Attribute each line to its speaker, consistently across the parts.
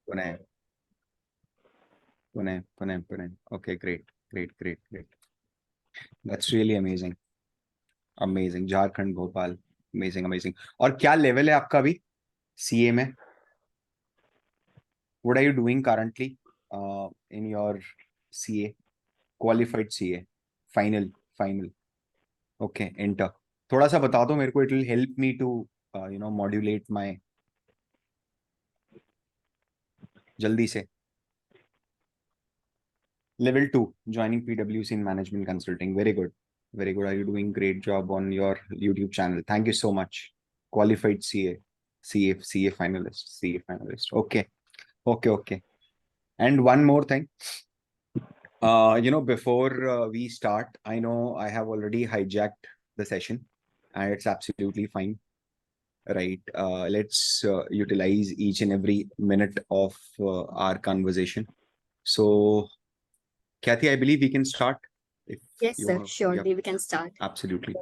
Speaker 1: Pune, Pune. Okay, great. That's really amazing. Jharkhand, Bhopal, amazing. और क्या level है आपका अभी सीए में? What are you doing currently in your CA? Qualified CA, final. Okay, enter. थोड़ा सा बता दो मेरे को, it will help me to modulate my, जल्दी से. Level 2, joining PwC in Management Consulting. Very good. Are you doing great job on your YouTube channel? Thank you so much. Qualified CA finalist. Okay. And one more thing. Before we start, I know I have already hijacked the session, and it's absolutely fine. Right. Let's utilize each and every minute of our conversation. So, Kathy, I believe we can start.
Speaker 2: Yes, sir. Surely we can start.
Speaker 1: Absolutely.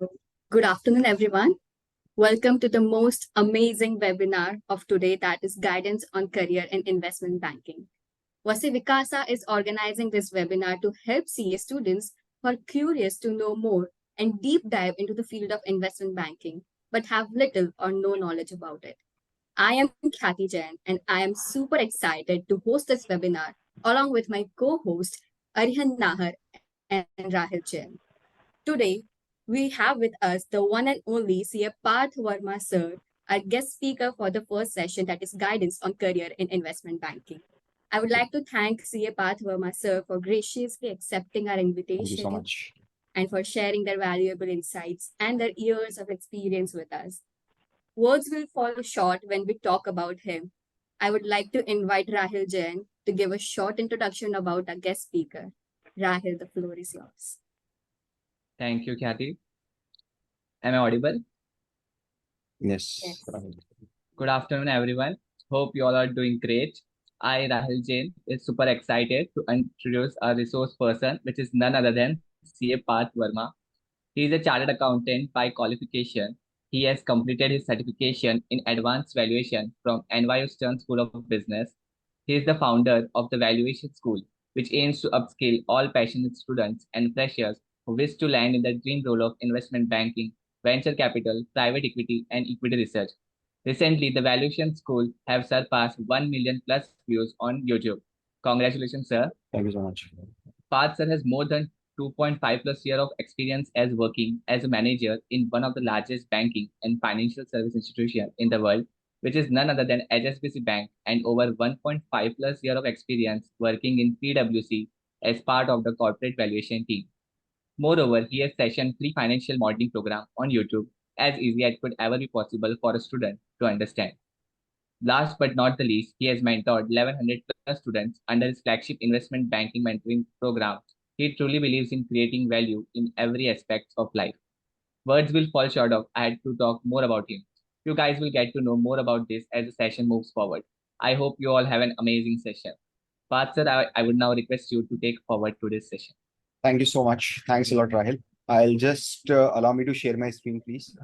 Speaker 2: Good afternoon, everyone. Welcome to the most amazing webinar of today, that is Guidance on Career in Investment Banking. WICASA is organizing this webinar to help CA students who are curious to know more and deep dive into the field of investment banking, but have little or no knowledge about it. I am Kathy Jain, and I am super excited to host this webinar along with my co-host Arihan Nahar and Rahil Jain. Today, we have with us the one and only CA Parth Verma sir, our guest speaker for the first session, that is Guidance on Career in Investment Banking. I would like to thank CA Parth Verma sir for graciously accepting our invitation.
Speaker 1: Thank you so much.
Speaker 2: And for sharing their valuable insights and their years of experience with us. Words will fall short when we talk about him. I would like to invite Rahil Jain to give a short introduction about our guest speaker. Rahil, the floor is yours.
Speaker 3: Thank you, Kathy. Am I audible?
Speaker 1: Yes.
Speaker 3: Good afternoon, everyone. Hope you all are doing great. I, Rahil Jain, is super excited to introduce a resource person, which is none other than CA Parth Verma. He is a chartered accountant by qualification. He has completed his certification in advanced valuation from NYU Stern School of Business. He is the founder of the Valuation School, which aims to upskill all passionate students and freshers who wish to land in the dream role of investment banking, venture capital, private equity, and equity research. Recently, the Valuation School have surpassed 1 million plus views on YouTube. Congratulations, sir.
Speaker 1: Thank you so much.
Speaker 3: Parth sir has more than 2.5 plus year of experience as working as a manager in one of the largest banking and financial service institutions in the world, which is none other than HSBC Bank, and over 1.5 plus year of experience working in PwC as part of the corporate valuation team. Moreover, he has session 3 financial modeling program on YouTube, as easy as could ever be possible for a student to understand. Last but not the least, he has mentored 1100 plus students under his flagship investment banking mentoring program. He truly believes in creating value in every aspect of life. Words will fall short of I had to talk more about him. You guys will get to know more about this as the session moves forward. I hope you all have an amazing session. Parth sir, I would now request you to take forward today's session.
Speaker 1: Thank you so much. Thanks a lot, Rahil. I'll just allow me to share my screen, please.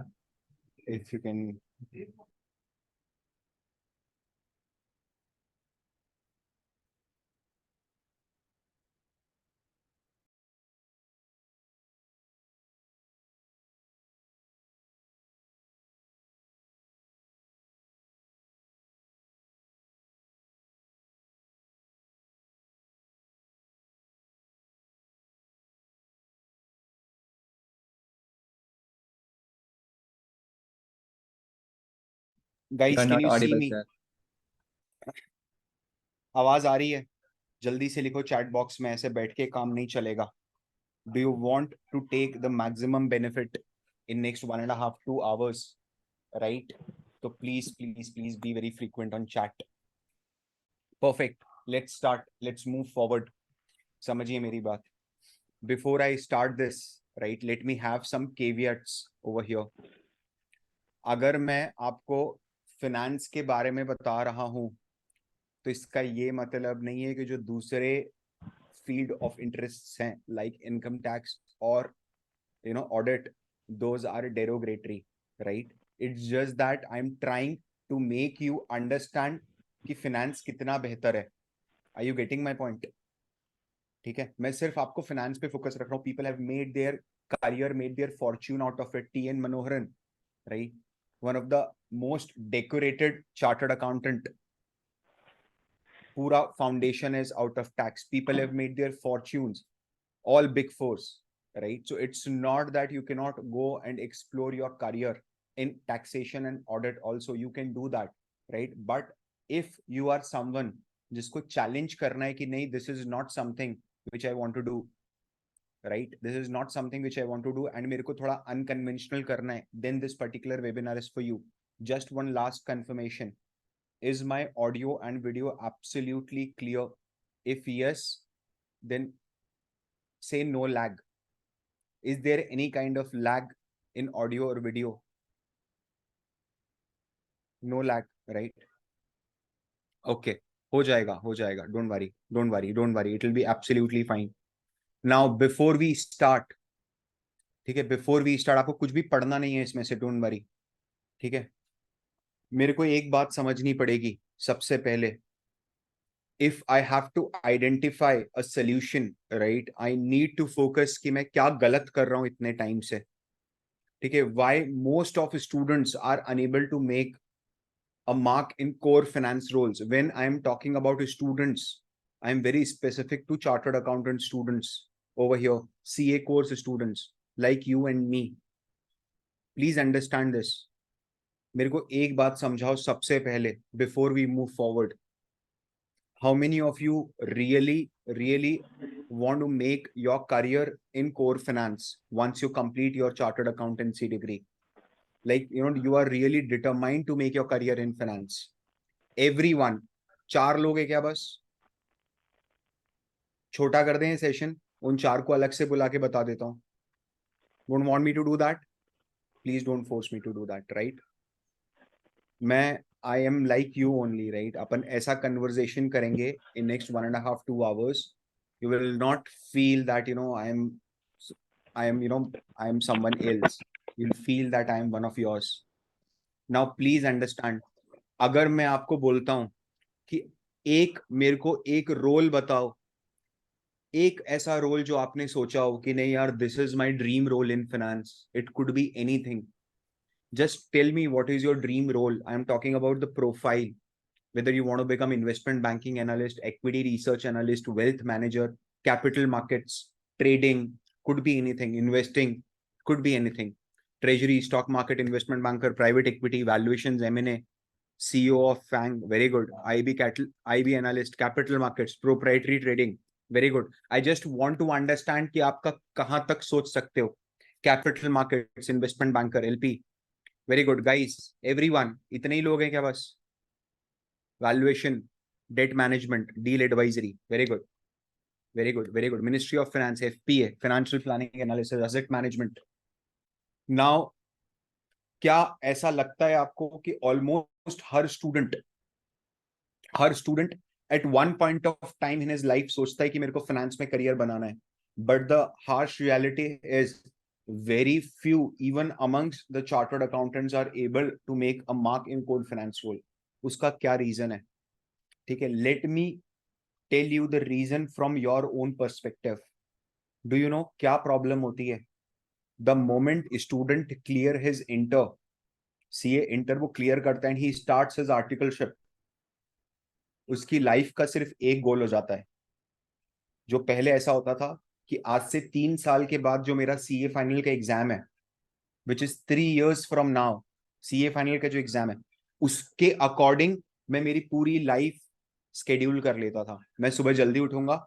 Speaker 1: If you can. Guys,
Speaker 3: You are
Speaker 1: can
Speaker 3: not
Speaker 1: you see
Speaker 3: audible,
Speaker 1: me?
Speaker 3: sir.
Speaker 1: आवाज आ रही है? जल्दी से लिखो chat box में, ऐसे बैठ के काम नहीं चलेगा. Do you want to take the maximum benefit in next 1.5 2 hours, right? So please be very frequent on chat. Perfect. Let's start. Let's move forward. समझिए मेरी बात. Before I start this, right, let me have some caveats over here. अगर मैं आपको finance के बारे में बता रहा हूं, तो इसका ये मतलब नहीं है कि जो दूसरे field of interests हैं, like income tax or audit, those are derogatory, right? It's just that I'm trying to make you understand कि finance कितना बेहतर है. Are you getting my point? ठीक है, मैं सिर्फ आपको finance पे focus रख रहा हूँ. People have made their career, made their fortune out of it. T.N. Manoharan, right? One of the most decorated chartered accountant. Pura foundation is out of tax. People have made their fortunes, all big fours, right? So it's not that you cannot go and explore your career in taxation and audit also. You can do that, right? But if you are someone जिसको challenge करना है कि नहीं, this is not something which I want to do, right? This is not something which I want to do and मेरे को थोड़ा unconventional करना है, then this particular webinar is for you. Just one last confirmation. Is my audio and video absolutely clear? If yes, then say no lag. Is there any kind of lag in audio or video? No lag, right? Okay. हो जाएगा. Don't worry. It will be absolutely fine. Now, before we start, ठीक है, before we start, आपको कुछ भी पढ़ना नहीं है इसमें से, don't worry. ठीक है, मेरे को एक बात समझनी पड़ेगी सबसे पहले. If I have to identify a solution, right, I need to focus कि मैं क्या गलत कर रहा हूं इतने टाइम से. ठीक है, why most of students are unable to make a mark in core finance roles. When I am talking about students, I am very specific to chartered accountant students over here, CA course students like you and me. Please understand this. मेरे को एक बात समझाओ सबसे पहले before we move forward. How many of you really want to make your career in core finance once you complete your chartered accountancy degree? Like, you are really determined to make your career in finance. Everyone. 4 लोग है क्या? बस छोटा कर दें session, उन 4 को अलग से बुला के बता देता हूं. Don't want me to do that? Please don't force me to do that, right? I am like you only, right? अपन ऐसा conversation करेंगे in next 1.5 2 hours. You will not feel that I am someone else. You'll feel that I am one of yours. Now please understand. अगर मैं आपको बोलता हूं कि मेरे को एक रोल बताओ, एक ऐसा रोल जो आपने सोचा हो कि नहीं यार, this is my dream role in finance. It could be anything. Just tell me what is your dream role. I am talking about the profile, whether you want to become investment banking analyst, equity research analyst, wealth manager, capital markets, trading, could be anything, investing, could be anything, treasury, stock market, investment banker, private equity, valuations, M&A, CEO of FANG, very good, IB analyst, capital markets, proprietary trading, very good. I just want to understand कि आपका कहां तक सोच सकते हो. Capital markets, investment banker, LP, very good guys, everyone. इतने ही लोग हैं क्या? बस valuation, debt management, deal advisory, very good. Ministry of Finance, FPA, financial planning analysis, asset management. Now, क्या ऐसा लगता है आपको कि almost her student at one point of time in his life सोचता है कि मेरे को finance में career बनाना है, but the harsh reality is very few, even amongst the chartered accountants, are able to make a mark in core finance role. उसका क्या reason है? ठीक है, let me tell you the reason from your own perspective. Do you know क्या problem होती है? The moment student clear his inter, CA inter वो clear करता है and he starts his articleship, उसकी लाइफ का सिर्फ एक गोल हो जाता है. जो पहले ऐसा होता था कि आज से 3 साल के बाद जो मेरा CA फाइनल का एग्जाम है, which is 3 years from now, CA final का जो एग्जाम है, उसके अकॉर्डिंग मैं मेरी पूरी लाइफ स्केड्यूल कर लेता था. मैं सुबह जल्दी उठूंगा,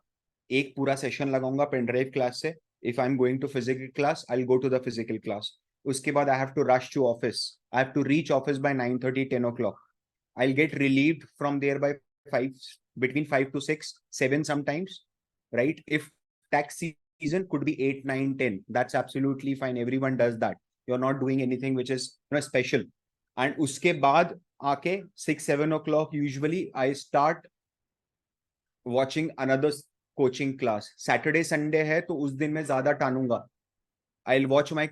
Speaker 1: एक पूरा सेशन लगाऊंगा पेन ड्राइव क्लास से. If I am going to physical class, I will go to the physical class. उसके बाद I have to rush to office. I have to reach office by 9:30 10 o'clock. I will get relieved from there by 5, between 5 to 6 7 sometimes, right? If tax season could be 8 9 10, that's absolutely fine. Everyone does that. You're not doing anything which is special. And uske baad aake 6 7 o'clock usually I start watching another coaching class. Saturday Sunday है तो उस दिन मैं ज्यादा टानूंगा. I'll watch my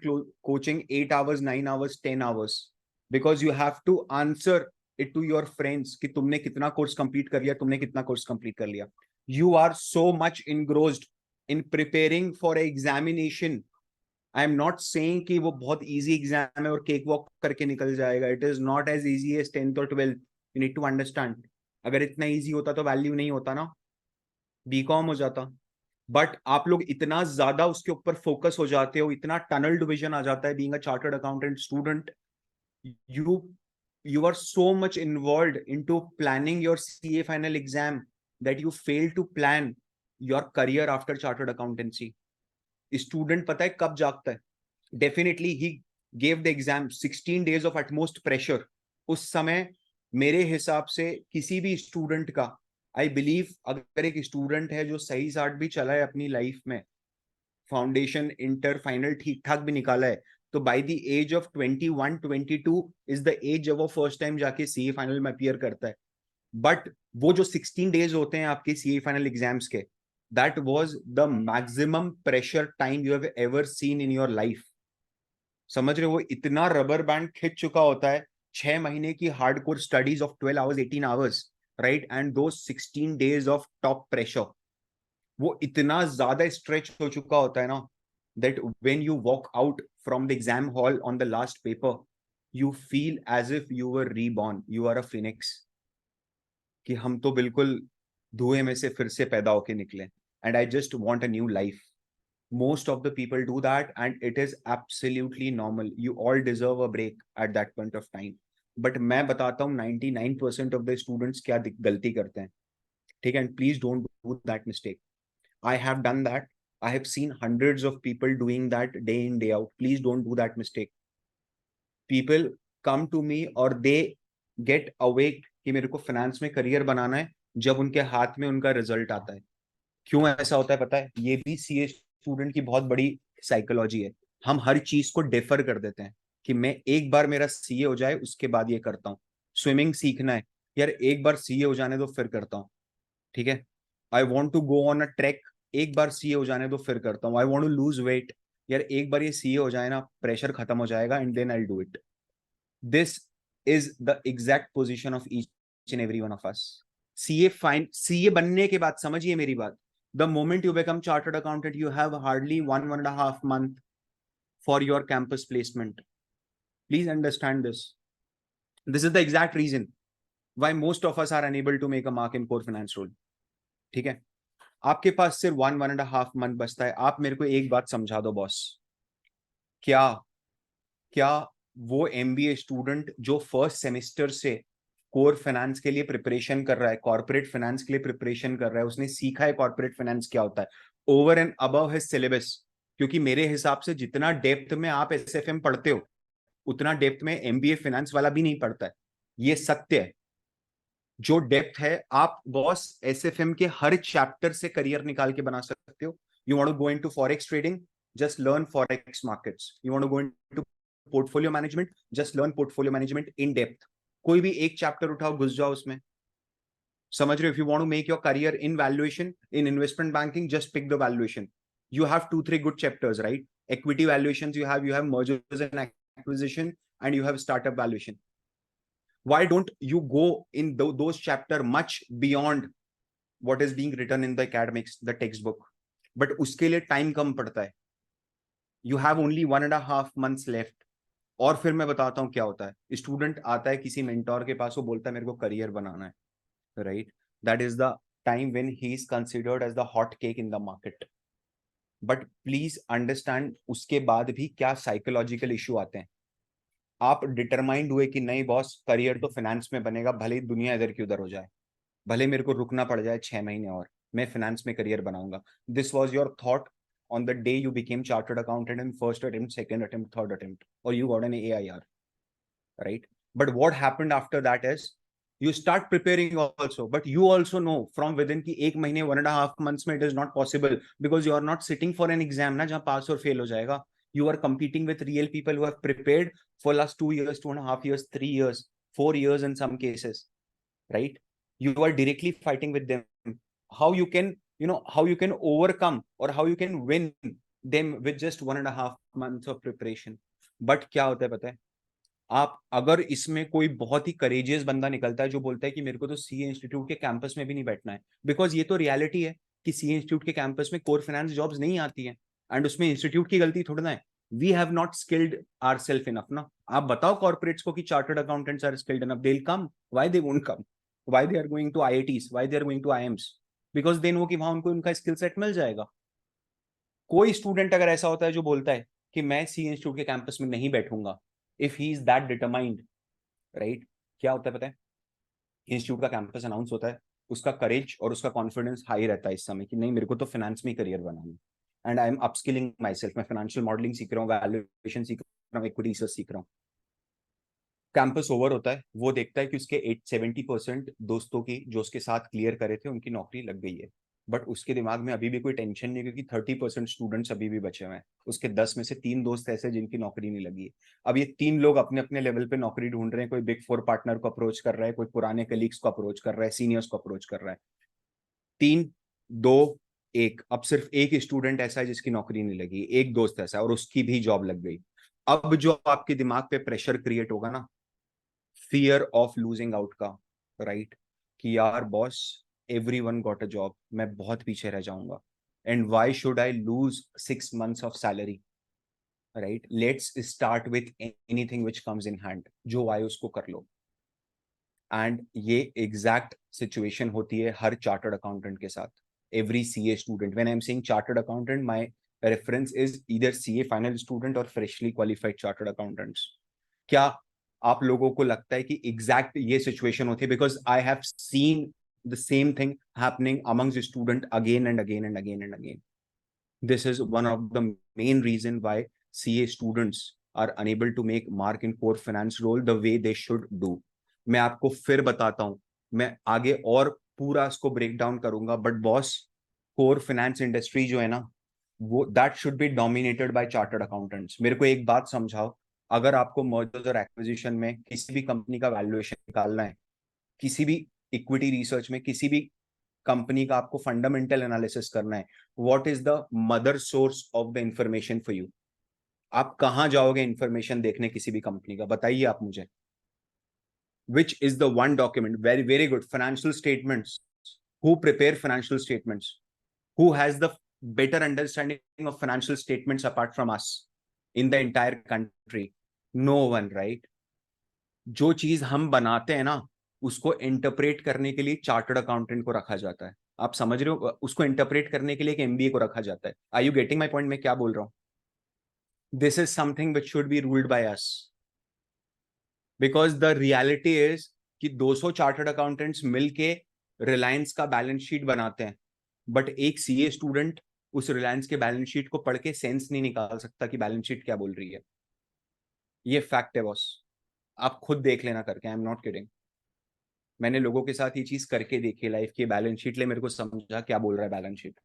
Speaker 1: coaching 8 hours 9 hours 10 hours, because you have to answer it to your friends कि तुमने कितना course complete कर लिया, तुमने कितना कोर्स कंप्लीट कर लिया. You are so much engrossed in preparing for an examination. I am not saying कि वो बहुत easy exam है और cake walk करके निकल जाएगा. It is not as easy as 10th or 12th. You need to understand. अगर इतना easy होता तो value नहीं होता ना, बीकॉम हो जाता. बट आप लोग इतना ज्यादा उसके ऊपर फोकस हो जाते हो, इतना टनल डिविजन आ जाता है being a chartered accountant student. You are so much involved into planning your CA final exam that you fail to plan your career after chartered accountancy. Student पता है कब जागता है? Definitely he gave the exam 16 days of utmost pressure. उस समय मेरे हिसाब से किसी भी स्टूडेंट का, आई बिलीव अगर एक स्टूडेंट है जो सही साठ भी चला है अपनी लाइफ में, फाउंडेशन इंटर फाइनल ठीक ठाक भी निकाला है, तो by the age of 21-22 is the age जब वो फर्स्ट टाइम जाके सीए फाइनल में अपीयर करता है. बट वो जो 16 डेज होते हैं आपके सीए फाइनल एग्जाम्स के, that was the maximum pressure time you have ever seen in your life. समझ रहे हो? वो इतना रबर बैंड खिंच चुका होता है, 6 महीने की hardcore studies of 12 hours 18 hours, right, and दो 16 डेज ऑफ टॉप प्रेशर. वो इतना ज्यादा स्ट्रेच हो चुका होता है ना, that when you walk out from the exam hall on the last paper, you feel as if you were reborn. You are a phoenix. कि हम तो बिल्कुल धुएं में से फिर से पैदा होके निकले. And I just want a new life. Most of the people do that, and it is absolutely normal. You all deserve a break at that point of time. But मैं बताता हूँ 99% of the students क्या गलती करते हैं. ठीक है? And please don't do that mistake. I have done that. I have seen hundreds of people doing that day in, day out. Please don't do that mistake. People come to me or they get awake कि मेरे को finance में career बनाना है जब उनके हाथ में उनका रिजल्ट आता है. क्यों ऐसा होता है पता है? ये भी सीए स्टूडेंट की बहुत बड़ी साइकोलॉजी है. हम हर चीज को डिफर कर देते हैं कि मैं एक बार मेरा सीए हो जाए उसके बाद ये करता हूँ. स्विमिंग सीखना है यार, एक बार सीए हो जाने दो फिर करता हूँ. ठीक है? I want to go on a track, एक बार सीए हो जाने दो फिर करता हूँ. I want to lose weight, यार एक बार ये सीए हो जाए ना, प्रेशर खत्म हो जाएगा and then I do it. This is the exact position of each and every one of us. CA बनने के बाद समझिए मेरी बात, the moment you become chartered accountant you have hardly 1.5 month for your campus placement. Please understand this. This is the exact reason why most of us are unable to make a mark in core finance role. ठीक है? आपके पास सिर्फ 1.5 month बचता है. आप मेरे को एक बात समझा दो बॉस, क्या क्या वो एमबीए स्टूडेंट जो फर्स्ट सेमेस्टर से कोर फाइनेंस के लिए प्रिपरेशन कर रहा है, कॉर्पोरेट फाइनेंस के लिए प्रिपरेशन कर रहा है, उसने सीखा है कॉर्पोरेट फाइनेंस क्या होता है over and above his syllabus. क्योंकि मेरे हिसाब से जितना डेप्थ में आप एसएफएम पढ़ते हो उतना डेप्थ में एमबीए फाइनेंस वाला भी नहीं पढ़ता है. ये सत्य है. जो डेप्थ है आप बॉस एसएफएम के हर चैप्टर से करियर निकाल के बना सकते हो. You want to go into forex trading, just learn forex markets. You want to go into portfolio management, just learn portfolio management in depth. कोई भी एक चैप्टर उठाओ, घुस जाओ उसमें. समझ रहे हो? If you want to make your career in valuation, in investment banking, just pick the valuation. You have 2-3 good chapters, right? Equity valuations you have mergers and acquisition, and you have startup valuation. Why don't you go in those chapter much beyond what is being written in the academics, the textbook? But उसके लिए time कम पड़ता है. You have only 1.5 months left. और फिर मैं बताता हूँ क्या होता है. स्टूडेंट आता है किसी मेंटोर के पास, वो बोलता है मेरे को करियर बनाना है, right? That is the time when he is considered as the hot cake in the market. But please understand उसके बाद भी क्या साइकोलॉजिकल इशू आते हैं. आप डिटरमाइंड हुए कि नहीं बॉस, करियर तो फाइनेंस में बनेगा, भले ही दुनिया इधर की उधर हो जाए, भले मेरे को रुकना पड़ जाए 6 महीने और, मैं फाइनेंस में करियर बनाऊंगा. This was your thought on the day you became chartered accountant in first attempt, second attempt, third attempt, or you got an AIR, right? But what happened after that is you start preparing also, but you also know from within ki 1 mahine 1.5 months mein it is not possible, because you are not sitting for an exam na jahan pass or fail ho jayega. You are competing with real people who have prepared for last 2 years, 2.5 years, 3 years, 4 years in some cases, right? You are directly fighting with them. How you can, how you can overcome or how you can win them with just 1.5 months of preparation. But क्या होता है पता है? आप अगर इसमें कोई बहुत ही करेजियस बंदा निकलता है जो बोलता है कि मेरे को तो सीए इंस्टीट्यूट के कैंपस में भी नहीं बैठना है, बिकॉज ये तो रियलिटी है कि सीए इंस्टीट्यूट के कैंपस में कोर फाइनेंस जॉब्स नहीं आती है, एंड उसमें इंस्टीट्यूट की गलती थोड़ा ना है। We have not skilled our self enough ना। आप बताओ कॉर्पोरेट्स को कि chartered accountants are skilled enough, they will come. Why they won't come? Why they are going to IITs, why they are going to IIMs? Because they know कि वहां उनको उनका skill set मिल जाएगा। कोई स्टूडेंट अगर ऐसा होता है जो बोलता है कि मैं सी इंस्टीट्यूट के कैंपस में नहीं बैठूंगा, if he is that determined, right, क्या होता है पता है? इंस्टीट्यूट का कैंपस अनाउंस होता है, उसका करेज और उसका कॉन्फिडेंस हाई रहता है इस समय कि नहीं, मेरे को तो फाइनेंस में करियर बनाना है, and I am upskilling my self. मैं फाइनेंशियल मॉडलिंग सीख रहा हूँ, वैल्यूएशन सीख रहा हूँ, इक्विटी रिसर्च सीख रहा हूँ। कैंपस ओवर होता है, वो देखता है कि उसके 70% दोस्तों की जो उसके साथ क्लियर करे थे उनकी नौकरी लग गई है, बट उसके दिमाग में अभी भी कोई टेंशन नहीं, क्योंकि 30% स्टूडेंट्स अभी भी बचे हुए हैं। उसके 10 में से 3 दोस्त ऐसे जिनकी नौकरी नहीं लगी है। अब ये 3 लोग अपने अपने लेवल पे नौकरी ढूंढ रहे हैं। कोई बिग 4 पार्टनर को अप्रोच कर रहा है, कोई पुराने कलीग्स को अप्रोच कर रहा है, सीनियर्स को अप्रोच कर रहा है। 3, 2, 1। अब सिर्फ एक स्टूडेंट ऐसा है जिसकी नौकरी नहीं लगी, एक दोस्त ऐसा है और उसकी भी जॉब लग गई। अब जो आपके दिमाग पे प्रेशर क्रिएट होगा ना, फियर ऑफ लूजिंग आउट का, राइट, कि यार boss, everyone got a job, मैं बहुत पीछे रह जाऊंगा, and why should I lose 6 months of salary, right, let's start with anything which comes in hand, जो आए उसको कर लो। एंड ये एग्जैक्ट सिचुएशन होती है हर चार्टर्ड अकाउंटेंट के साथ। Every CA student, when I am saying chartered accountant, my reference is either CA final student और फ्रेशली क्वालिफाइड चार्टर्ड अकाउंटेंट्स। क्या आप लोगों को लगता है कि एग्जैक्ट ये सिचुएशन होती है? Because I have seen the same thing happening amongst student again and again and again and again. This is one of the main reason why CA students are unable to make mark in core finance role the way they should do. मैं आपको फिर बताता हूं, मैं आगे और पूरा इसको ब्रेक डाउन करूंगा, but boss, core finance industry जो है ना, वो that should be dominated by chartered accountants. मेरे को एक बात समझाओ, अगर आपको मर्जर्स और एक्विजिशन में किसी भी कंपनी का वैल्यूएशन निकालना है, किसी भी इक्विटी रिसर्च में किसी भी कंपनी का आपको फंडामेंटल एनालिसिस करना है, what is the mother source of the information for you? आप कहां जाओगे इंफॉर्मेशन देखने किसी भी कंपनी का? बताइए आप मुझे। विच is the one document? Very very good, financial statements. Who prepare financial statements? Who has the better understanding of financial statements apart from us in the entire country? No one, right? जो चीज हम बनाते हैं ना, उसको interpret करने के लिए चार्टर्ड अकाउंटेंट को रखा जाता है। आप समझ रहे हो? उसको इंटरप्रेट करने के लिए एक एमबीए को रखा जाता है। Are you getting my point? मैं क्या बोल रहा हूँ? This is something which should be ruled by us, because the reality is कि 200 चार्टर्ड अकाउंटेंट्स मिलके रिलायंस का बैलेंस शीट बनाते हैं, बट एक सीए स्टूडेंट उस रिलायंस के बैलेंस शीट को पढ़ के सेंस नहीं निकाल सकता कि बैलेंस शीट क्या बोल रही है। ये फैक्ट है बॉस, आप खुद देख लेना करके, आई एम नॉट किडिंग। मैंने लोगों के साथ ये चीज करके देखी लाइफ की। बैलेंस शीट ले, मेरे को समझा क्या बोल रहा है balance sheet.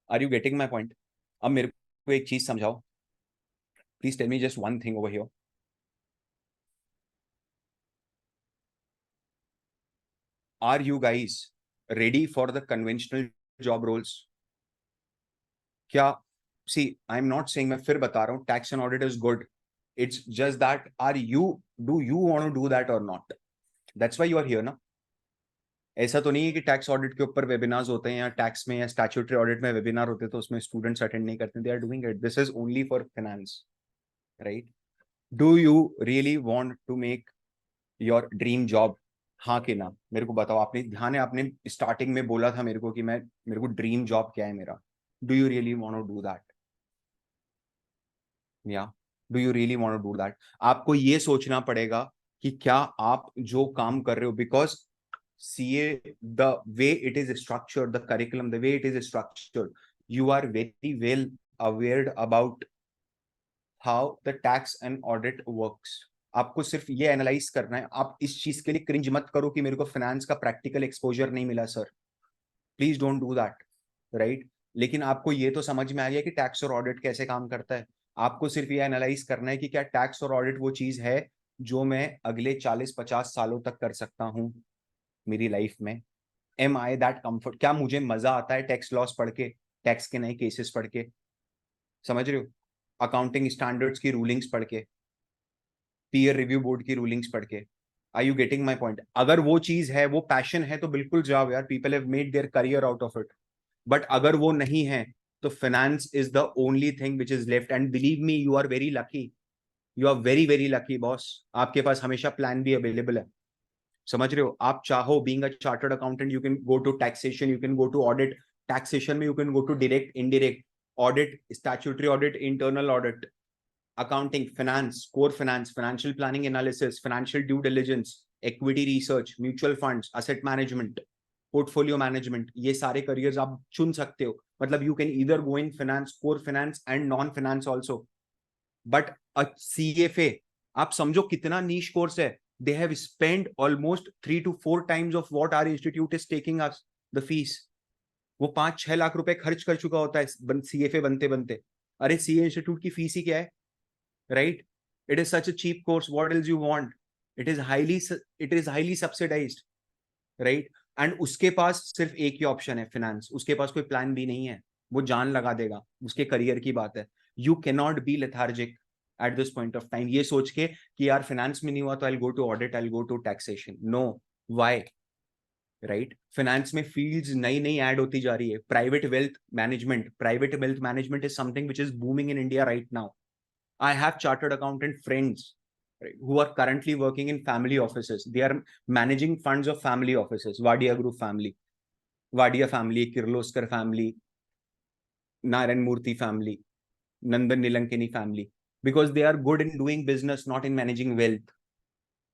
Speaker 1: Are you getting my point? अब मेरे को एक चीज समझाओ, please tell me just one thing over here. Are you guys ready for the conventional job roles? क्या, see, I am not saying, मैं फिर बता रहा हूं, tax and audit is good, it's just that are you, do you want to do that और not? That's why you are here ना। ऐसा तो नहीं है कि टैक्स ऑडिट के ऊपर वेबिनार्स होते हैं या टैक्स में या स्टैट्यूटरी ऑडिट में वेबिनार होते हैं तो उसमें स्टूडेंट्स अटेंड नहीं करते। They are doing it, this is only for finance, right? Do you really want to make your dream job? हाँ कि ना, मेरे को बताओ। आपने ध्यान है, आपने स्टार्टिंग में बोला था मेरे को कि मैं, मेरे को ड्रीम जॉब क्या है मेरा? Do you really want to do that? या do you really want to do that? आपको ये सोचना पड़ेगा कि क्या आप जो काम कर रहे हो, because CA, the way it is structured, the curriculum, the way it is structured, you are very well aware about how the tax and audit works. आपको सिर्फ ये एनालाइज करना है। आप इस चीज के लिए क्रिंज मत करो कि मेरे को फाइनेंस का प्रैक्टिकल एक्सपोजर नहीं मिला sir, please don't do that, right? लेकिन आपको ये तो समझ में आ गया कि टैक्स और ऑडिट कैसे काम करता है। आपको सिर्फ ये एनालाइज करना है कि क्या टैक्स और ऑडिट वो चीज है जो मैं अगले 40-50 सालों तक कर सकता हूं मेरी लाइफ में। Am I that comfort? क्या मुझे मजा आता है टैक्स लॉस पढ़ के, टैक्स के नए केसेस पढ़ के? समझ रहे हो? अकाउंटिंग स्टैंडर्ड्स की रूलिंग्स पढ़ के, पीयर रिव्यू बोर्ड की रूलिंग्स पढ़ के। Are you getting my point? अगर वो चीज है, वो पैशन है, तो बिल्कुल जाओ यार, people have made their career out of it. But अगर वो नहीं है, तो finance is the only thing which is left. And believe me, you are very lucky, you are very very lucky boss. आपके पास हमेशा प्लान भी available है, समझ रहे हो? आप चाहो, being a chartered accountant, you can go to taxation, you can go to audit. Taxation में you can go to direct, indirect audit, statutory audit, internal audit, accounting, finance, core finance, financial planning analysis, financial due diligence, equity research, mutual funds, asset management, portfolio management, ये सारे careers आप चुन सकते हो। मतलब you can either go in finance, core finance and non finance also। but a CFA, आप समझो कितना niche course है। they have spent almost 3 to 4 times of what our institute is taking us the fees। वो 5-6 लाख रुपए खर्च कर चुका होता है CFA बनते बनते। अरे CA इंस्टीट्यूट की फीस ही क्या है, right? It is such a cheap course. What else you want? It is highly subsidized, right? And उसके पास सिर्फ एक ही ऑप्शन है, फाइनेंस। उसके पास कोई प्लान भी नहीं है, वो जान लगा देगा, उसके करियर की बात है। You can not be lethargic at this point of time, ये सोच के कि यार फाइनेंस में नहीं हुआ तो I go to audit, I go to taxation. No, why? Right? Finance में फील्ड्स नई नई ऐड होती जा रही है। Private wealth management is something which is booming in India right now. I have chartered accountant friends, right, who are currently working in family offices. They are managing funds of family offices. Wadia Group family, Wadia family, Kirloskar family, Narayan Murthy family, Nandan Nilankani family. Because they are good in doing business, not in managing wealth.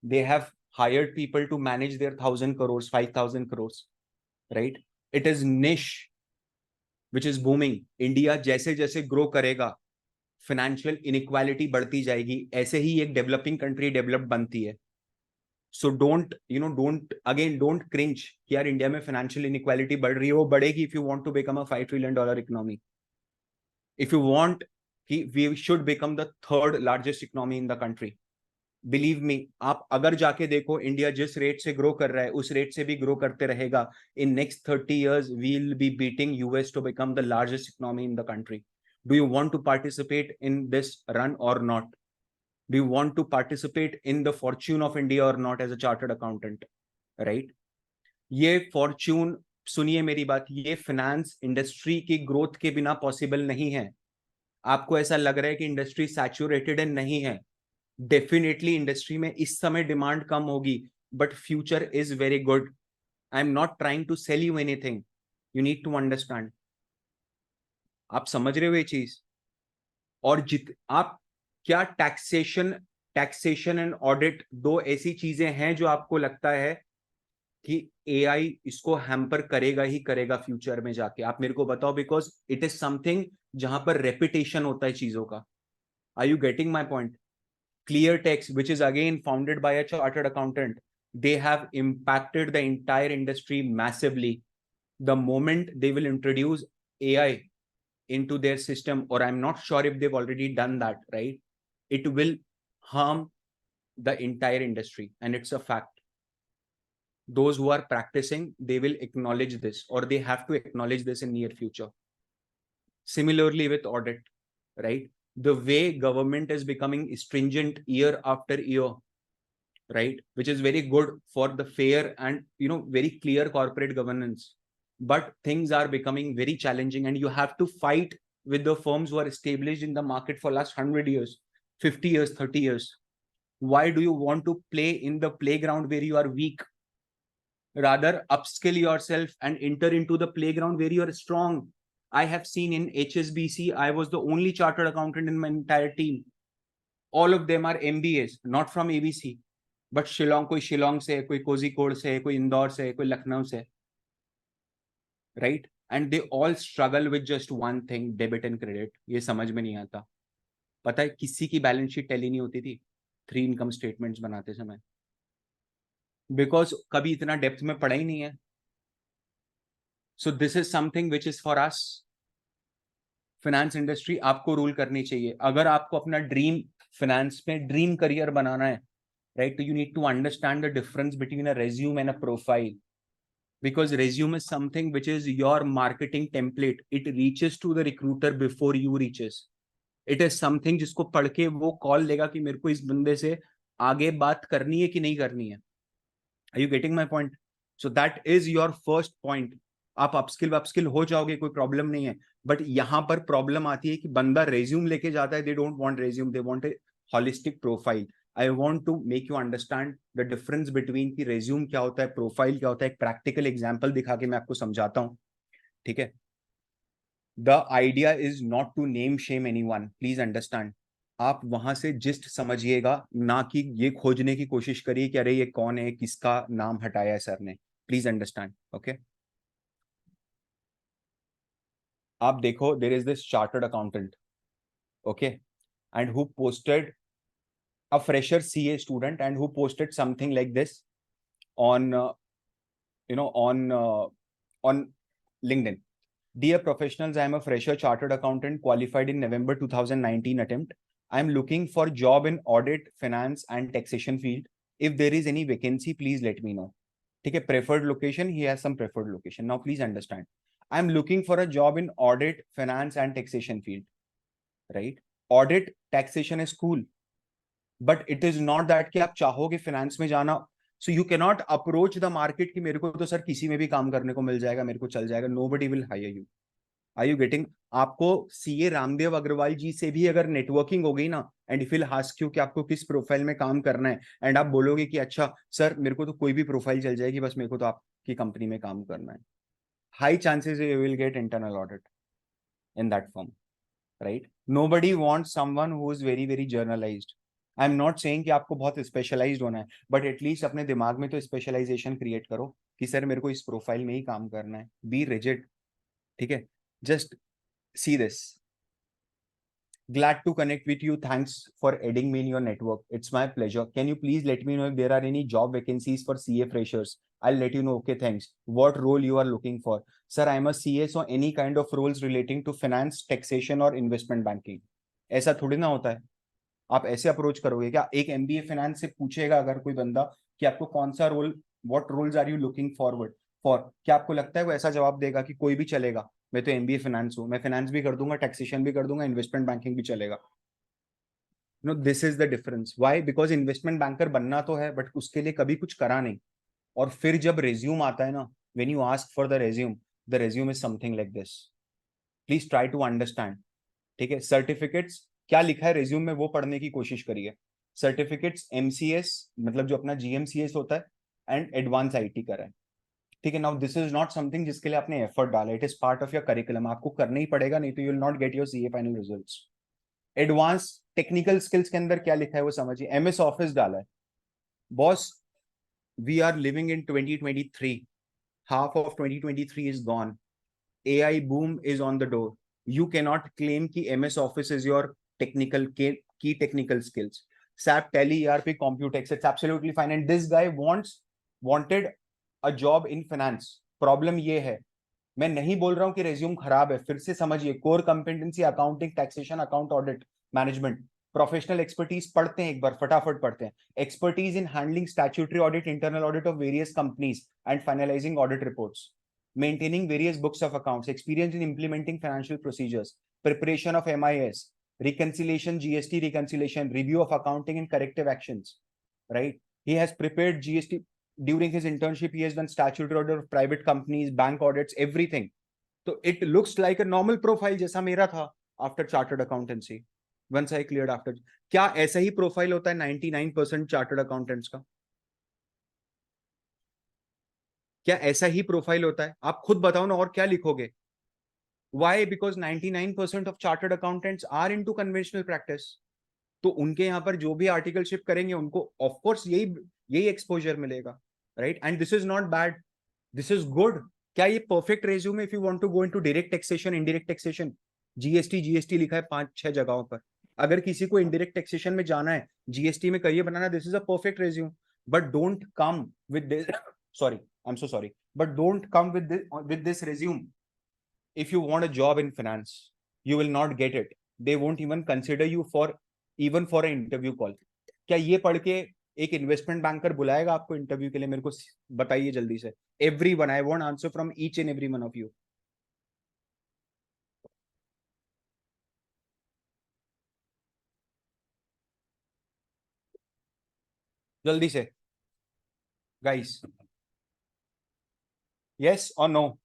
Speaker 1: They have hired people to manage their 1,000 crores, 5,000 crores, right? It is niche, which is booming. India जैसे जैसे grow करेगा, financial inequality बढ़ती जाएगी, ऐसे ही एक developing country develop बनती है। So don't don't cringe कि यार इंडिया में फाइनेंशियल इनइक्वालिटी बढ़ रही है। वो बढ़ेगी if you want to become a $5 trillion economy. If you want कि we should become the third largest economy in the country, believe me, आप अगर जाके देखो, इंडिया जिस रेट से ग्रो कर रहा है उस रेट से भी ग्रो करते रहेगा। In next 30 years we will be beating US to become the largest economy in the country. Do you want to participate in this run or not? Do you want to participate in the fortune of India or not as a chartered accountant? Right? ये Fortune, सुनिए मेरी बात, ये finance industry की growth के बिना possible नहीं है। आपको ऐसा लग रहा है कि इंडस्ट्री सैचुरेटेड है, नहीं है। डेफिनेटली इंडस्ट्री में इस समय डिमांड कम होगी, but future is very good. I am not trying to sell you anything, you need to understand. आप समझ रहे हो ये चीज? और आप क्या टैक्सेशन एंड ऑडिट दो ऐसी चीजें हैं जो आपको लगता है कि एआई इसको हैम्पर करेगा ही करेगा फ्यूचर में जाके? आप मेरे को बताओ, बिकॉज इट इज समथिंग जहां पर रेपिटेशन होता है चीजों का। Are you getting my point? Clear tax, which is again founded by a chartered accountant, they have impacted the entire industry massively. The moment they will introduce AI into their system, or I'm not sure if they've already done that, right? It will harm the entire industry, and it's a fact. Those who are practicing, they will acknowledge this, or they have to acknowledge this in near future. Similarly with audit, right? The way government is becoming stringent year after year, right? Which is very good for the fair and very clear corporate governance. But things are becoming very challenging, and you have to fight with the firms who are established in the market for last 100 years, 50 years, 30 years. Why do you want to play in the playground where you are weak? Rather upskill yourself and enter into the playground where you are strong. I have seen in HSBC, I was the only chartered accountant in my entire team. All of them are MBAs, not from ABC, but Shillong, कोई शिलोंग से, कोई कोझिकोड से, कोई इंदौर से, कोई लखनऊ से, right? And they all struggle with just one thing, debit and credit. ये समझ में नहीं आता। पता है किसी की बैलेंस शीट टैली नहीं होती थी 3 इनकम स्टेटमेंट्स बनाते समय, बिकॉज कभी इतना डेप्थ में पढ़ा ही नहीं है। So this is something which is for us. Finance industry आपको रूल करनी चाहिए। अगर आपको अपना ड्रीम फाइनेंस में ड्रीम करियर बनाना है, right, so you need to understand the difference between a resume and a profile, because resume is something which is your marketing template. It reaches to the recruiter before you reaches. It is something जिसको पढ़ के वो call लेगा कि मेरे को इस बंदे से आगे बात करनी है कि नहीं करनी है. Are you getting my point? So that is your first point. आप अपस्किल हो जाओगे, कोई प्रॉब्लम नहीं है. बट यहां पर प्रॉब्लम आती है कि बंदा रेज्यूम लेके जाता है. They don't want resume, they want a holistic profile. I want to make you understand the difference between की रेज्यूम क्या होता है, प्रोफाइल क्या होता है. एक प्रैक्टिकल एग्जाम्पल दिखा के मैं आपको समझाता हूँ. ठीक है. The idea is not to name shame anyone, please understand. आप वहां से जिस्ट समझिएगा, ना कि ये खोजने की कोशिश करिए कि अरे ये कौन है, किसका नाम हटाया है सर ने. Please understand. ओके. आप देखो, there is this chartered accountant. Okay. And who posted a fresher CA student and who posted something like this on on LinkedIn. Dear professionals, I am a fresher chartered accountant qualified in November 2019 attempt. I am looking for job in audit, finance and taxation field. If there is any vacancy, please let me know. ठीक है. Preferred location, he has some preferred location. Now please understand. I am looking for a job in audit, finance and taxation field. Right? Audit, taxation is cool. But it is not that कि आप चाहोगे finance में जाना. So you cannot approach the market कि मेरे को तो sir किसी में भी काम करने को मिल जाएगा, मेरे को चल जाएगा. Nobody will hire you. Are you getting? आपको सीए रामदेव अग्रवाल जी से भी अगर नेटवर्किंग हो गई ना, and if will ask you कि आपको किस प्रोफाइल में काम करना है, एंड आप बोलोगे कि अच्छा सर मेरे को तो कोई भी प्रोफाइल चल जाएगी, बस मेरे को तो आपकी कंपनी में काम करना है, high chances you will get internal audit in that firm. Right? Nobody wants someone who is very very generalised. I am not saying कि आपको बहुत स्पेशलाइज्ड होना है, बट एटलीस्ट अपने दिमाग में तो स्पेशलाइजेशन क्रिएट करो कि सर मेरे को इस प्रोफाइल में ही काम करना है. B rigid. ठीक है. Just see this. Glad to connect with you. Thanks for adding me in your network. It's my pleasure. Can you please let me know if there are any job vacancies for CA freshers? I'll let you know. Okay, thanks. What role you are looking for? Sir, I'm a CA, so any kind of roles relating to finance, taxation or investment banking. ऐसा थोड़ी ना होता है. आप ऐसे approach करोगे क्या? एक एमबीए फाइनेंस से पूछेगा अगर कोई बंदा कि आपको कौन सा role, what roles are you looking forward for, क्या आपको लगता है वो ऐसा जवाब देगा कि कोई भी चलेगा, मैं तो एमबीए फाइनेंस हूं, मैं फाइनेंस भी कर दूंगा, टैक्सेशन भी कर दूंगा, इन्वेस्टमेंट बैंकिंग भी चलेगा? No, this is the difference. Why? Because investment banker बनना तो है, बट उसके लिए कभी कुछ करा नहीं. और फिर जब रेज्यूम आता है ना, when you ask for the resume is something like this. Please try to understand. ठीक है. सर्टिफिकेट्स क्या लिखा है रेज्यूम में वो पढ़ने की कोशिश करिए. सर्टिफिकेट्स एमसीएस, मतलब जो अपना जीएमसीएस होता है, एंड एडवांस आईटी करा है. ठीक है. Now this is not something जिसके लिए आपने एफर्ट डाला. It is part of your curriculum. आपको करना ही पड़ेगा, नहीं तो you will not get your CA final results. Advance technical skills के अंदर क्या लिखा है वो समझिए. एमएस ऑफिस डाला है. Boss, we are living in 2023. half of 2023 is gone. AI boom is on the door. You cannot claim कि MS Office is your technical key technical skills. SAP, Tele, ERP, Computex, it's absolutely fine. And this guy wanted a job in finance. Problem ये है, मैं नहीं बोल रहा हूँ कि resume खराब है. फिर से समझिए, core competency accounting, taxation, account audit, management, professional expertise पढ़ते हैं एक बार, फटाफट पढ़ते हैं. Expertise in handling statutory audit, internal audit of various companies and finalising audit reports, maintaining various books of accounts, experience in implementing financial procedures, preparation of MIS, reconciliation, GST reconciliation, review of accounting and corrective actions, right? He has prepared GST during his internship. He has done statutory audit of private companies, bank audits, everything. So it looks like a normal profile जैसा मेरा था after chartered accountancy. Once I cleared after. क्या ऐसा ही profile होता है 99% chartered accountants का? क्या ऐसा ही प्रोफाइल होता है? आप खुद बताओ ना, और क्या लिखोगे? Why? Because 99% of chartered accountants are into conventional practice. तो उनके यहाँ पर जो भी आर्टिकलशिप करेंगे उनको ऑफ कोर्स यही एक्सपोजर मिलेगा, right? And this is not bad, this is good. क्या ये परफेक्ट रेज्यूम है? If you want to go into direct taxation, indirect taxation, GST लिखा है 5-6 जगहों पर. अगर किसी को इनडायरेक्ट टैक्सेशन में जाना है, जीएसटी में career banana, this is a perfect resume. But don't come with this, sorry, I'm so sorry, but don't come with this resume if you want a job in finance. You will not get it. They won't even consider you for an interview call. क्या ये पढ़ के एक investment banker बुलाएगा आपको interview के लिए? मेरे को बताइए जल्दी से. Everyone, I want answer from each and every one of you. जल्दी से गाइस, यस और no?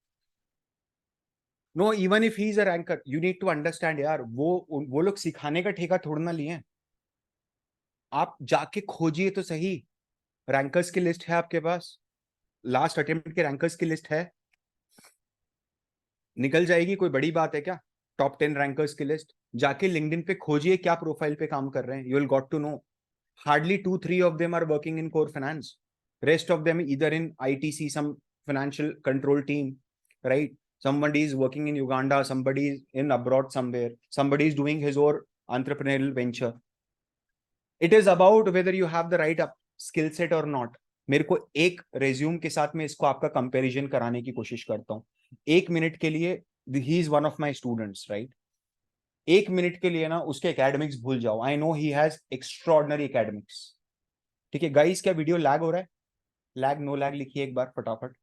Speaker 1: No, even if he is a ranker, you need to understand यार, वो लोग सिखाने का ठेका थोड़ा ना लिए। आप जाके खोजिए तो सही। रैंकर्स की लिस्ट है आपके पास, लास्ट अटेम्प्ट के रैंकर्स की लिस्ट है, निकल जाएगी, कोई बड़ी बात है क्या? टॉप 10 रैंकर्स की लिस्ट जाके लिंक्डइन पे खोजिए, क्या प्रोफाइल पे काम कर रहे हैं, you will got to know. Hardly 2-3 of them are working in core finance, rest of them either in ITC, some financial control team, right? Somebody is working in Uganda, somebody is in abroad somewhere, somebody is doing his own entrepreneurial venture. It is about whether you have the right skill set or not. मेरे को एक resume के साथ में इसको आपका comparison कराने की कोशिश करता हूँ 1 मिनट के लिए। He is one of my students, right? 1 minute के लिए ना उसके एकेडमिक्स भूल जाओ, I know he has extraordinary academics. ठीक है गाइस, क्या वीडियो लैग हो रहा है? लैग नो लैग लिखिए एक बार फटाफट।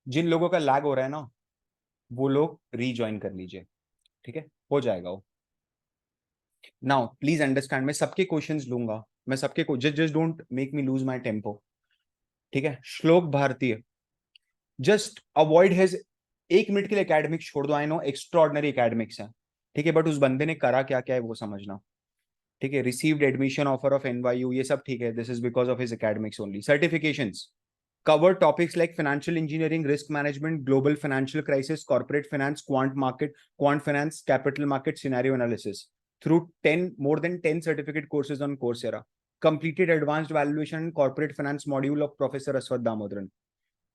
Speaker 1: जिन लोगों का लैग हो रहा है ना, वो लोग रीज्वाइन कर लीजिए, ठीक है? हो जाएगा वो। नाउ प्लीज अंडरस्टैंड, मैं सबके क्वेश्चंस लूंगा, मैं सबके को just don't make me lose my tempo, ठीक है? श्लोक भारतीय, जस्ट अवॉइड हिज, 1 मिनट के लिए एकेडमिक्स छोड़ दो, आई नो एक्स्ट्रॉर्डनरी एकेडमिक्स है, ठीक है, बट उस बंदे ने करा क्या क्या है वो समझना, ठीक है? Received admission offer of NYU, ये सब ठीक है, this is because of his academics only. Certifications cover topics like financial engineering, risk management, global financial crisis, corporate finance, quant market, quant finance, capital market, scenario analysis through 10 more than 10 certificate courses on Coursera. Completed advanced valuation and corporate finance module of Professor Aswad Damodaran.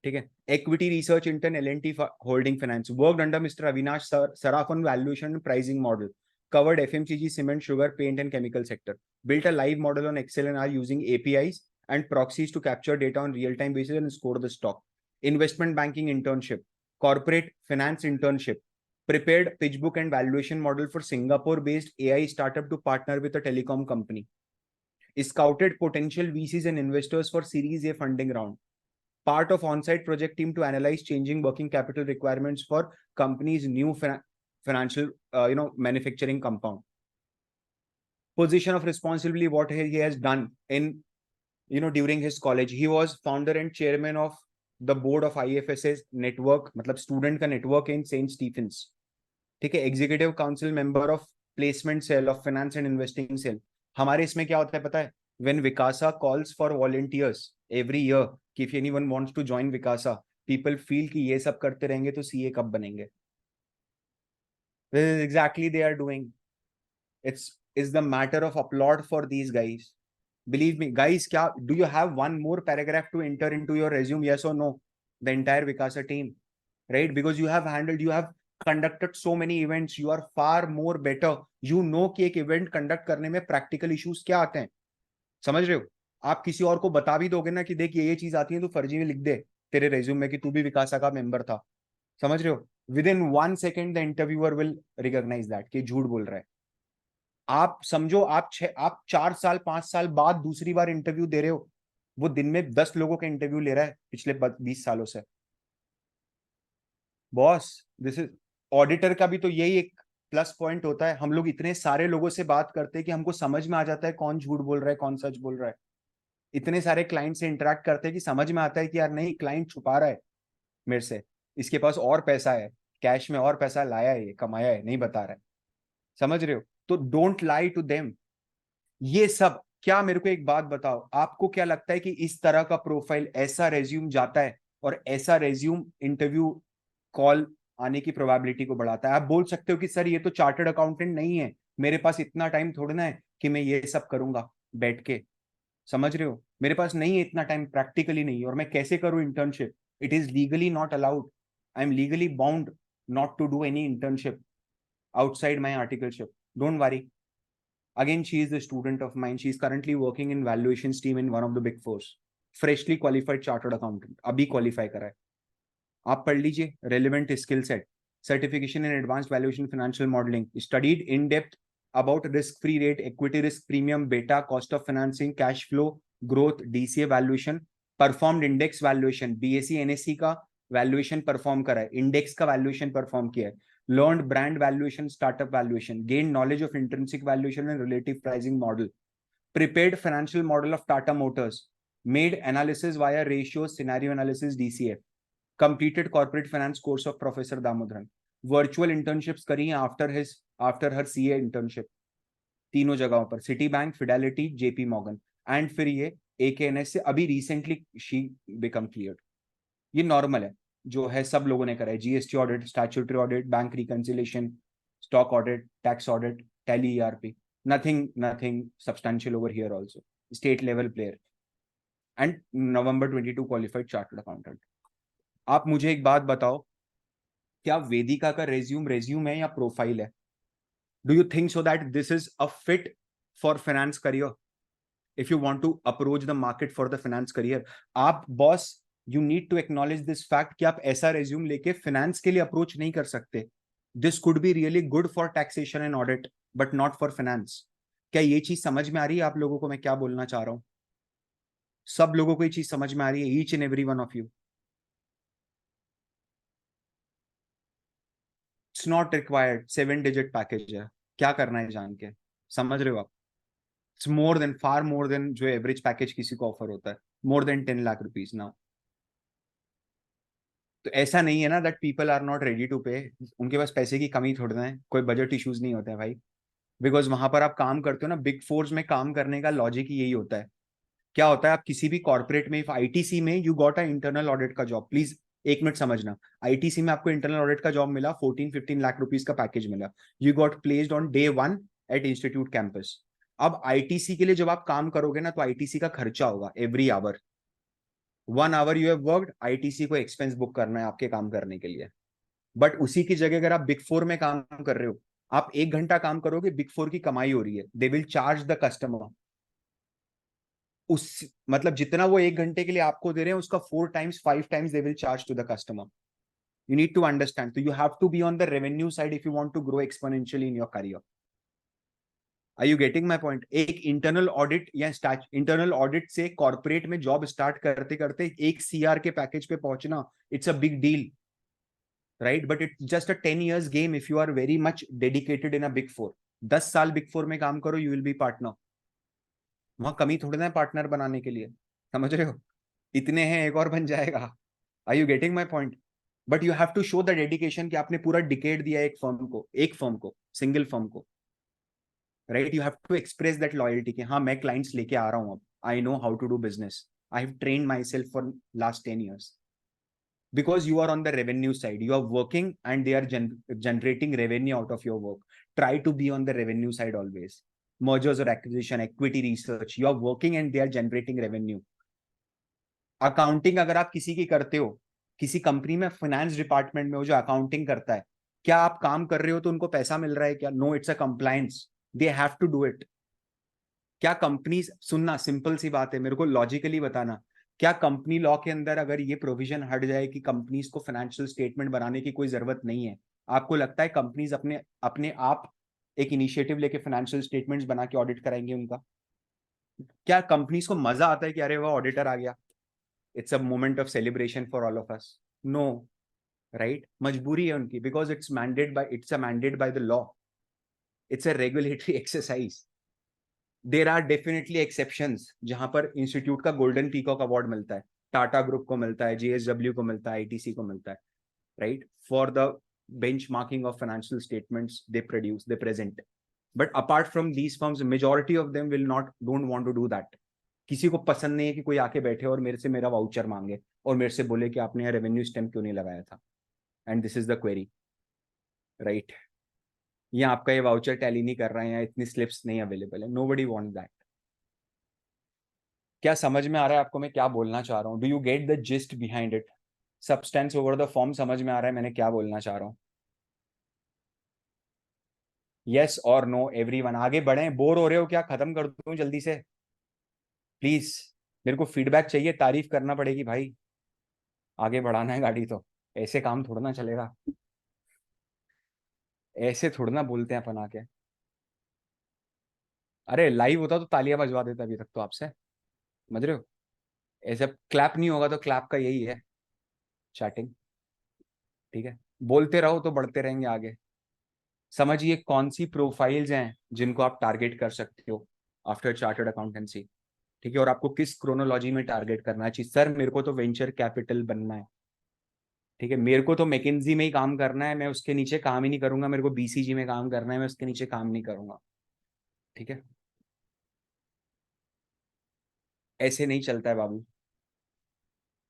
Speaker 1: ठीक है? Equity research intern L&T holding finance. Worked under Mr. Avinash Saraf on valuation and pricing model. Covered FMCG, cement, sugar, paint and chemical sector. Built a live model on Excel and R using APIs and proxies to capture data on real-time basis and score the stock. Investment banking internship, corporate finance internship, prepared pitch book and valuation model for Singapore-based AI startup to partner with a telecom company. Scouted potential VCs and investors for Series A funding round. Part of on-site project team to analyze changing working capital requirements for company's new financial, manufacturing compound. Position of responsibility, what he has done in, during his college, he was founder and chairman of the board of IFS's network, मतलब student का network in St. Stephen's, ठीक है? Executive council member of placement cell of finance and investing cell. हमारे इसमें क्या होता है पता है? When WICASA calls for volunteers every year, if anyone wants to join WICASA, people feel कि ये सब करते रहेंगे तो CA कब बनेंगे? This is exactly they are doing. It's the matter of applaud for these guys. Believe me, guys, do you have one more paragraph to enter into your resume? Yes or no? The entire Vikasa team, right? Because you have conducted so many events, you are far more better. You know कि एक event conduct करने में practical issues क्या आते हैं, समझ रहे हो? आप किसी और को बता भी दोगे ना कि देख ये चीज आती है, तो फर्जी में लिख दे तेरे रेज्यूम में कि तू भी विकासा का मेंबर था, समझ रहे हो? Within 1 second the interviewer will recognize that कि झूठ बोल रहा है। आप समझो, आप 4 साल 5 साल बाद दूसरी बार इंटरव्यू दे रहे हो, वो दिन में 10 लोगों का इंटरव्यू ले रहा है पिछले 20 सालों से। बॉस, दिस इज, ऑडिटर का भी तो यही एक प्लस पॉइंट होता है, हम लोग इतने सारे लोगों से बात करते हैं कि हमको समझ में आ जाता है कौन झूठ बोल रहा है कौन सच बोल रहा है। इतने सारे क्लाइंट से इंटरेक्ट करते हैं कि समझ में आता है कि यार नहीं, क्लाइंट छुपा रहा है मेरे से, इसके पास और पैसा है, कैश में और पैसा लाया है, ये कमाया है, नहीं बता रहा है, समझ रहे हो? तो डोंट लाई टू देम। ये सब क्या, मेरे को एक बात बताओ, आपको क्या लगता है कि इस तरह का प्रोफाइल, ऐसा रेज्यूम जाता है और ऐसा रेज्यूम इंटरव्यू कॉल आने की प्रोबेबिलिटी को बढ़ाता है? आप बोल सकते हो कि सर ये तो चार्टर्ड अकाउंटेंट नहीं है, मेरे पास इतना टाइम थोड़ा ना है कि मैं ये सब करूंगा बैठ के, समझ रहे हो? मेरे पास नहीं है इतना टाइम, प्रैक्टिकली नहीं, और मैं कैसे करूं internship? It is legally not allowed, I am legally bound not to do any internship outside my articleship. Don't worry. Again, she is a student of mine. She is currently working in valuations team in one of the big fours. Freshly qualified chartered accountant. अभी qualify करा है. आप पढ़ लीजिए relevant skill set. Certification in advanced valuation financial modeling. Studied in depth about risk-free rate, equity risk premium, beta, cost of financing, cash flow, growth, DCA valuation. Performed index valuation. BSc NSC का valuation perform करा है. Index का valuation perform किया है. learned brand valuation, startup valuation, gained knowledge of intrinsic valuation and relative pricing model, prepared financial model of Tata Motors, made analysis via ratios, scenario analysis, DCF, completed corporate finance course of Professor Damodharan, virtual internships करी हैं after her CA internship, तीनों जगहों पर, city bank, Fidelity, JP Morgan, and फिर ये AKNS से अभी recently she become clear. ये नॉर्मल है, जो है सब लोगों ने करा है. GST audit, statutory audit, bank reconciliation, stock audit, tax audit, tally ERP. Nothing substantial over here also. State level player. And November 22 qualified chartered accountant. आप मुझे एक बात बताओ, क्या वेदिका का रेज्यूम है या प्रोफाइल है? Do you think so that this is a fit for finance career? If you want to approach the market for the finance career, आप boss, you need to acknowledge this fact कि आप ऐसा resume लेके finance के लिए approach नहीं कर सकते. This could be really good for taxation and audit, but not for finance. क्या ये चीज समझ में आ रही है आप लोगों को मैं क्या बोलना चाह रहा हूं? सब लोगों को ये चीज समझ में आ रही है? Each and every one of you. It's not required. 7-digit package है. क्या करना है जान के? समझ रहे हो आप? It's more than, far more than जो एवरेज पैकेज किसी को ऑफर होता है. More than 10 lakh rupees now. तो ऐसा नहीं है ना that people are not ready to pay. उनके पास पैसे की कमी थोड़ी ना है, कोई बजट इश्यूज नहीं होते हैं भाई. बिकॉज वहां पर आप काम करते हो ना, बिग फोर्स में काम करने का लॉजिक ही यही होता है. क्या होता है, आप किसी भी कॉर्पोरेट में, आईटीसी में you got a internal audit का जॉब. प्लीज एक मिनट समझना, आईटीसी में आपको इंटरनल ऑडिट का जॉब मिला, 14-15 लाख रुपीज का पैकेज मिला. You got placed on day 1 at institute campus. अब आईटीसी के लिए जब आप काम करोगे ना, तो आईटीसी का खर्चा होगा every hour. 1 hour you have worked, ITC को एक्सपेंस बुक करना है आपके काम करने के लिए. बट उसी की जगह अगर आप बिग फोर में काम कर रहे हो, आप 1 घंटा काम करोगे, बिग फोर की कमाई हो रही है, they will charge the customer. उस मतलब जितना वो 1 घंटे के लिए आपको दे रहे हैं, उसका 4 times 5 times they will charge to the customer. You need to understand. So you have to be on the revenue side if you want to grow exponentially in your career. Are you getting my point? एक internal audit या internal audit से corporate में job start करते करते एक CR के package पे पहुंचना, it's a big deal, right? But it's just a 10 years game if you are very much dedicated in a big four. 10 साल बिग फोर में काम करो, यू विल बी पार्टनर. वहां कमी थोड़ी ना है पार्टनर बनाने के लिए, समझ रहे हो? इतने हैं, एक और बन जाएगा. Are you getting my point? But you have to show the dedication कि आपने पूरा डिकेड दिया एक फर्म को, सिंगल फर्म को, right? You have to express that loyalty कि हाँ, मैं क्लाइंट्स लेके आ रहा हूं, अब I know how to do business, I have trained myself for last 10 years. Because you are on the revenue side, you are working and they are generating revenue out of your work. Try to be on the revenue side always. Mergers or acquisition, equity research, you are working and they are generating revenue. Accounting अगर आप किसी की करते हो, किसी company में finance department में हो जो अकाउंटिंग करता है, क्या आप काम कर रहे हो तो उनको पैसा मिल रहा है क्या? No, it's a compliance, they have to do it. क्या कंपनी, सुनना सिंपल सी बात है, मेरे को लॉजिकली बताना, क्या कंपनी लॉ के अंदर अगर ये प्रोविजन हट जाए कि कंपनीज को फाइनेंशियल स्टेटमेंट बनाने की कोई जरूरत नहीं है, आपको लगता है कंपनीज अपने अपने आप एक इनिशिएटिव लेके फाइनेंशियल स्टेटमेंट्स बना के ऑडिट कराएंगे उनका? क्या कंपनीज को मजा आता है कि अरे वह ऑडिटर आ गया, it's a moment of celebration for all of us? No, right? मजबूरी है उनकी, because it's a mandate by the law, it's a regulatory exercise. There are definitely exceptions जहां पर इंस्टीट्यूट का गोल्डन पीकॉक अवार्ड मिलता है, टाटा ग्रुप को मिलता है, JSW को मिलता है, आईटीसी को मिलता है, right? For the benchmarking of financial statements they produce, they present. But apart from these firms, majority of them don't want to do that. किसी को पसंद नहीं है कि कोई आके बैठे और मेरे से मेरा वाउचर मांगे और मेरे से बोले कि आपने रेवेन्यू स्टैम्प क्यों नहीं लगाया था, and this is the query, right? या आपका ये वाउचर टैली नहीं कर रहे हैं या इतनी स्लिप्स नहीं अवेलेबल है. Nobody wants that. क्या समझ में आ रहा है आपको मैं क्या बोलना चाह रहा हूँ? Do you get the gist behind it? Substance over the form समझ में आ रहा है मैंने क्या बोलना चाह रहा हूँ? यस और नो एवरीवन. आगे बढ़े, बोर हो रहे हो क्या? खत्म कर दूं जल्दी से प्लीज? मेरे को फीडबैक चाहिए, तारीफ करना पड़ेगी भाई, आगे बढ़ाना है गाड़ी तो. ऐसे काम थोड़ा ना चलेगा, ऐसे थोड़ा ना बोलते हैं अपन आके. अरे लाइव होता तो तालियां बजवा देता अभी तक तो आपसे, समझ रहे हो? ऐसे क्लैप नहीं होगा तो क्लैप का यही है, चैटिंग, ठीक है? बोलते रहो तो बढ़ते रहेंगे आगे। समझिए कौन सी प्रोफाइल्स हैं जिनको आप टारगेट कर सकते हो आफ्टर चार्टर्ड अकाउंटेंसी, ठीक है, और आपको किस क्रोनोलॉजी में टारगेट करना चाहिए। सर मेरे को तो वेंचर कैपिटल बनना है, ठीक है, मेरे को तो मैकिन्जी में ही काम करना है, मैं उसके नीचे काम ही नहीं करूंगा, मेरे को बीसीजी में काम करना है, मैं उसके नीचे काम नहीं करूंगा, ठीक है। ऐसे नहीं चलता है बाबू।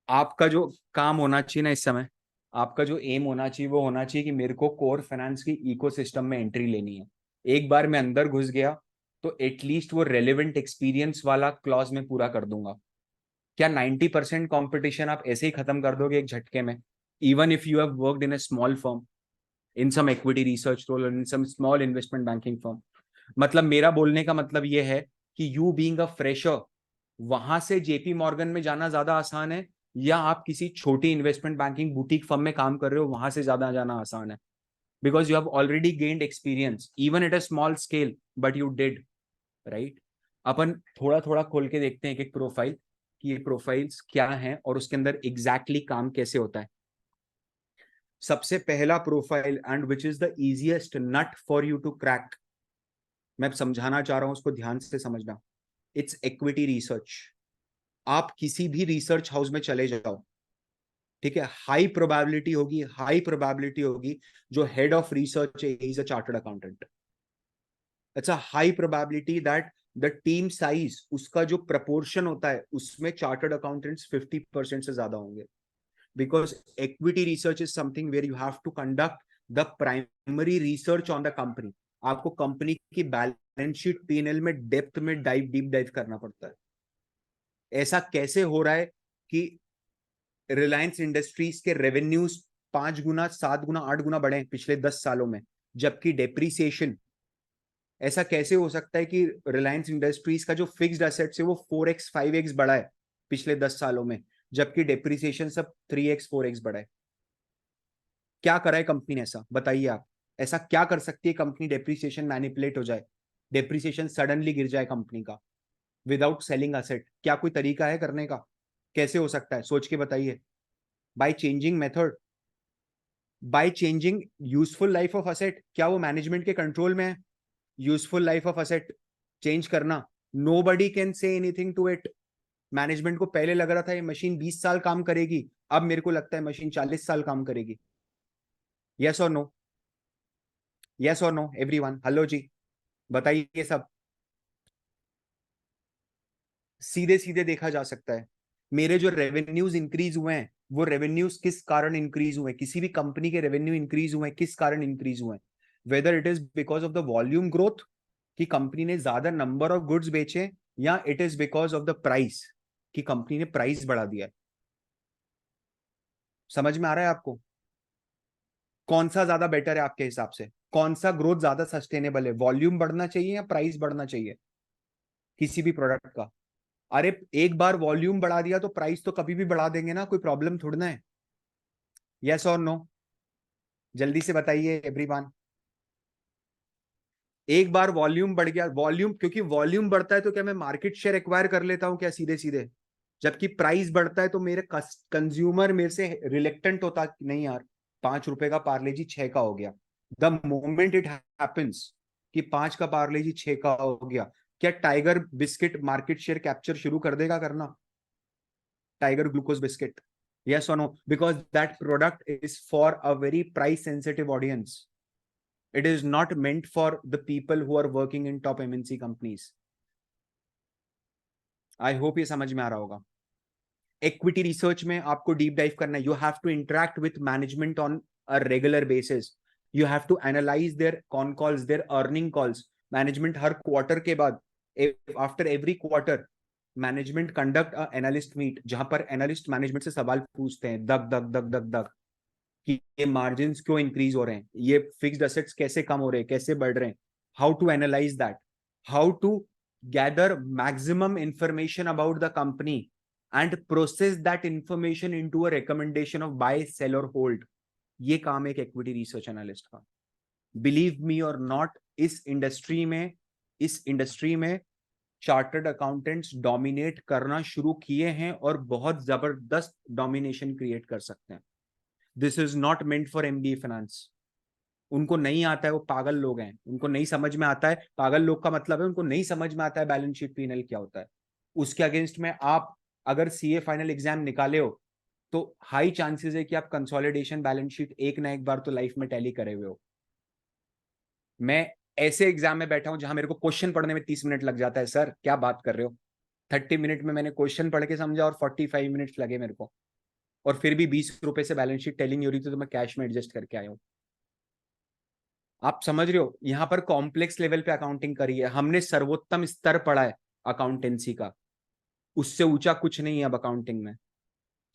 Speaker 1: आपका जो काम होना चाहिए ना इस समय, आपका जो एम होना चाहिए वो होना चाहिए कि मेरे को कोर फाइनेंस की इकोसिस्टम में एंट्री लेनी है। एक बार मैं अंदर घुस गया तो एटलीस्ट वो रेलेवेंट एक्सपीरियंस वाला क्लॉज में पूरा कर दूंगा। क्या 90% कॉम्पिटिशन आप ऐसे ही खत्म कर दोगे एक झटके में? Even if you have worked in a small firm, in some equity research role, in some small investment banking firm. मतलब मेरा बोलने का मतलब ये है कि यू बीइंग अ फ्रेशर, वहां से जेपी मॉर्गन में जाना ज्यादा आसान है, या आप किसी छोटी इन्वेस्टमेंट बैंकिंग बुटीक फर्म में काम कर रहे हो वहां से ज्यादा जाना आसान है? Because you have already gained experience even at a small scale, but you did right. अपन थोड़ा थोड़ा खोल के देखते हैं एक प्रोफाइल कि ये प्रोफाइल्स क्या हैं और उसके अंदर एग्जैक्टली exactly काम कैसे होता है। सबसे पहला profile and which is the easiest nut for you to crack, मैं समझाना चाह रहा हूं, उसको ध्यान से समझना। It's equity research. आप किसी भी रिसर्च हाउस में चले जाओ, ठीक है, हाई प्रोबेबिलिटी होगी जो हेड ऑफ रिसर्च है is a chartered accountant. It's a high probability that the team size, उसका जो प्रपोर्शन होता है उसमें चार्टर्ड अकाउंटेंट्स 50% से ज्यादा होंगे। Because equity research is something where you have to conduct the primary research on the company। आपको company की बैलेंस शीट पीएनएल में डेप्थ में डीप डाइव करना पड़ता है। ऐसा कैसे हो रहा है कि रिलायंस इंडस्ट्रीज के रेवेन्यूज 5 गुना 7 गुना 8 गुना बढ़े पिछले 10 सालों में, जबकि डेप्रीसिएशन, ऐसा कैसे हो सकता है कि रिलायंस इंडस्ट्रीज का जो फिक्स्ड एसेट्स है वो 4x 5x बढ़ा है पिछले 10 सालों में, जबकि डेप्रीसिएशन सब 3x 4x बढ़ा है? क्या करा है कंपनी ने? ऐसा बताइए आप, ऐसा क्या कर सकती है कंपनी डेप्रीसिएशन मैनिपुलेट हो जाए, डेप्रीसिएशन सडनली गिर जाए कंपनी का विदाउट सेलिंग असेट? क्या कोई तरीका है करने का? कैसे हो सकता है, सोच के बताइए। By changing method, by changing useful life of asset. क्या वो मैनेजमेंट के कंट्रोल में है useful life of asset change करना? Nobody can say anything to it. Management को पहले लग रहा था ये मशीन 20 साल काम करेगी, अब मेरे को लगता है मशीन 40 साल काम करेगी। यस और नो? यस और नो एवरीवन? हेलो जी, बताइए सब। सीधे सीधे देखा जा सकता है। मेरे जो रेवेन्यूज इंक्रीज हुए हैं वो रेवेन्यूज किस कारण इंक्रीज हुए, किसी भी कंपनी के रेवेन्यू इंक्रीज हुए किस कारण इंक्रीज हुए? Weather it is because of the volume growth कि कंपनी ने ज्यादा नंबर ऑफ गुड्स बेचे, या it is because of the price कि कंपनी ने प्राइस बढ़ा दिया है। समझ में आ रहा है आपको? कौन सा ज्यादा बेटर है आपके हिसाब से? कौन सा ग्रोथ ज्यादा सस्टेनेबल है? वॉल्यूम बढ़ना चाहिए या प्राइस बढ़ना चाहिए किसी भी प्रोडक्ट का? अरे एक बार वॉल्यूम बढ़ा दिया तो प्राइस तो कभी भी बढ़ा देंगे ना, कोई प्रॉब्लम थोड़ी ना है। यस और नो? जल्दी से बताइए एवरीवन। एक बार वॉल्यूम बढ़ गया, वॉल्यूम, क्योंकि वॉल्यूम बढ़ता है तो क्या मैं मार्केट शेयर एक्वायर कर लेता हूं क्या सीधे सीधे? जबकि प्राइस बढ़ता है तो मेरे कंज्यूमर मेरे से रिलेक्टेंट होता कि नहीं यार, 5 रुपए का पार्ले जी 6 का हो गया। द मोमेंट इट हैपेंस कि 5 का पार्ले जी 6 का हो गया, क्या tiger biscuit market share capture शुरू कर देगा करना? Tiger glucose biscuit? yes or no? Because that product is for a very price sensitive audience. It is not meant for the people who are working in top MNC companies. I hope ये समझ में आ रहा होगा। Equity research में आपको deep dive करना है। You have to interact with management on a regular basis. You have to analyse their con calls, their earning calls. Management हर क्वार्टर के बाद, after every quarter, management conduct a analyst meet, जहां पर analyst management से सवाल पूछते हैं दग दग दग दग दग कि ये मार्जिन क्यों इंक्रीज हो रहे हैं, ये फिक्स्ड एसेट्स कैसे कम हो रहे हैं, कैसे बढ़ रहे हैं। How to analyse that, how to gather maximum information about the company and process that information into a recommendation of buy sell और होल्ड। ये काम है एक इक्विटी रिसर्च एनालिस्ट का। बिलीव मी और नॉट, इस इंडस्ट्री में चार्टर्ड अकाउंटेंट्स डोमिनेट करना शुरू किए हैं और बहुत जबरदस्त डोमिनेशन क्रिएट कर सकते हैं। This is not meant for MBA finance. उनको नहीं आता है, वो पागल लोग हैं, उनको नहीं समझ में आता है। पागल लोग का मतलब है उनको नहीं समझ में आता है बैलेंस शीट पीएनएल क्या होता है। उसके अगेंस्ट में आप अगर सीए फाइनल एग्जाम निकाले हो तो हाई चांसेस है कि आप कंसोलिडेशन बैलेंस शीट एक ना एक बार तो लाइफ में टैली करे हुए हो। मैं ऐसे एग्जाम में बैठा हूं जहां मेरे को क्वेश्चन पढ़ने में 30 मिनट लग जाता है। सर क्या बात कर रहे हो, 30 मिनट में मैंने क्वेश्चन पढ़ के समझा और 45 मिनट्स लगे मेरे को, और फिर भी 20 रुपए से बैलेंस शीट टेलिंग हो रही थी तो मैं कैश में एडजस्ट करके आया हूं। आप समझ रहे हो, यहां पर कॉम्प्लेक्स लेवल पे अकाउंटिंग करी है हमने, सर्वोत्तम स्तर पढ़ा है अकाउंटेंसी का, उससे ऊंचा कुछ नहीं है अब अकाउंटिंग में,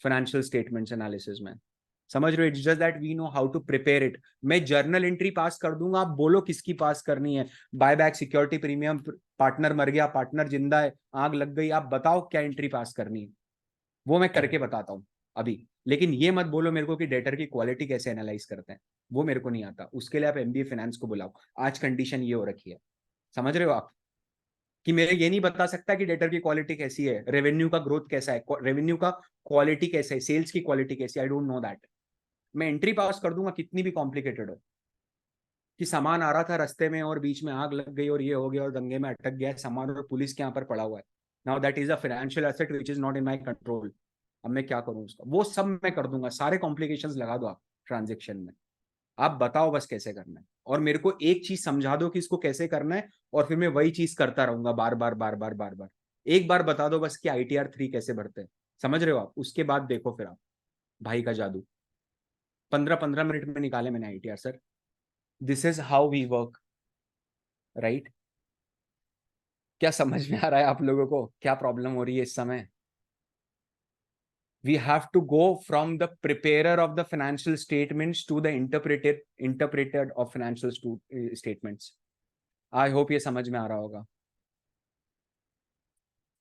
Speaker 1: फाइनेंशियल स्टेटमेंट्स एनालिसिस में। समझ रहे हो, it's just that we know how to prepare it. मैं जर्नल एंट्री पास कर दूंगा, आप बोलो किसकी पास करनी है, बायबैक, सिक्योरिटी प्रीमियम, पार्टनर मर गया, पार्टनर जिंदा है, आग लग गई, आप बताओ क्या एंट्री पास करनी है, वो मैं करके बताता हूँ अभी। लेकिन ये मत बोलो मेरे को कि डेटर की क्वालिटी कैसे एनालाइज करते हैं, वो मेरे को नहीं आता। उसके लिए आप एमबीए फाइनेंस को बुलाओ। आज कंडीशन ये हो रखी है, समझ रहे हो आप, कि मेरे ये नहीं बता सकता कि डेटर की क्वालिटी कैसी है, रेवेन्यू का ग्रोथ कैसा है, रेवेन्यू का क्वालिटी कैसा है, सेल्स की क्वालिटी कैसी है, आई डोंट नो दैट। मैं एंट्री पास कर दूंगा कितनी भी कॉम्प्लिकेटेड हो, कि सामान आ रहा था रास्ते में और बीच में आग लग गई और ये हो गया और दंगे में अटक गया सामान और पुलिस के यहाँ पर पड़ा हुआ है। Now that is a financial asset which is not in my control. अब मैं क्या करूं उसका, वो सब मैं कर दूंगा, सारे कॉम्प्लिकेशंस लगा दो आप ट्रांजेक्शन में। आप बताओ बस कैसे करना है, और मेरे को एक चीज समझा दो कि इसको कैसे करना है, और फिर मैं वही चीज करता रहूंगा बार बार बार बार बार बार। एक बार बता दो बस कि ITR 3 कैसे भरते हैं, समझ रहे हो आप, उसके बाद देखो फिर आप भाई का जादू। 15-15 मिनट में निकाले मैंने ITR sir. This is how we work, right. क्या समझ में आ रहा है आप लोगों को, क्या प्रॉब्लम हो रही है इस समय? We have to go from the preparer of the financial statements to the interpreter of financial statements. I hope ये समझ में आ रहा होगा।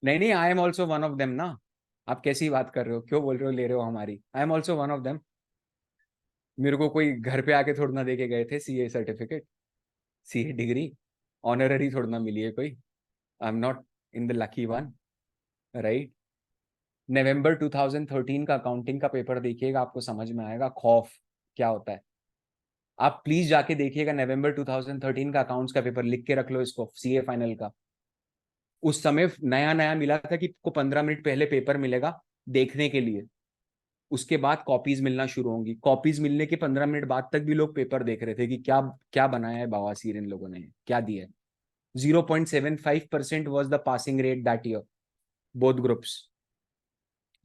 Speaker 1: नहीं नहीं, I am also one of them ना। आप कैसी बात कर रहे हो, क्यों बोल रहे हो, ले रहे हो हमारी, I am also one of them. मेरे को कोई घर पे आके थोड़ा ना दे के गए थे CA certificate, CA degree honorary थोड़ा ना मिली है कोई। I am not in the lucky one, right. November 2013 का अकाउंटिंग का पेपर देखिएगा, आपको समझ में आएगा खौफ क्या होता है। आप प्लीज जाके देखिएगा नवंबर 2013 का अकाउंट्स का पेपर, लिख के रख लो इसको, सीए फाइनल का। उस समय नया नया मिला था कि को 15 मिनट पहले पेपर मिलेगा देखने के लिए, उसके बाद कॉपीज मिलना शुरू होंगी। कॉपीज मिलने के 15 मिनट बाद तक भी लोग पेपर देख रहे थे कि क्या क्या बनाया है बवासीर इन लोगों ने, क्या दिया है। 0.75% was the passing rate that year, both groups.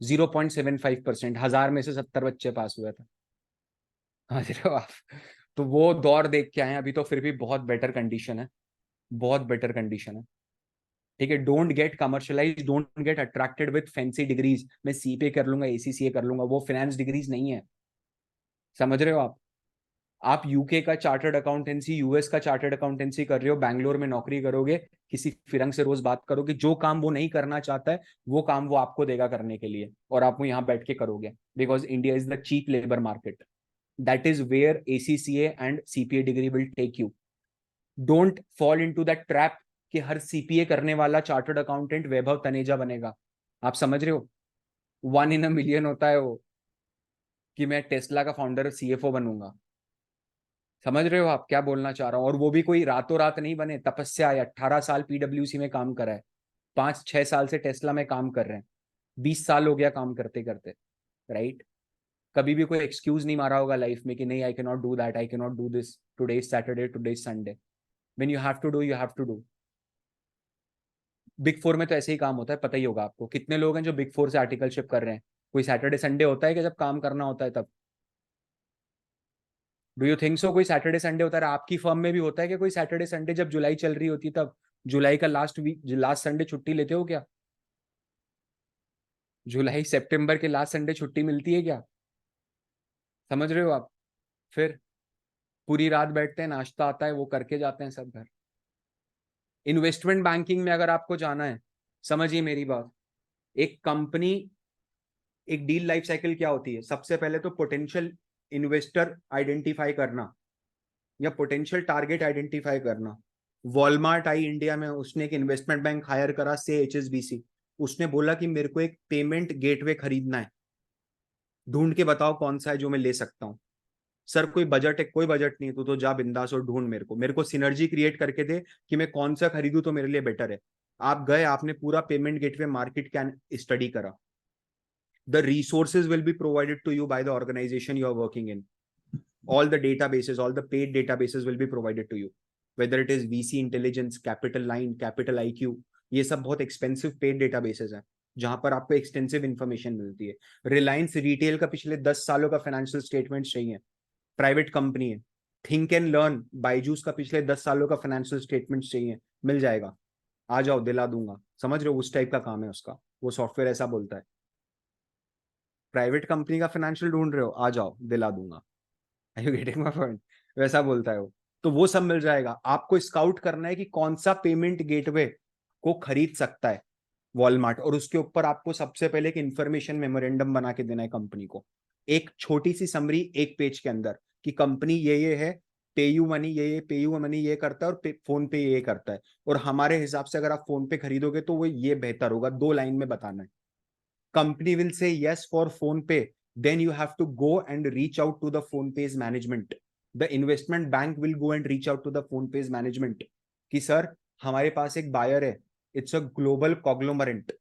Speaker 1: 0.75%, 1000 में से 70 बच्चे पास हुए थे। हाँ जी आप, तो वो दौर देख के आए, अभी तो फिर भी बहुत बेटर कंडीशन है, बहुत बेटर कंडीशन है। ठीक है, don't get commercialise, don't get attracted with fancy degrees. मैं CPA कर लूंगा, ACCA कर लूंगा, वो फाइनेंस डिग्रीज नहीं है, समझ रहे हो आप यूके का चार्टर्ड अकाउंटेंसी, यूएस का चार्टर्ड अकाउंटेंसी कर रहे हो, बैंगलोर में नौकरी करोगे, किसी फिरंग से रोज बात करोगे, जो काम वो नहीं करना चाहता है वो काम वो आपको देगा करने के लिए, और आप वो यहाँ बैठ के करोगे, because India is the cheap labour market. That is where ACCA and CPA degree will take you. Don't fall into that trap कि हर CPA करने वाला चार्टर्ड अकाउंटेंट वैभव तनेजा बनेगा। आप समझ रहे हो, 1 in a million होता है वो, कि मैं टेस्ला का फाउंडर CFO बनूंगा। समझ रहे हो आप क्या बोलना चाह रहा हूं, और वो भी कोई रातों रात नहीं बने, तपस्या है। 18 साल PwC में काम करा है, 5-6 साल से टेस्ला में काम कर रहे हैं, 20 साल हो गया काम करते करते, राइट। कभी भी कोई एक्सक्यूज नहीं मारा होगा लाइफ में कि नहीं I can not do that, I can not do this, today is Saturday, today is Sunday. When you have to do, you have to do. Big 4 में तो ऐसे ही काम होता है, पता ही होगा आपको। कितने लोग हैं जो बिग 4 से आर्टिकलशिप कर रहे हैं? कोई सैटरडे संडे होता है कि जब काम करना होता है तब? Do you think so? कोई सैटरडे संडे होता है? आपकी फर्म में भी होता है कि कोई सैटरडे संडे, जब जुलाई चल रही होती है तब, जुलाई का लास्ट वीक, लास्ट संडे छुट्टी लेते हो क्या? जुलाई सितंबर के लास्ट संडे छुट्टी मिलती है क्या? समझ रहे हो आप? फिर पूरी रात बैठते हैं, नाश्ता आता है वो करके जाते हैं सब घर। इन्वेस्टमेंट बैंकिंग में अगर आपको जाना है, समझिए मेरी बात, एक कंपनी, एक डील लाइफ साइकिल क्या होती है? सबसे पहले तो पोटेंशियल इन्वेस्टर आइडेंटिफाई करना, या पोटेंशियल टारगेट आइडेंटिफाई करना। वॉलमार्ट आई इंडिया में, उसने एक इन्वेस्टमेंट बैंक हायर करा से HSBC, उसने बोला कि मेरे को एक पेमेंट गेटवे खरीदना है, ढूंढ के बताओ कौन सा है जो मैं ले सकता हूँ। सर कोई बजट है, कोई बजट नहीं, तो जा बिंदास और ढूंढ, मेरे को सिनर्जी क्रिएट करके दे कि मैं कौन सा खरीदूं तो मेरे लिए बेटर है। आप गए, आपने पूरा payment gateway market can study करा, the resources will be provided to you by the organization you are working in. All the databases, all the paid databases will be provided to you, whether it is VC intelligence, capital line, capital IQ, ये सब बहुत expensive paid databases हैं जहां पर आपको extensive information मिलती है। Reliance retail का पिछले 10 सालों का फाइनेंशियल स्टेटमेंट चाहिए, प्राइवेट कंपनी है। थिंक एंड लर्न, बायजूस का पिछले 10 सालों का फाइनेंशियल स्टेटमेंट चाहिए, मिल जाएगा, आ जाओ दिला दूंगा। समझ रहे हो, उस टाइप का काम है उसका, वो सॉफ्टवेयर ऐसा बोलता है। प्राइवेट कंपनी का फाइनेंशियल ढूंढ रहे हो, आ जाओ दिला दूंगा। Are you getting my point? वैसा बोलता है वो। तो वो सब मिल जाएगा। आपको स्काउट करना है कि कौन सा पेमेंट गेटवे को खरीद सकता है वॉलमार्ट, और उसके ऊपर आपको सबसे पहले एक इंफॉर्मेशन मेमोरेंडम बना के देना है कंपनी को, एक छोटी सी समरी एक पेज के अंदर कि कंपनी ये है, पेयू मनी ये पेयू मनी ये करता है, और फोन पे ये करता है, और हमारे हिसाब से अगर आप फोन पे खरीदोगे तो वो ये बेहतर होगा, 2 लाइन में बताना है। Company will say yes for phone pay, then you have to go and reach out to the phone pays management. The investment bank will go and reach out to the phone pays management कि sir हमारे पास एक buyer है, it's a global कॉग्लोमरेंट,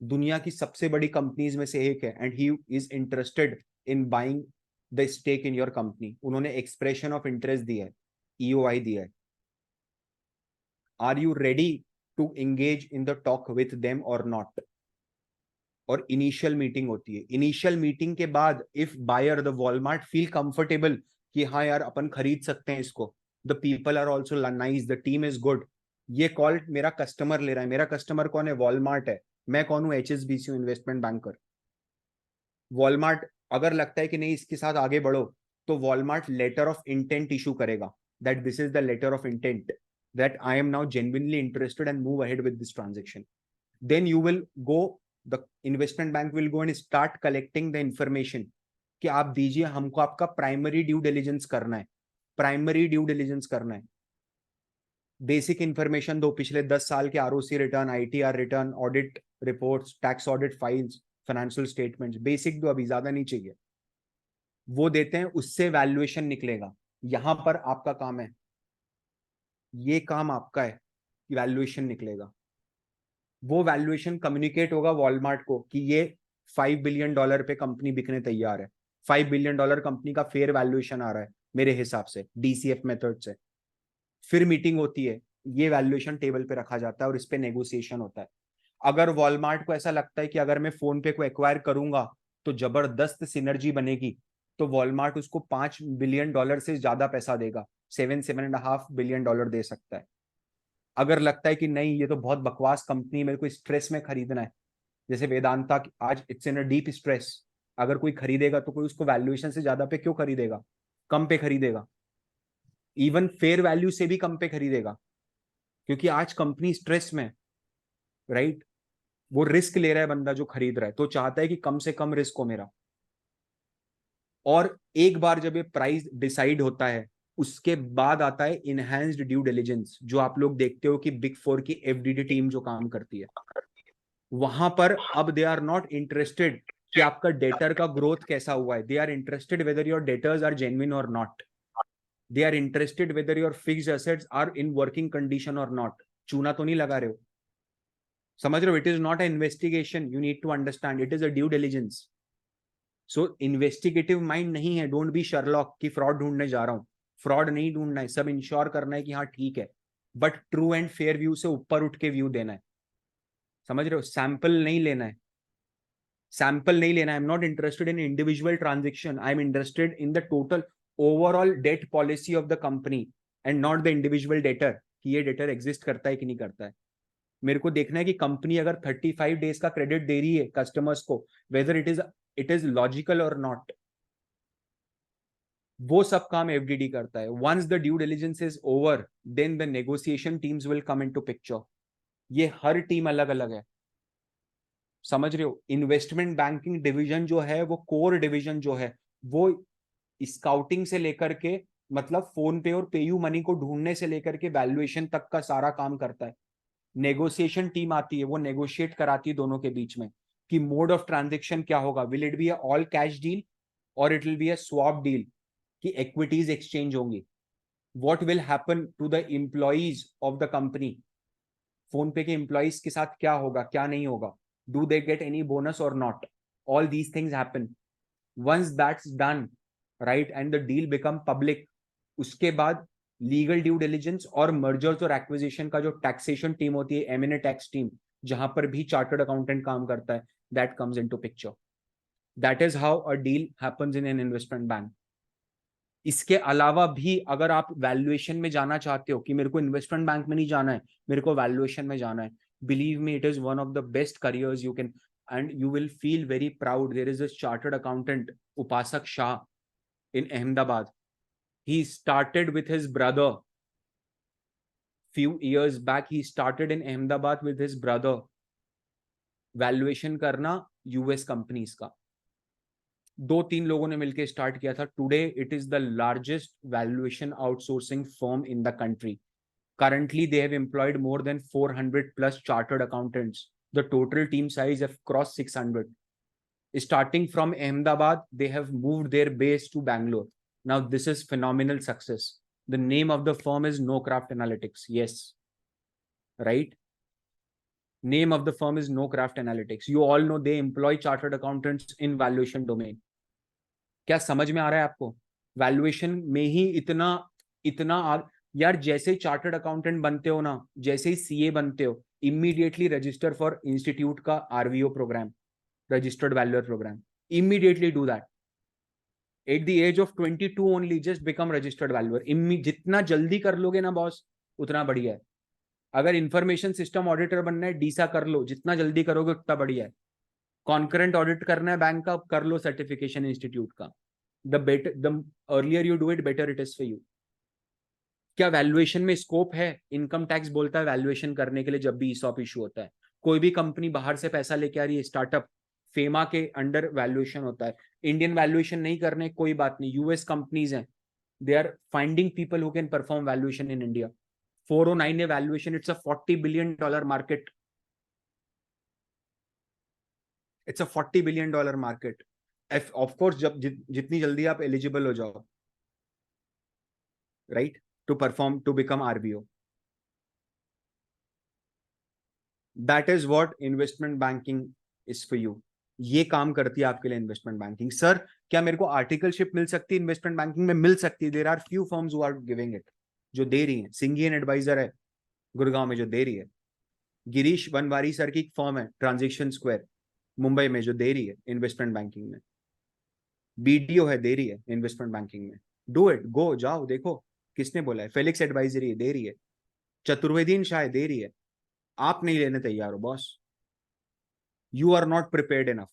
Speaker 1: दुनिया की सबसे बड़ी companies में से एक है, and he is interested in buying the stake in your company. उन्होंने एक्सप्रेशन ऑफ इंटरेस्ट दिया है, ईओआई दिया है। Are you ready to engage in the talk with them और नॉट? और इनिशियल मीटिंग होती है। इनिशियल मीटिंग के बाद if buyer the Walmart feel comfortable कि हाँ यार अपन खरीद सकते हैं इसको, the people are also nice, the team is good, ये कॉल मेरा कस्टमर ले रहा है। मेरा कस्टमर कौन है? वॉलमार्ट है। मैं कौन हूँ? HSBC investment banker. वॉलमार्ट अगर लगता है कि नहीं इसके साथ आगे बढ़ो, तो Walmart letter of intent issue करेगा, that this is the letter of intent, that I am now genuinely interested and move ahead with this transaction. Then you will go, the investment bank will go and start collecting the information कि आप दीजिए हमको, आपका primary due diligence करना है, primary due diligence करना है। Basic information दो, पिछले 10 साल के ROC return, ITR return, audit reports, tax audit files, financial statements, basic दो, अभी ज्यादा नहीं चाहिए। वो देते हैं, उससे वैल्यूएशन निकलेगा। यहां पर आपका काम है, ये काम आपका है, वैल्यूएशन निकलेगा। वो वैल्यूएशन कम्युनिकेट होगा वॉलमार्ट को कि ये $5 बिलियन पे कंपनी बिकने तैयार है। $5 बिलियन कंपनी का फेयर वैल्यूएशन आ रहा है मेरे हिसाब से, DCF मेथड से। फिर मीटिंग होती है, ये वैल्यूएशन टेबल पे रखा जाता है और इस पे नेगोशिएशन होता है। अगर वॉलमार्ट को ऐसा लगता है कि अगर मैं फोन पे को एक्वायर करूंगा तो जबरदस्त सिनर्जी बनेगी, तो वॉलमार्ट उसको $5 बिलियन से ज्यादा पैसा देगा, $7.5 बिलियन दे सकता है। अगर लगता है कि नहीं ये तो बहुत बकवास कंपनी, मेरे को स्ट्रेस में खरीदना है, जैसे वेदांता आज it's in a deep stress, अगर कोई खरीदेगा तो कोई उसको वैल्यूएशन से ज्यादा पे क्यों खरीदेगा? कम पे खरीदेगा, इवन फेयर वैल्यू से भी कम पे खरीदेगा, क्योंकि आज कंपनी स्ट्रेस में, राइट? वो रिस्क ले रहा है बंदा जो खरीद रहा है, तो चाहता है कि कम से कम रिस्क हो मेरा। और एक बार जब ये प्राइस डिसाइड होता है, उसके बाद आता है इनहैंस्ड ड्यू डिलिजेंस, जो आप लोग देखते हो कि बिग 4 की FDD टीम जो काम करती है। वहां पर अब दे आर नॉट इंटरेस्टेड कि आपका डेटर का ग्रोथ कैसा हुआ है, they are interested whether your debtors are genuine और not, they are interested whether your fixed assets are in working condition और नॉट। चूना तो नहीं लगा रहे हो? समझ रहे हो? It is not a investigation, you need to understand, it is a due diligence. So investigative mind नहीं है, डोंट बी शर्लॉक कि फ्रॉड ढूंढने जा रहा हूं। फ्रॉड नहीं ढूंढना है, सब इंश्योर करना है कि हाँ ठीक है, but true and fair view से ऊपर उठ के व्यू देना है। समझ रहे हो? सैंपल नहीं लेना है, सैंपल नहीं लेना। I am not interested in individual transaction, I am interested in the total overall debt policy of the company and not the individual debtor, कि ये डेटर एग्जिस्ट करता है कि नहीं करता है। मेरे को देखना है कि कंपनी अगर 35 डेज का क्रेडिट दे रही है कस्टमर्स को, वेदर इट इज लॉजिकल और नॉट। वो सब काम FDD करता है। Once the due diligence is over, then the negotiation teams will come into picture. ये हर टीम अलग अलग है, समझ रहे हो? इन्वेस्टमेंट बैंकिंग डिवीजन जो है, वो कोर डिवीजन जो है, वो स्काउटिंग से लेकर के, मतलब फोन पे और पेयू मनी को ढूंढने से लेकर के वैल्यूएशन तक का सारा काम करता है। नेगोशिएशन टीम आती है, वो नेगोशिएट कराती है दोनों के बीच में कि मोड ऑफ ट्रांजेक्शन क्या होगा, will it be a all cash deal और it will be a swap deal, कि इक्विटीज एक्सचेंज होंगी, what will happen to the employees of the company, PhonePe के एम्प्लॉइज के साथ क्या होगा क्या नहीं होगा, do they get any bonus और not, all these things happen. Once that's done, right, and the deal become public, उसके बाद लीगल ड्यू डिलिजेंस और मर्जर्स और एक्विजिशन का जो टैक्सेशन टीम होती है, एमिनेंट टैक्स टीम, जहां पर भी चार्टर्ड अकाउंटेंट काम करता है, that comes into picture. That is how a deal happens in an investment bank. इसके अलावा भी अगर आप वैल्यूएशन में जाना चाहते हो कि मेरे को इन्वेस्टमेंट बैंक में नहीं जाना है, मेरे को वैल्यूएशन में जाना है, believe me, it is one of the best careers you can, and you will feel very proud. There is a chartered accountant, Upasak Shah, in Ahmedabad. He started with his brother. Few years back, he started in Ahmedabad with his brother. Valuation करना US companies का. 2-3 लोगों ने मिलकर start किया था. Today, it is the largest valuation outsourcing firm in the country. Currently, they have employed more than 400 plus chartered accountants. The total team size have crossed 600. Starting from Ahmedabad, they have moved their base to Bangalore. Now, this is phenomenal success. The name of the firm is No Craft Analytics. Yes, right? Name of the firm is No Craft Analytics. You all know they employ chartered accountants in valuation domain. क्या समझ में आ रहा है आपको? Valuation में ही इतना यार, जैसे चार्टर्ड अकाउंटेंट बनते हो ना, जैसे ही सीए बनते हो, इमीडिएटली रजिस्टर फॉर इंस्टीट्यूट का आरवीओ programme, registered valuer program. Immediately do that. At the age of 22 only, just become registered valuer. जितना जल्दी कर लोगे ना बॉस, उतना बढ़िया है. अगर इंफॉर्मेशन सिस्टम ऑडिटर बनना है, डीसा कर लो, जितना जल्दी करोगे उतना बढ़िया है. कॉन्करेंट ऑडिट करना है बैंक का, कर लो सर्टिफिकेशन इंस्टीट्यूट का. The earlier you do it, better it is for you. क्या वैल्यूएशन में स्कोप है? इनकम टैक्स बोलता है वैल्यूएशन करने के लिए जब भी ईसॉप इशू होता है. कोई भी कंपनी बाहर से पैसा लेके आ रही है, स्टार्टअप, फेमा के अंडर वैल्यूएशन होता है. इंडियन वैल्यूएशन नहीं करने, कोई बात नहीं, यूएस कंपनीज हैं, they are finding people who can perform valuation in India. 409 है valuation, it's a $40 billion market. It's a $40 billion market. Of course जब जितनी जल्दी आप एलिजिबल हो जाओ, right, to perform, to become RBO. That is what investment banking is for you. ये काम करती है आपके लिए इन्वेस्टमेंट बैंकिंग. सर, क्या मेरे को आर्टिकलशिप मिल सकती है इन्वेस्टमेंट बैंकिंग में? मिल सकती है. There are few firms who are giving it, जो दे रही हैं. सिंघी एंड एडवाइजर है गुड़गांव में, जो दे रही है. गिरीश बनवारी सर की एक फर्म है ट्रांजेक्शन स्क्वायर मुंबई में, जो दे रही है इन्वेस्टमेंट बैंकिंग में. बीडीओ है, दे रही है इन्वेस्टमेंट बैंकिंग में. डू इट, गो, जाओ, देखो किसने बोला है. फेलिक्स एडवाइजरी दे रही है. चतुर्वेदीन शायद दे रही है. आप नहीं लेने तैयार हो boss. You are not prepared enough.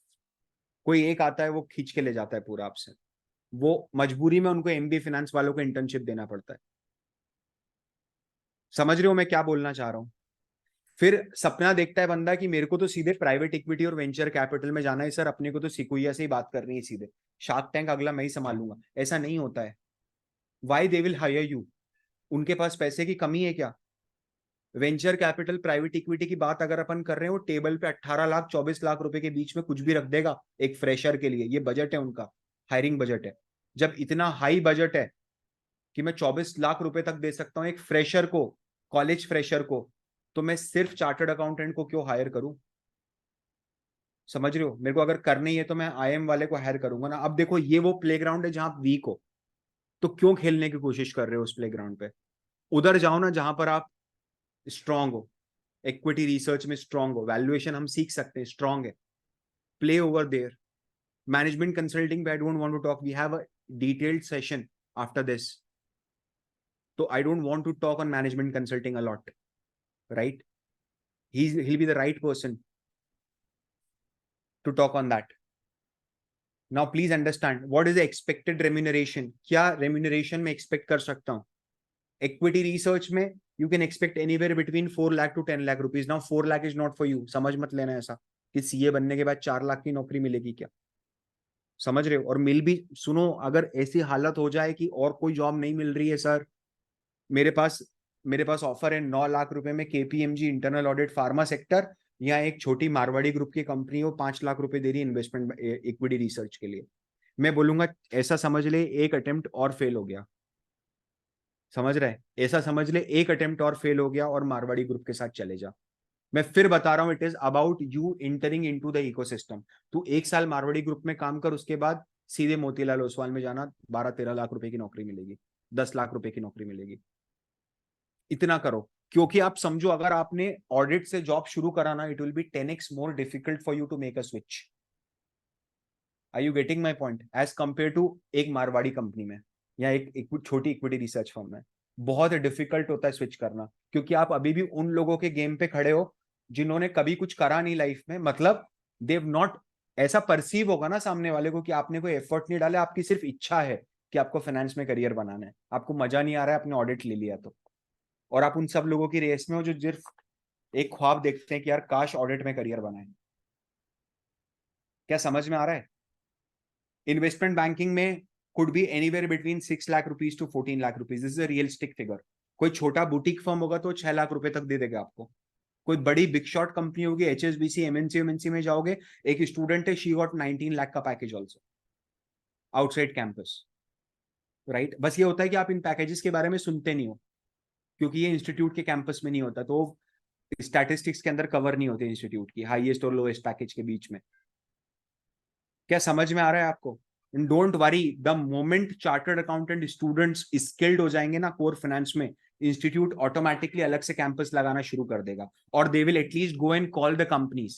Speaker 1: कोई एक आता है, वो खींच के ले जाता है पूरा आपसे. वो मजबूरी में उनको एमबी फाइनेंस वालों को इंटर्नशिप देना पड़ता है. समझ रहे हो मैं क्या बोलना चाह रहा हूं? फिर सपना देखता है बंदा कि मेरे को तो सीधे प्राइवेट इक्विटी और वेंचर कैपिटल में जाना है सर, अपने को तो सिकुइया से ही बात करनी है सीधे, शार्क टैंक अगला मैं ही संभालूंगा. ऐसा नहीं होता है. Why they will hire you? उनके पास पैसे की कमी है क्या? वेंचर कैपिटल, प्राइवेट इक्विटी की बात अगर अपन कर रहे हैं, वो टेबल पे 18 लाख 24 लाख रुपए के बीच में कुछ भी रख देगा एक फ्रेशर के लिए. ये बजट है उनका, हायरिंग बजट है. जब इतना हाई बजट है कि मैं 24 लाख रुपए तक दे सकता हूं एक फ्रेशर को, कॉलेज फ्रेशर को, तो मैं सिर्फ चार्टर्ड अकाउंटेंट को क्यों हायर करूं? समझ रहे हो? मेरे को अगर करनी है तो मैं आईएम वाले को हायर करूंगा ना. अब देखो, ये वो प्लेग्राउंड है जहां आप वीक हो, तो क्यों खेलने की कोशिश कर रहे हो उस प्लेग्राउंड पे? उधर जाओ ना जहां पर आप स्ट्रांग हो. इक्विटी रिसर्च में स्ट्रांग हो, वैल्यूएशन हम सीख सकते हैं, स्ट्रांग है. Play over there. Management consulting, I don't want to talk, we have a detailed session after this, तो I don't want to talk on management consulting a lot, right? he'll be the right person to talk on that. Now please understand what is the expected remuneration. क्या remuneration में expect कर सकता हूँ? Equity research में you can expect anywhere between 4 lakh to 10 lakh rupees. Now 4 lakh is not for you. समझ मत लेना ऐसा कि सीए बनने के बाद 4 लाख की नौकरी मिलेगी क्या. समझ रहे हो? और मिल भी, सुनो, अगर ऐसी हालत हो जाए कि और कोई जॉब नहीं मिल रही है सर, मेरे पास ऑफर है 9 लाख रुपए में, KPMG internal audit pharma sector, या एक छोटी मारवाड़ी ग्रुप की कंपनी हो 5 लाख रुपए दे रही है इन्वेस्टमेंट इक्विटी रिसर्च के लिए, मैं बोलूंगा ऐसा समझ ले एक अटेम्प्ट और फेल हो गया, समझ रहे हैं, ऐसा समझ ले एक अटेम्प्ट और फेल हो गया और मारवाड़ी ग्रुप के साथ चले जा। मैं फिर बता रहा हूं, it is about you entering into the ecosystem. तू 1 साल मारवाड़ी ग्रुप में काम कर, उसके बाद सीधे मोतीलाल ओसवाल में जाना, 12-13 लाख रुपए की नौकरी मिलेगी, 10 लाख रुपए की नौकरी मिलेगी। इतना करो, क्योंकि आप समझो अगर आपने ऑडिट से जॉब शुरू कराना, it will be 10x more difficult for you to make a switch. Are you getting my point? As compare to एक मारवाड़ी कंपनी में या एक छोटी इक्विटी रिसर्च फर्म में बहुत डिफिकल्ट होता है स्विच करना, क्योंकि आप अभी भी उन लोगों के गेम पे खड़े हो जिन्होंने कभी कुछ करा नहीं लाइफ में, मतलब देव नॉट, ऐसा परसीव होगा ना सामने वाले को कि आपने कोई एफर्ट नहीं डाला, आपकी सिर्फ इच्छा है कि आपको फाइनेंस में करियर बनाना है, आपको मजा नहीं आ रहा है, आपने ऑडिट ले लिया तो, और आप उन सब लोगों की रेस में हो जो सिर्फ एक ख्वाब देखते हैं कि यार काश ऑडिट में करियर बनाए। क्या समझ में आ रहा है? इन्वेस्टमेंट बैंकिंग में could be anywhere between 6 lakh rupees to 14 lakh rupees, this is a realistic figure. कोई छोटा बुटीक फर्म होगा तो 6 लाख रुपए तक दे देगा आपको। कोई बड़ी बिग शॉट कंपनी होगी, एचएसबीसी एमएनसी में जाओगे, एक स्टूडेंट है, शी गॉट 19 लाख का package also outside campus, right. बस ये होता है कि आप इन पैकेजेस के बारे में सुनते नहीं हो, क्योंकि ये इंस्टीट्यूट के कैंपस में नहीं होता, तो स्टैटिस्टिक्स के अंदर कवर नहीं होते इंस्टीट्यूट की हाईएस्ट और लोएस्ट पैकेज के बीच में। क्या समझ में आ रहा है आपको? Don't worry, the moment chartered accountant students skilled हो जाएंगे ना कोर फाइनेंस में, इंस्टीट्यूट ऑटोमेटिकली अलग से कैंपस लगाना शुरू कर देगा, और they will at least go and call the companies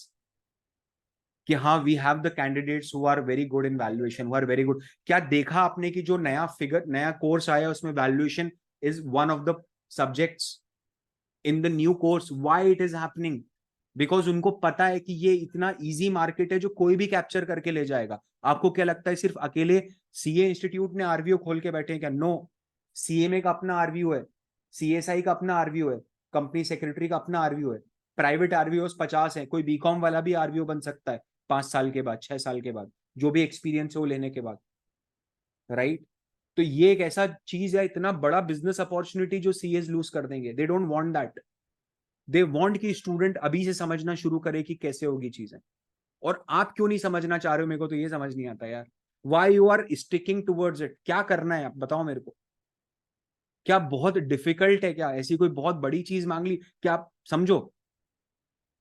Speaker 1: कि हाँ we have the candidates who are very good in valuation, who are very good. क्या देखा आपने कि जो नया फिगर नया कोर्स आया उसमें valuation is one of the subjects in the new course? Why it is happening? Because उनको पता है कि ये इतना इजी मार्केट है जो कोई भी कैप्चर करके ले जाएगा। आपको क्या लगता है सिर्फ अकेले सीए इंस्टीट्यूट ने आरवीओ खोल के बैठे हैं क्या? नो, सीएमए का अपना आरवीओ है, सीएसआई का अपना आरवीओ है, कंपनी सेक्रेटरी का अपना आरवीओ है, प्राइवेट आरवीओ 50 है, कोई बीकॉम वाला भी आरवीओ बन सकता है 5 साल के बाद, 6 साल के बाद, जो भी एक्सपीरियंस है वो लेने के बाद, राइट। तो ये एक ऐसा चीज है, इतना बड़ा बिजनेस अपॉर्चुनिटी जो सीएस लूज कर देंगे। दे don't want that, they want कि स्टूडेंट अभी से समझना शुरू करे कि कैसे होगी चीजें। और आप क्यों नहीं समझना चाह रहे हो, मेरे को तो ये समझ नहीं आता यार। Why you are sticking towards it? क्या करना है आप बताओ मेरे को। क्या बहुत डिफिकल्ट है? क्या ऐसी कोई बहुत बड़ी चीज मांग ली? क्या आप समझो,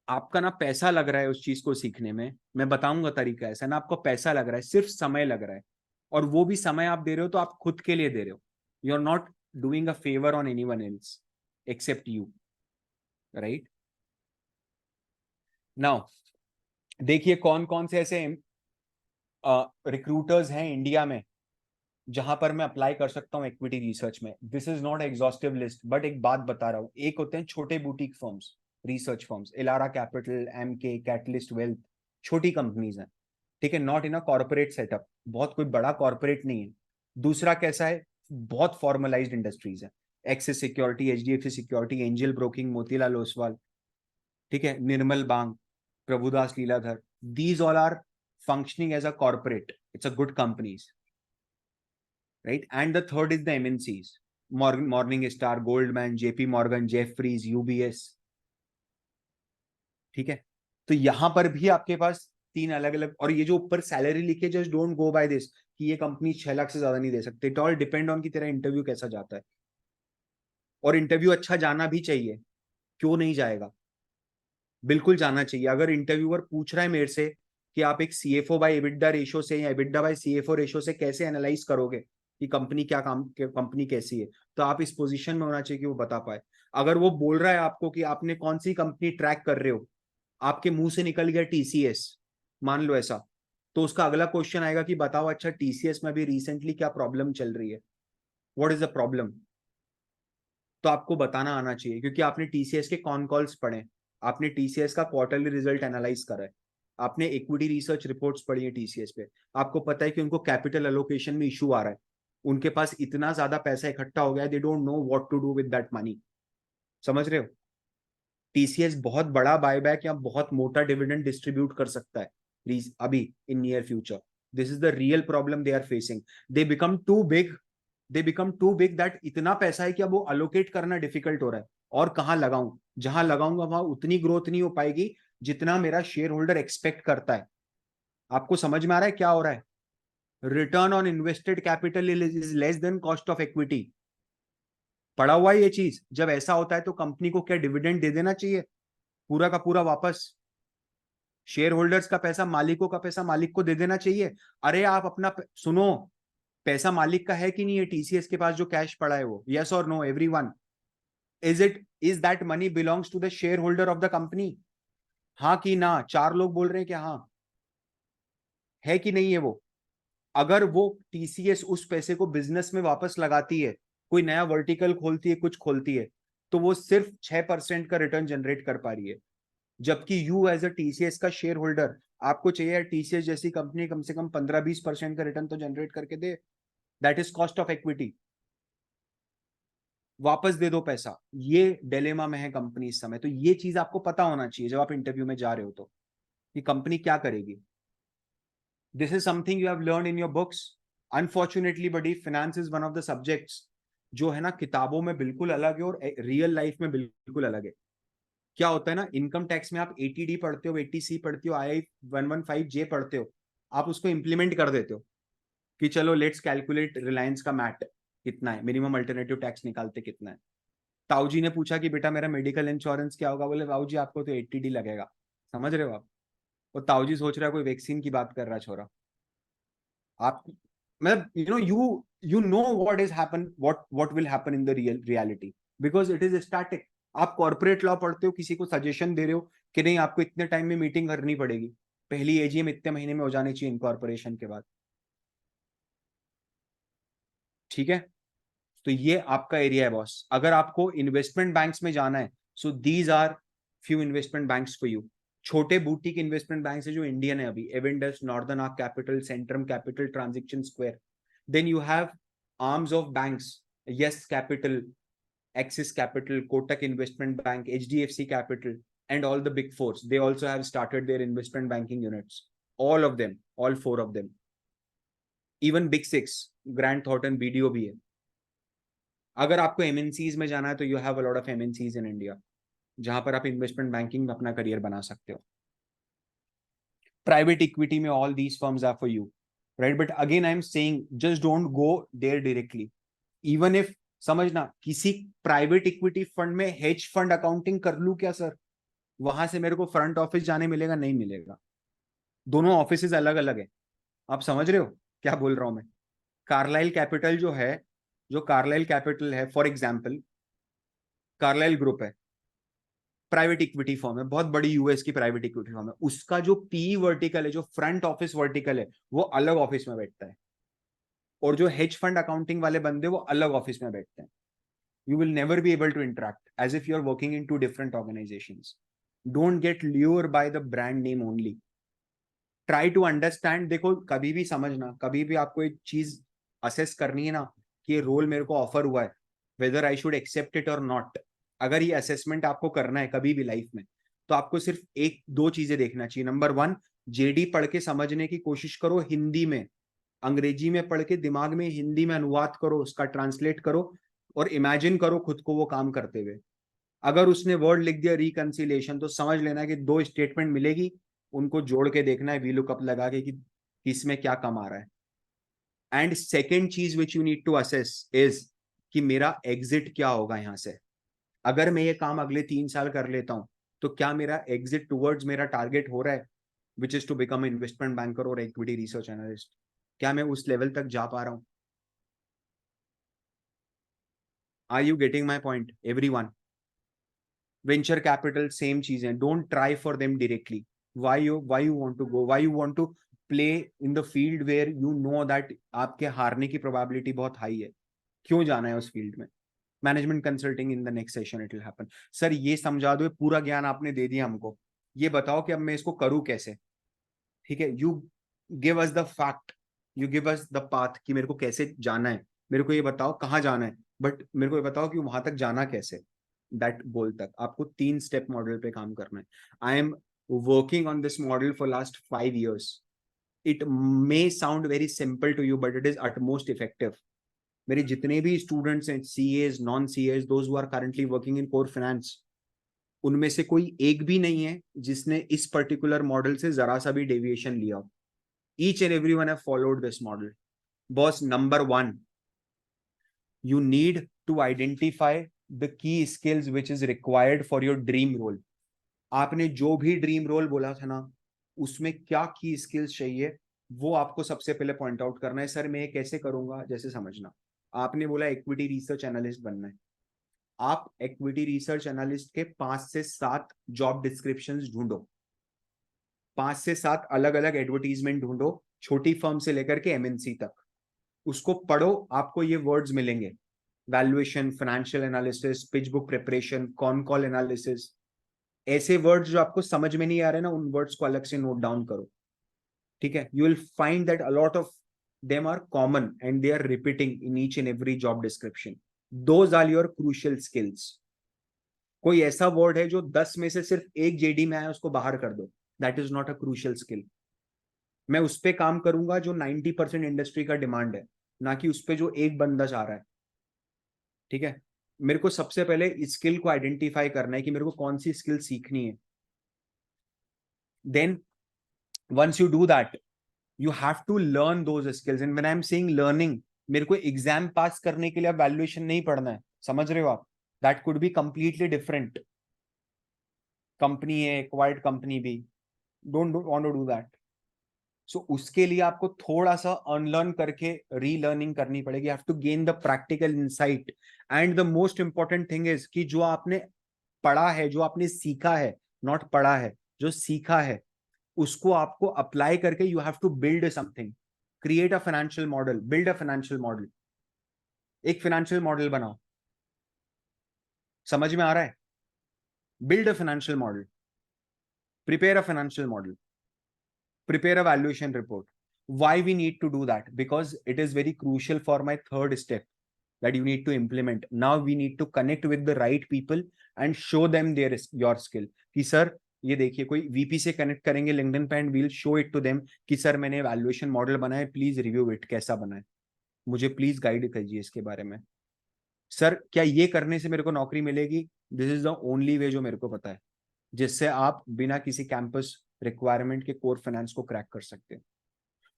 Speaker 1: आपका ना पैसा लग रहा है उस चीज को सीखने में, मैं बताऊंगा तरीका, ऐसा ना आपको पैसा लग रहा है, सिर्फ समय लग रहा है, और वो भी समय आप दे रहे हो तो आप खुद के लिए दे रहे हो। You are not doing a favour on anyone else except you, right. Now देखिए कौन कौन से ऐसे रिक्रूटर्स हैं इंडिया में जहां पर मैं अप्लाई कर सकता हूं इक्विटी रिसर्च में। This is not exhaustive list, but एक बात बता रहा हूं, एक होते हैं छोटे boutique firms, research firms, Elara Capital, Emkay, Catalyst Wealth, छोटी कंपनीज हैं, ठीक है, not in a corporate setup, बहुत कोई बड़ा कॉर्पोरेट नहीं है। दूसरा कैसा है, बहुत फॉर्मलाइज्ड इंडस्ट्रीज है, axis security, HDFC security, angel broking, Motilal Oswal, ठीक है, निर्मल बांग, Prabhudas Leeladhar, these all are functioning as a corporate, it's a good companies, right? And the third is the MNCs, Morningstar, Goldman, JP Morgan, Jefferies, UBS, ठीक है। तो यहां पर भी आपके पास 3 अलग अलग, और ये जो ऊपर सैलरी लिखे, just don't go by this कि ये कंपनी 6 लाख से ज्यादा नहीं दे सकते। इट ऑल डिपेंड ऑन कि तेरा इंटरव्यू कैसा जाता है, और इंटरव्यू अच्छा जाना भी चाहिए, क्यों नहीं जाएगा, बिल्कुल जाना चाहिए। अगर इंटरव्यूअर पूछ रहा है मेरे से कि आप एक सीएफओ बाय एबिडा रेशो से या एबिडा बाय सीएफओ रेशो से कैसे एनालाइज करोगे कि कंपनी क्या काम, कंपनी कैसी है, तो आप इस पोजीशन में होना चाहिए कि वो बता पाए। अगर वो बोल रहा है आपको कि आपने कौन सी कंपनी ट्रैक कर रहे हो, आपके मुंह से निकल गया टीसीएस, मान लो ऐसा, तो उसका अगला क्वेश्चन आएगा कि बताओ अच्छा टीसीएस में भी रिसेंटली क्या प्रॉब्लम चल रही है, व्हाट इज द प्रॉब्लम। तो आपको बताना आना चाहिए, क्योंकि आपने टीसीएस के कॉन कॉल्स पढ़े, आपने टीसीएस का क्वार्टरली रिजल्ट एनालाइज करा है, आपने इक्विटी रिसर्च रिपोर्ट्स पढ़ी है टीसीएस पे, आपको पता है कि उनको कैपिटल एलोकेशन में इशू आ रहा है, उनके पास इतना ज्यादा पैसा इकट्ठा हो गया है, they don't know what to do with that money. समझ रहे हो? टीसीएस बहुत बड़ा बायबैक या बहुत मोटा डिविडेंड डिस्ट्रीब्यूट कर सकता है अभी in near future. This is the real problem they are facing, they become too big, they become too big that इतना पैसा है कि अब वो अलोकेट करना डिफिकल्ट हो रहा है, और कहाँ लगाऊं, जहां लगाऊंगा वहां उतनी ग्रोथ नहीं हो पाएगी जितना मेरा शेयर होल्डर एक्सपेक्ट करता है। आपको समझ में आ रहा है क्या हो रहा है? Return on invested capital is less than cost of equity. पड़ा हुआ है ये चीज। जब ऐसा होता है तो कंपनी को क्या डिविडेंड दे देना चाहिए पूरा का पूरा वापस? शेयर होल्डर्स का पैसा, मालिकों का पैसा मालिक को दे देना चाहिए। अरे आप अपना सुनो, पैसा मालिक का है कि नहीं है टीसीएस के पास जो कैश पड़ा है वो? यस और no everyone? Is that money belongs to the share holder of the company? हाँ कि ना? 4 लोग बोल रहे हैं कि हाँ है कि नहीं है वो? अगर वो टीसीएस उस पैसे को बिजनेस में वापस लगाती है, कोई नया वर्टिकल खोलती है, कुछ खोलती है, तो वो सिर्फ 6% का रिटर्न जनरेट कर पा रही है। जबकि यू एज अ टीसीएस का शेयर होल्डर, आपको चाहिए टीसीएस जैसी कंपनी कम से कम 15-20% का रिटर्न तो जनरेट करके दे। That is cost of equity. वापस दे दो पैसा। ये डिलेमा में है कंपनी इस समय। तो ये चीज आपको पता होना चाहिए जब आप इंटरव्यू में जा रहे हो तो, कि कंपनी क्या करेगी। This is something you have learn in your books. Unfortunately buddy, finance is one of the subjects जो है ना किताबों में बिल्कुल अलग है और रियल लाइफ में बिल्कुल अलग है। क्या होता है ना, इनकम टैक्स में आप 80D पढ़ते हो, 80C पढ़ते हो, आई 115J पढ़ते हो, आप उसको इंप्लीमेंट कर देते हो कि चलो लेट्स कैलकुलेट रिलायंस का मैट कितना है, मिनिमम अल्टरनेटिव टैक्स निकालते कितना है। ताऊ जी ने पूछा कि बेटा मेरा मेडिकल इंश्योरेंस क्या होगा? बोले ताऊ जी आपको तो 80D लगेगा। समझ रहे हो आप? और ताऊ जी सोच रहा है कोई वैक्सीन की बात कर रहा है छोरा। आप मतलब you know what is happen, what will happen in the reality, because it is static. आप कॉर्पोरेट लॉ पढ़ते हो, किसी को सजेशन दे रहे हो कि नहीं आपको इतने टाइम में मीटिंग करनी पड़ेगी, पहली एजीएम इतने महीने में हो जानी चाहिए इनकॉर्पोरेशन के बाद। ठीक है, तो ये आपका एरिया है बॉस। अगर आपको इन्वेस्टमेंट बैंक्स में जाना है, so these are few investment banks for you. छोटे बूटीक इन्वेस्टमेंट बैंक्स है जो इंडियन है अभी, Avendus, Northern Arc Capital, Centrum Capital, Transaction Square. Then you have arms of banks, Yes Capital, Axis Capital, Kotak Investment Bank, HDFC Capital, and all the big fours. They also have started their investment banking units. All of them, all 4 of them. Even Big Six, Grant Thornton, BDO भी है। अगर आपको MNCs में जाना है तो you have a lot of MNCs in India, जहां पर आप इन्वेस्टमेंट बैंकिंग में अपना करियर बना सकते हो। प्राइवेट इक्विटी में all these firms are for you, right? But again I am saying just don't go there directly. Even if समझना, किसी प्राइवेट इक्विटी फंड में हेज फंड अकाउंटिंग कर लूं क्या सर? वहां से मेरे को फ्रंट ऑफिस जाने मिलेगा? नहीं मिलेगा। दोनों ऑफिसेज अलग अलग है। आप समझ रहे हो क्या बोल रहा हूं मैं? कार्लाइल कैपिटल जो है, जो कार्लाइल कैपिटल है फॉर एग्जांपल, कार्लाइल ग्रुप है, प्राइवेट इक्विटी फर्म है, बहुत बड़ी यूएस की प्राइवेट इक्विटी फर्म है। उसका जो पी वर्टिकल है, जो फ्रंट ऑफिस वर्टिकल है, वो अलग ऑफिस में बैठता है। और जो हेज फंड अकाउंटिंग वाले बंदे वो अलग ऑफिस में बैठते हैं। You will never be able to interact, as if you're working in 2 different organizations. Don't get lured by the brand name only. Try to understand. देखो कभी भी समझना, कभी भी आपको एक चीज असेस करनी है ना कि ये रोल मेरे को ऑफर हुआ है, whether I should accept it or not. अगर ये असेसमेंट आपको करना है कभी भी लाइफ में, तो आपको सिर्फ 1-2 चीजें देखना चाहिए। नंबर 1, जेडी पढ़ के समझने की कोशिश करो हिंदी में। अंग्रेजी में पढ़ के दिमाग में हिंदी में अनुवाद करो, उसका ट्रांसलेट करो और इमेजिन करो खुद को वो काम करते हुए। अगर उसने वर्ड लिख दिया रिकंसिलिएशन, तो समझ लेना कि 2 स्टेटमेंट मिलेगी, उनको जोड़ के देखना है वीलुकअप लगा के कि इसमें क्या कम आ रहा है। एंड सेकेंड चीज which you need to assess is कि मेरा एग्जिट क्या होगा यहां से। अगर मैं ये काम अगले 3 साल कर लेता हूं, तो क्या मेरा एग्जिट टुवर्ड्स मेरा टारगेट हो रहा है, which is to become investment banker और इक्विटी रिसर्च एनालिस्ट? क्या मैं उस लेवल तक जा पा रहा हूं? Are you getting my point everyone? Venture capital same चीजें, don't try for them directly. why you want to go, why you want to play in the field where you know that आपके हारने की probability बहुत high है? क्यों जाना है उस फील्ड में? Management consulting in the next session it will happen. Sir ये समझा दो, पूरा ज्ञान आपने दे दिया हमको, ये बताओ कि अब मैं इसको करूं कैसे? ठीक है, you give us the fact, you give us the path कि मेरे को कैसे जाना है, मेरे को ये बताओ कहाँ जाना है, बट मेरे को ये बताओ कि वहां तक जाना कैसे, दैट गोल तक। आपको 3 स्टेप मॉडल पे काम करना है। I am working on this model for last 5 years. It may sound very simple to you but it is utmost effective. मेरे जितने भी स्टूडेंट्स हैं, CAs, non CAs, those who are currently working in core finance, उनमें से कोई एक भी नहीं है जिसने इस पर्टिकुलर मॉडल से जरा सा भी डेविएशन लिया। Each and every one have followed this model. Boss, number 1, you need to identify the key skills which is required for your dream role. आपने जो भी ड्रीम रोल बोला था ना, उसमें क्या की स्किल्स चाहिए वो आपको सबसे पहले पॉइंट आउट करना है। सर मैं ये कैसे करूंगा? जैसे समझना, आपने बोला इक्विटी रिसर्च एनालिस्ट बनना है, आप इक्विटी रिसर्च एनालिस्ट के 5 से 7 जॉब डिस्क्रिप्शंस ढूंढो, 5 से 7 अलग अलग एडवर्टीजमेंट ढूंढो, छोटी फर्म से लेकर के एमएनसी तक, उसको पढ़ो, आपको ये वर्ड्स मिलेंगे, valuation, financial analysis, pitch book preparation, con call analysis. ऐसे वर्ड्स जो आपको समझ में नहीं आ रहे ना, उन वर्ड्स को अलग से नोट डाउन करो, ठीक है? You will find that a lot of them are common and they are repeating in each and every job description. Those are your crucial skills. कोई ऐसा वर्ड है जो 10 में से सिर्फ एक जेडी में आया, उसको बाहर कर दो, that is not a crucial skill. मैं उस पर काम करूंगा जो 90% इंडस्ट्री का डिमांड है, ना कि उस पर जो एक बंदा चाह रहा है, ठीक है? मेरे को सबसे पहले इस स्किल को आइडेंटिफाई करना है कि मेरे को कौन सी स्किल सीखनी है। Then once you do that, you have to learn those skills. And when I am saying learning, मेरे को एग्जाम पास करने के लिए वैल्यूएशन नहीं पढ़ना है, समझ रहे हो आप? That could be completely different company है, एक्वायर्ड कंपनी भी, don't want to do that. So उसके लिए आपको थोड़ा सा अनलर्न करके रीलर्निंग करनी पड़ेगी। Have to gain the practical insight. And the most important thing is कि जो आपने पढ़ा है, जो आपने सीखा है, नॉट पढ़ा है, जो सीखा है, उसको आपको अप्लाई करके you have to build something, create a financial model, build a financial model. एक फाइनेंशियल मॉडल बनाओ, समझ में आ रहा है? Build a financial model, prepare a financial model, prepare a valuation report. Why we need to do that? Because it is very crucial for my third step that you need to implement. Now we need to connect with the right people and show them your skill. कि sir ये देखिए, कोई VP से connect करेंगे LinkedIn पे and we'll show it to them कि sir मैंने valuation model बनाया, प्लीज रिव्यू इट, कैसा बना है, मुझे प्लीज गाइड कीजिए इसके बारे में। सर क्या ये करने से मेरे को नौकरी मिलेगी? This is the only way जो मेरे को पता है, जिससे आप बिना किसी कैंपस रिक्वायरमेंट के कोर फाइनेंस को क्रैक कर सकते हैं।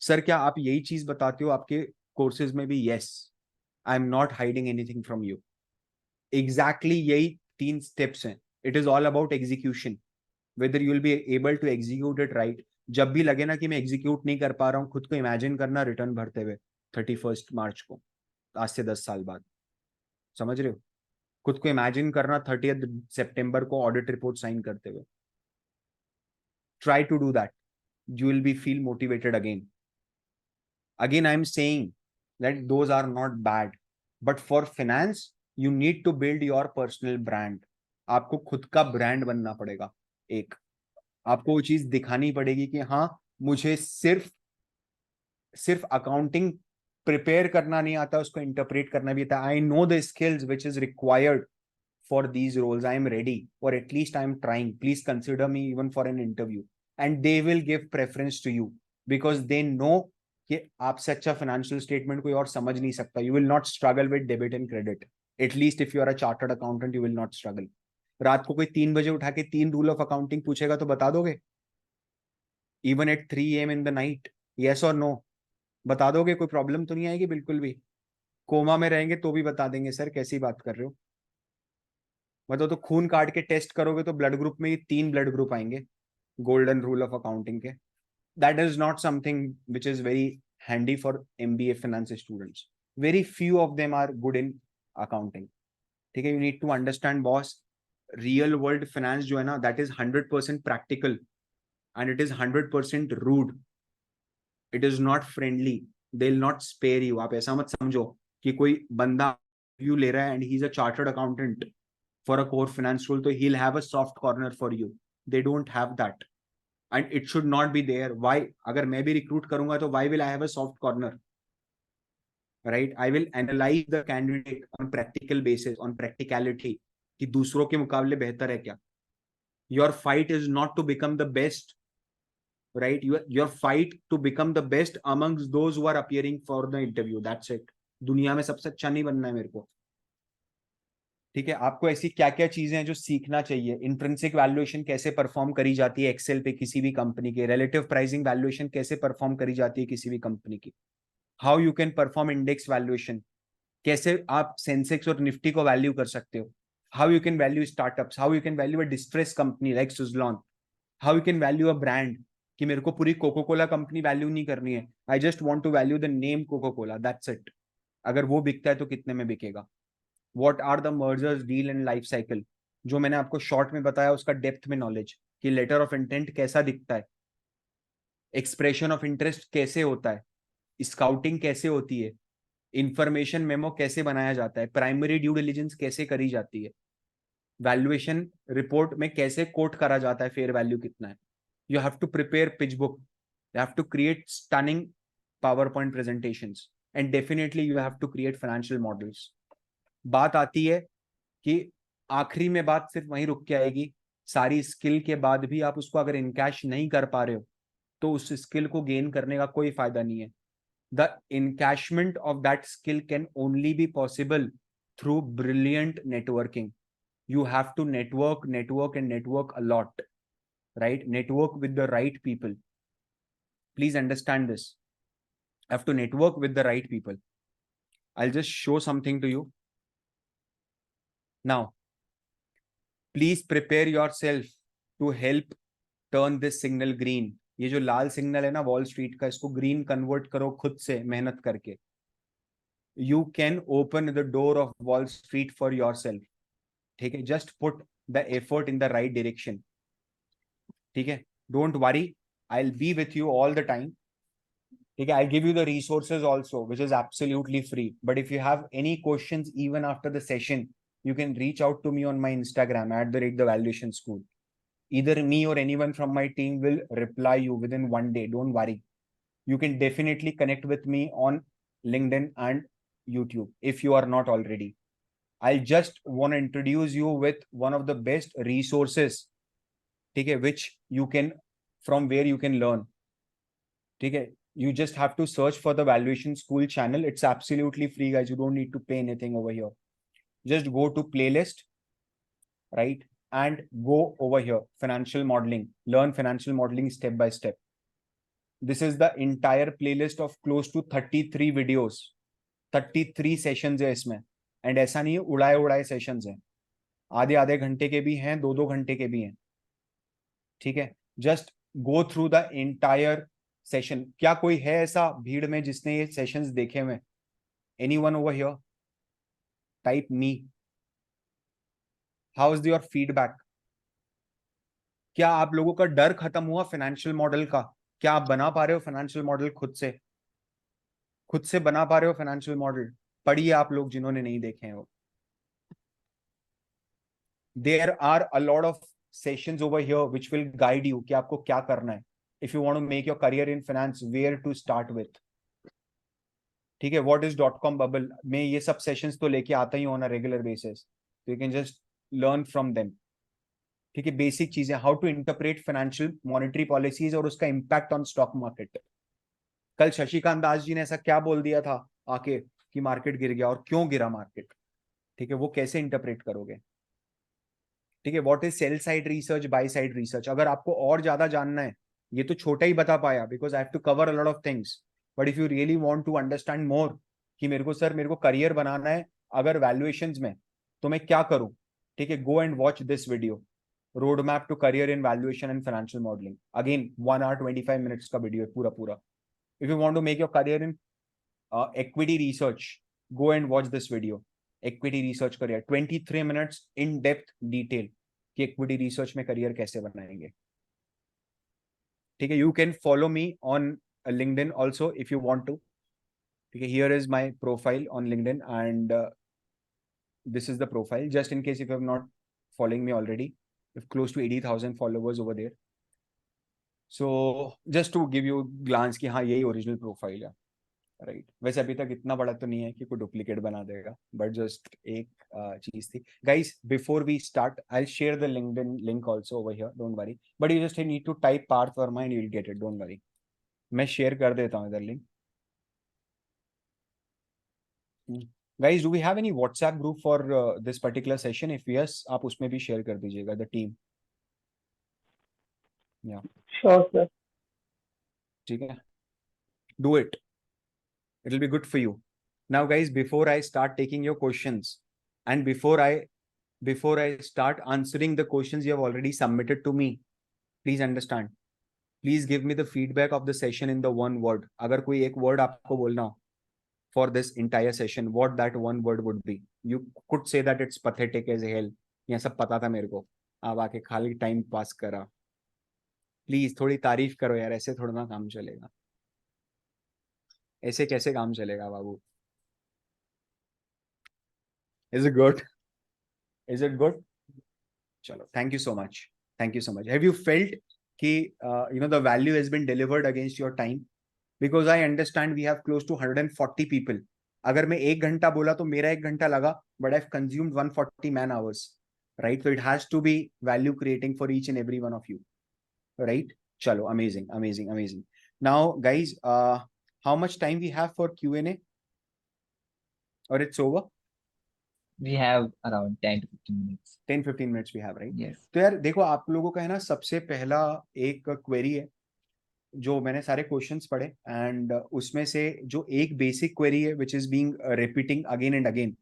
Speaker 1: सर क्या आप यही चीज बताते हो आपके कोर्सेज में भी? Yes, I am not hiding anything from you. Exactly यही 3 स्टेप्स हैं। It is all about execution, whether you will be able to execute it right. जब भी लगे ना कि मैं एग्जीक्यूट नहीं कर पा रहा हूँ, खुद को इमेजिन करना रिटर्न भरते हुए 31 मार्च को, आज से 10 साल बाद, समझ रहे हो? खुद को इमेजिन करना 30 सितंबर को ऑडिट रिपोर्ट साइन करते हुए। Try to do that, you will be feel motivated again. I am saying that those are not bad, but for finance you need to build your personal brand. आपको खुद का brand बनना पड़ेगा। एक आपको वो चीज दिखानी पड़ेगी कि हाँ, मुझे सिर्फ अकाउंटिंग प्रिपेयर करना नहीं आता, उसको इंटरप्रेट करना भी आता। I know the skills which is required for these roles. I am ready, or at least I am trying. Please consider me even for an interview. And they will give preference to you because they know कि आप से अच्छा financial statement कोई और समझ नहीं सकता। You will not struggle with debit and credit. At least if you are a chartered accountant, you will not struggle. रात को कोई 3 बजे उठा के 3 रूल ऑफ अकाउंटिंग पूछेगा तो बता दोगे? Even at 3 AM in the night, yes or no? बता दोगे? कोई प्रॉब्लम तो नहीं आएगी? बिल्कुल भी। कोमा में रहेंगे तो भी बता देंगे, सर कैसी बात कर रहे हो? मतलब तो खून काट के टेस्ट करोगे तो ब्लड ग्रुप में ही 3 ब्लड ग्रुप आएंगे, गोल्डन रूल ऑफ अकाउंटिंग के। That is not something which is very handy for MBA finance students. Very few of them are good in accounting, ठीक है? You need to understand boss, real world finance जो है ना, that is 100% practical and it is 100% rude. It is not friendly, they will not spare you. आप ऐसा मत समझो कि कोई बंदा व्यू ले रहा है and he is a chartered accountant for a core finance role, so he'll have a soft corner for you. They don't have that, and it should not be there. Why? अगर मैं भी recruit करूंगा तो why will I have a soft corner? Right? I will analyze the candidate on practical basis, on practicality, कि दूसरों के मुकाबले बेहतर है क्या। Your fight is not to become the best, right? Your fight to become the best amongst those who are appearing for the interview. That's it. दुनिया में सबसे अच्छा नहीं बनना है मेरे को। ठीक है, आपको ऐसी क्या क्या चीजें हैं जो सीखना चाहिए। इंट्रिंसिक वैल्यूएशन कैसे परफॉर्म करी जाती है एक्सेल पे किसी भी कंपनी के, रिलेटिव प्राइसिंग वैल्यूएशन कैसे परफॉर्म करी जाती है किसी भी कंपनी की, how you can perform index valuation, कैसे आप सेंसेक्स और निफ्टी को वैल्यू कर सकते हो, how you can value startups, how you can value a distress company like Suzlon, how you can value a brand, कि मेरे को पूरी कोको कोला कंपनी वैल्यू नहीं करनी है, I just want to value the name Coca Cola, that's it. अगर वो बिकता है तो कितने में बिकेगा, what are the mergers deal and life cycle, जो मैंने आपको शॉर्ट में बताया उसका डेप्थ में नॉलेज, कि लेटर ऑफ इंटेंट कैसा दिखता है, एक्सप्रेशन ऑफ इंटरेस्ट कैसे होता है, स्काउटिंग कैसे होती है, इंफॉर्मेशन मेमो कैसे बनाया जाता है, प्राइमरी ड्यू डिलिजेंस कैसे करी जाती है, वैल्यूएशन रिपोर्ट में कैसे कोट करा जाता है फेयर वैल्यू कितना है, you have to prepare pitch book, you have to create stunning PowerPoint presentations, and definitely you have to create financial models। बात आती है कि आखिरी में बात सिर्फ वहीं रुक के आएगी, सारी स्किल के बाद भी आप उसको अगर इनकैश नहीं कर पा रहे हो तो उस स्किल को गेन करने का कोई फायदा नहीं है। The encashment of that skill can only be possible through brilliant networking. You have to network, network, and network a lot, right? Network with the right people. Please understand this. I have to network with the right people. I'll just show something to you. Now, please prepare yourself to help turn this signal green. ये जो लाल signal है ना wall street का, इसको green convert करो खुद से मेहनत करके। You can open the door of Wall Street for yourself. ठीक है, just put the effort in the right direction. ठीक है, don't worry, I'll be with you all the time. ठीक है, I'll give you the resources also, which is absolutely free. But if you have any questions even after the session, you can reach out to me on my Instagram @the Valuation School. Either me or anyone from my team will reply you within one day. Don't worry. You can definitely connect with me on LinkedIn and YouTube if you are not already. I just want to introduce you with one of the best resources, okay, which you can, from where you can learn. Okay, you just have to search for the Valuation School channel. It's absolutely free, guys. You don't need to pay anything over here. Just go to playlist, right? And go over here, financial modeling, learn financial modeling step by step. This is the entire playlist of close to 33 videos, 33 sessions है इसमें। And ऐसा नहीं है उड़ाए उड़ाए sessions हैं, आधे आधे घंटे के भी हैं, दो दो घंटे के भी हैं। ठीक है, just go through the entire session. क्या कोई है ऐसा भीड़ में जिसने ये सेशंस देखे हुए? Anyone over here? Type me. How is your feedback? क्या आप लोगों का डर खत्म हुआ फाइनेंशियल मॉडल का? क्या आप बना पा रहे हो फाइनेंशियल मॉडल खुद से? खुद से बना पा रहे हो फाइनेंशियल मॉडल? पढ़िए आप लोग जिन्होंने नहीं देखे हैं वो। There are a lot of sessions over here which will guide you कि आपको क्या करना है। If you want to make your career in finance, where to start with. ठीक है, व्हाट इज .com बबल, मैं ये सब सेशंस तो लेके आता ही हूं ऑन अ रेगुलर बेसिस, तो you can just learn from them. ठीक है, बेसिक चीजें, how to interpret financial monetary policies और उसका इंपैक्ट ऑन स्टॉक मार्केट। कल शशिकांत दास जी ने ऐसा क्या बोल दिया था आके कि मार्केट गिर गया, और क्यों गिरा मार्केट? ठीक है, वो कैसे इंटरप्रेट करोगे? ठीक है, what is sell side research, by side research. अगर आपको और ज्यादा जानना है, ये तो छोटा ही बता पाया because I have to cover a lot of things, but if you really want to understand more कि मेरे को सर मेरे को करियर बनाना है अगर वैल्यूएशंस में, तो मैं क्या करूं? ठीक है, go and watch this video, road map to career in valuation and financial modelling. Again 1 hour 25 minutes का वीडियो है पूरा पूरा। If you want to make your career in equity research, go and watch this video, equity research career, 23 minutes in depth detail कि equity research में career कैसे बनाएंगे। ठीक है, you can follow me on LinkedIn also if you want to। ठीक है, here is my profile on LinkedIn and this is the profile, just in case if you have not following me already, if close to 80,000 followers over there, so just to give you glance कि हाँ यही original profile है। Right, वैसे अभी तक इतना बड़ा तो नहीं है कि कोई डुप्लीकेट बना देगा, बट जस्ट एक चीज थी। Guys, before we start I will share the LinkedIn link also over here, don't worry, but you just need to type Parth Verma and you will get it, don't worry. मैं share कर देता हूँ इधर link. Guys, do we have any WhatsApp group for this particular session? If yes, आप उसमें भी share कर दीजिएगा, the team. Yeah.
Speaker 4: Sure, sir.
Speaker 1: ठीक है. Do it. It'll be good for you. Now, guys, before I start taking your questions and before I start answering the questions you have already submitted to me, please understand. Please give me the feedback of the session in the one word. अगर कोई एक word आपको बोलना हो for this entire session, what that one word would be. You could say that it's pathetic as hell. ये सब पता था मेरे को. आप आके खाली टाइम पास करा. प्लीज थोड़ी तारीफ करो यार, ऐसे थोड़ा ना काम चलेगा. ऐसे कैसे काम चलेगा बाबू? Is it good? Is it good? चलो, thank you so much. Thank you so much. Have you felt कि the value has been delivered against your time? Because I understand we have close to 140 people. अगर मैं 1 घंटा बोला तो मेरा 1 घंटा लगा, but I've consumed 140 man hours, right? So it has to be value creating for each and every one of you, right? Chalo, amazing, amazing, amazing. Now, guys, how much time we have for Q&A? Or it's over?
Speaker 3: We have around 10 to 15 minutes.
Speaker 1: 10-15 minutes we have, right?
Speaker 3: Yes.
Speaker 1: तो यार देखो, आप लोगों का है ना, सबसे पहला एक क्वेरी है जो मैंने सारे क्वेश्चंस पढ़े, एंड उसमें से जो एक बेसिक क्वेरी है which is being repeating again and again,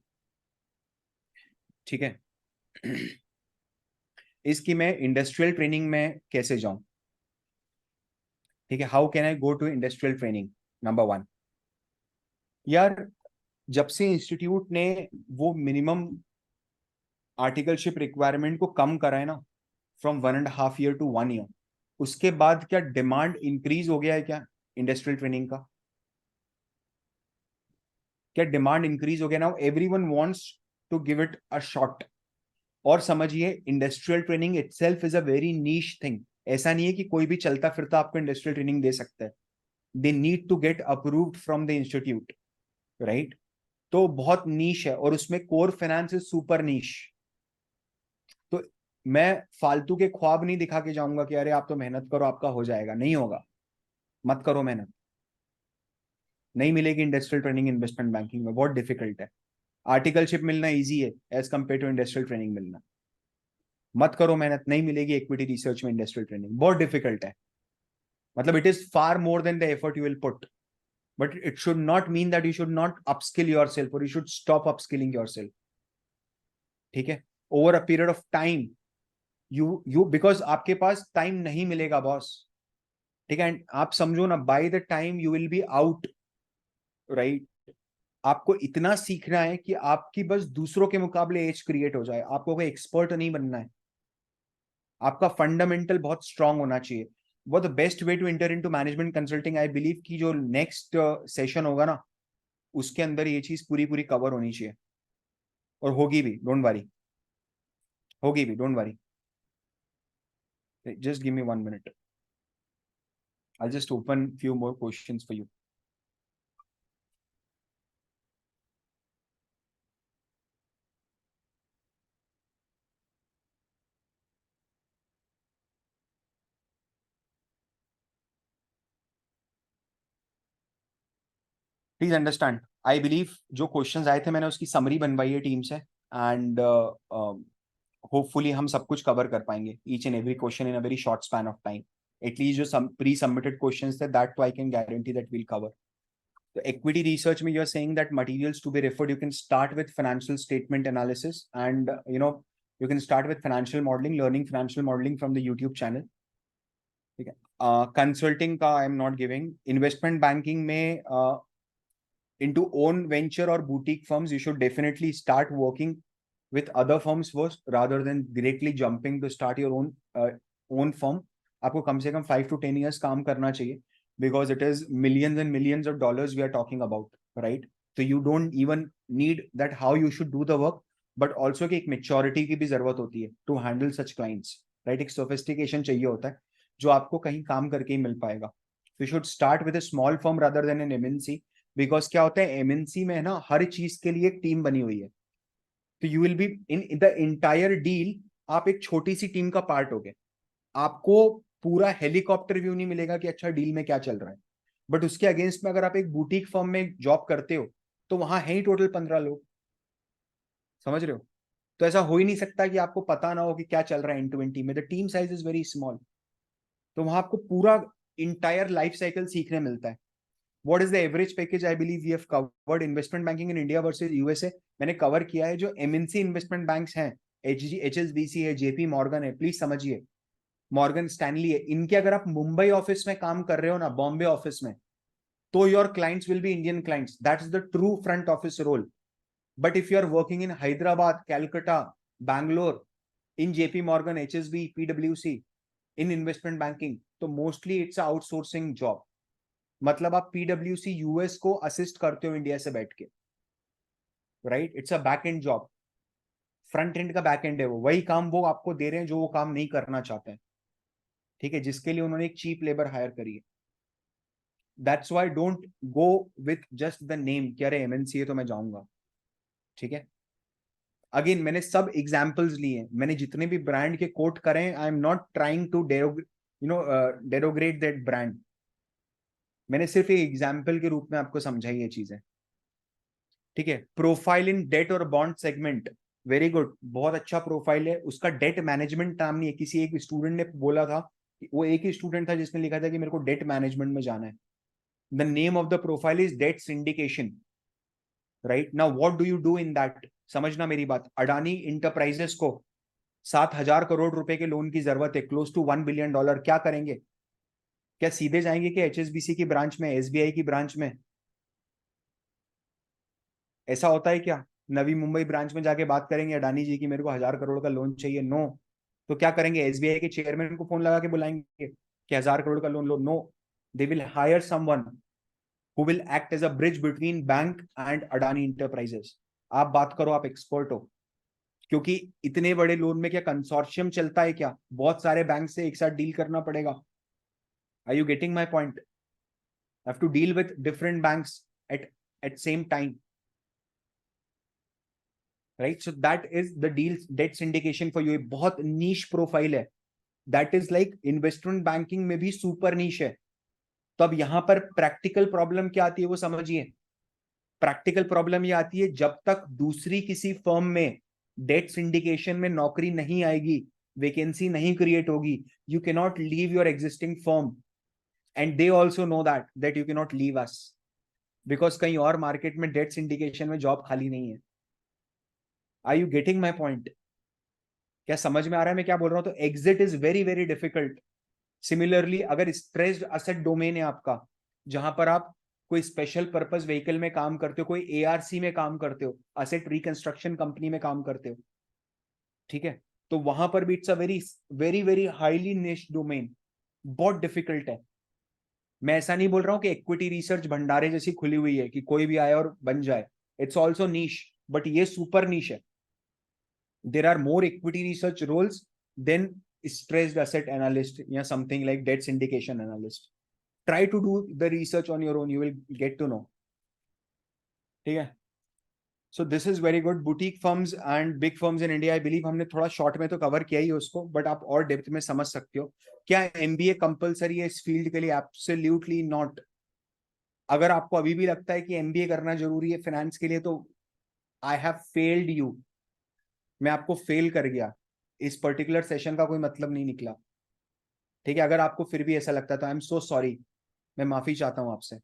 Speaker 1: ठीक है, इसकी मैं इंडस्ट्रियल ट्रेनिंग में कैसे जाऊं? ठीक है, how can I go to industrial training? Number 1, यार जब से इंस्टीट्यूट ने वो मिनिमम आर्टिकलशिप रिक्वायरमेंट को कम करा है ना, फ्रॉम 1.5 year to 1 year, उसके बाद क्या डिमांड इंक्रीज हो गया है क्या इंडस्ट्रियल ट्रेनिंग का? क्या डिमांड इंक्रीज हो गया? Now everyone wants to give it a shot. और समझिए, industrial training itself is a very niche thing. ऐसा नहीं है कि कोई भी चलता फिरता आपको इंडस्ट्रियल ट्रेनिंग दे सकता है. They need to get approved from the institute, right? तो बहुत नीश है, और उसमें core finance is super niche. तो मैं फालतू के ख्वाब नहीं दिखा के जाऊंगा कि अरे आप तो मेहनत करो आपका हो जाएगा. नहीं होगा. मत करो मेहनत. नहीं मिलेगी इंडस्ट्रियल ट्रेनिंग इन्वेस्टमेंट बैंकिंग में, बहुत डिफिकल्ट है. आर्टिकलशिप मिलना इजी है as compare to industrial training मिलना. मत करो मेहनत, नहीं मिलेगी इक्विटी रिसर्च में इंडस्ट्रियल ट्रेनिंग, बहुत डिफिकल्ट है. मतलब it is far more than the effort you will put, but it should not mean that you should not upskill yourself और you should stop upskilling yourself. ठीक है, over a period of time you because आपके पास time नहीं मिलेगा boss. ठीक है, आप समझो ना, by the time you will be out, right? आपको इतना सीखना है कि आपकी बस दूसरों के मुकाबले एज क्रिएट हो जाए. आपको कोई एक्सपर्ट नहीं बनना है. आपका फंडामेंटल बहुत स्ट्रांग होना चाहिए. वो the best way to enter into management consulting, I believe कि जो नेक्स्ट सेशन होगा ना, उसके अंदर ये चीज पूरी पूरी कवर होनी चाहिए. और होगी भी, डोंट वरी. होगी भी, don't worry. Just give me 1 minute. I'll just open few more questions for you. Please understand, I believe जो क्वेश्चंस आए थे मैंने उसकी समरी बनवाई है टीम से, एंड होपफुली हम सब कुछ कवर कर पाएंगे, each and every question in a very short span of time. At least जो प्री सबमिटेड क्वेश्चंस थे, that I can guarantee that will cover. तो equity research में you are saying that materials to be referred, you can start with financial statement analysis, and you can start with financial modeling, learning financial modeling from the YouTube channel. ठीक है. Consulting का आई am not giving. Investment banking में into own venture or boutique firms, you should definitely start working with other firms first rather than directly jumping to start your own firm. आपको कम से कम 5 to 10 years काम करना चाहिए, because it is millions and millions of dollars we are talking about, right? So you don't even need that how you should do the work, but also कि एक maturity की भी जरूरत होती है to handle such clients, right? एक sophistication चाहिए होता है जो आपको कहीं काम करके ही मिल पाएगा. So you should start with a small firm rather than an MNC, because क्या होता है एमएनसी में है ना, हर चीज के लिए एक टीम बनी हुई है. तो you will be in the entire deal, आप एक छोटी सी टीम का पार्ट हो गए. आपको पूरा हेलीकॉप्टर व्यू नहीं मिलेगा कि अच्छा डील में क्या चल रहा है, बट उसके अगेंस्ट में अगर आप एक बुटीक फर्म में जॉब करते हो तो वहां है ही टोटल 15 लोग. समझ रहे हो? तो ऐसा हो ही नहीं सकता कि आपको पता ना हो कि क्या चल रहा है N20 में. The team size is very small. तो वहां आपको पूरा इंटायर लाइफ साइकिल सीखने मिलता है. What is the average package? I believe we have covered investment banking in India versus USA. मैंने कवर किया है. जो MNC इन्वेस्टमेंट बैंक्स हैं, HSBC है, JP मॉर्गन है, प्लीज समझिए, मॉर्गन स्टैनली है, इनके अगर आप मुंबई ऑफिस में काम कर रहे हो ना, बॉम्बे ऑफिस में, तो your clients will be Indian clients. That is the true front office role. But if you are working in Hyderabad, Calcutta, Bangalore, in JP Morgan, HSB, PwC, in investment banking, तो मोस्टली इट्स आउटसोर्सिंग जॉब. मतलब आप PwC US को assist करते हो India से बैठ के, right? It's a back and job. Front end का बैक एंड है वो. वही काम वो आपको दे रहे हैं जो वो काम नहीं करना चाहते हैं. ठीक है, जिसके लिए उन्होंने एक चीप लेबर हायर करी है. That's why don't go with just the name कि अरे MNC है तो मैं जाऊंगा. ठीक है, अगेन मैंने सब एग्जाम्पल्स लिए हैं, मैंने जितने भी ब्रांड के कोट करे हैं, I am not trying to derogate that brand. मैंने सिर्फ एक एग्जाम्पल के रूप में आपको समझाई ये चीजें. ठीक है, प्रोफाइल इन डेट और बॉन्ड सेगमेंट, वेरी गुड, बहुत अच्छा प्रोफाइल है. उसका डेट मैनेजमेंट नाम नहीं है. किसी एक स्टूडेंट ने बोला था, वो एक ही स्टूडेंट था जिसने लिखा था कि मेरे को डेट मैनेजमेंट में जाना है. The name of the profile is debt syndication. Right now what do you do in that? समझना मेरी बात. अडानी इंटरप्राइजेस को 7,000 करोड़ रुपए के लोन की जरूरत है, क्लोज टू $1 बिलियन. क्या करेंगे? क्या सीधे जाएंगे कि HSBC की ब्रांच में, SBI की ब्रांच में? ऐसा होता है क्या? नवी मुंबई ब्रांच में जाके बात करेंगे अडानी जी की मेरे को 1,000 करोड़ का लोन चाहिए? नो. तो क्या करेंगे? SBI के चेयरमैन को फोन लगा के बुलाएंगे कि 1,000 करोड़ का लोन लो? No. They will hire someone who will act as a bridge between bank and Adani Enterprises. आप बात करो, आप एक्सपर्ट हो. क्योंकि इतने बड़े लोन में क्या कंसोर्शियम चलता है क्या? बहुत सारे बैंक से एक साथ डील करना पड़ेगा. Are you getting my point? Have to deal with different banks at same time. Right, so that is the deal debt syndication for you. बहुत नीश प्रोफाइल है. That is like investment banking में भी super नीश है. तो अब यहां पर practical problem क्या आती है वो समझिए. प्रैक्टिकल प्रॉब्लम ये आती है, जब तक दूसरी किसी फर्म में डेट सिंडिकेशन में नौकरी नहीं आएगी, वैकेंसी नहीं क्रिएट होगी, you can not leave your existing firm. And they also know that you can not leave us, because कहीं और मार्केट में डेट सिंडिकेशन में जॉब खाली नहीं है. Are you getting my point? क्या समझ में आ रहा है मैं क्या बोल रहा हूं? तो exit is very very difficult. Similarly अगर स्ट्रेस्ड असेट डोमेन है आपका, जहां पर आप कोई स्पेशल पर्पस व्हीकल में काम करते हो, कोई ARC में काम करते हो, असेट रिकंस्ट्रक्शन कंपनी में काम करते हो, ठीक है, तो वहां पर भी it's a very very very highly निश डोमेन. बहुत डिफिकल्ट है. मैं ऐसा नहीं बोल रहा हूं कि इक्विटी रिसर्च भंडारे जैसी खुली हुई है कि कोई भी आए और बन जाए. इट्स ऑल्सो नीश, बट ये सुपर नीश है. there are more equity research roles than stressed asset analyst या something like debt syndication analyst. Try to do the research on your own, you will get to know. ठीक है, so this is very good. Boutique firms and big firms in India, I believe हमने थोड़ा short में तो cover किया ही उसको, but आप और डेप्थ में समझ सकते हो. क्या MBA कंपलसरी है इस फील्ड के लिए? Absolutely not. अगर आपको अभी भी लगता है कि MBA करना जरूरी है फाइनेंस के लिए, तो आई हैव फेल्ड यू. मैं आपको फेल कर गया. इस पर्टिकुलर सेशन का कोई मतलब नहीं निकला. ठीक है, अगर आपको फिर भी ऐसा लगता है तो आई एम सो सॉरी, मैं माफी चाहता हूं आपसे.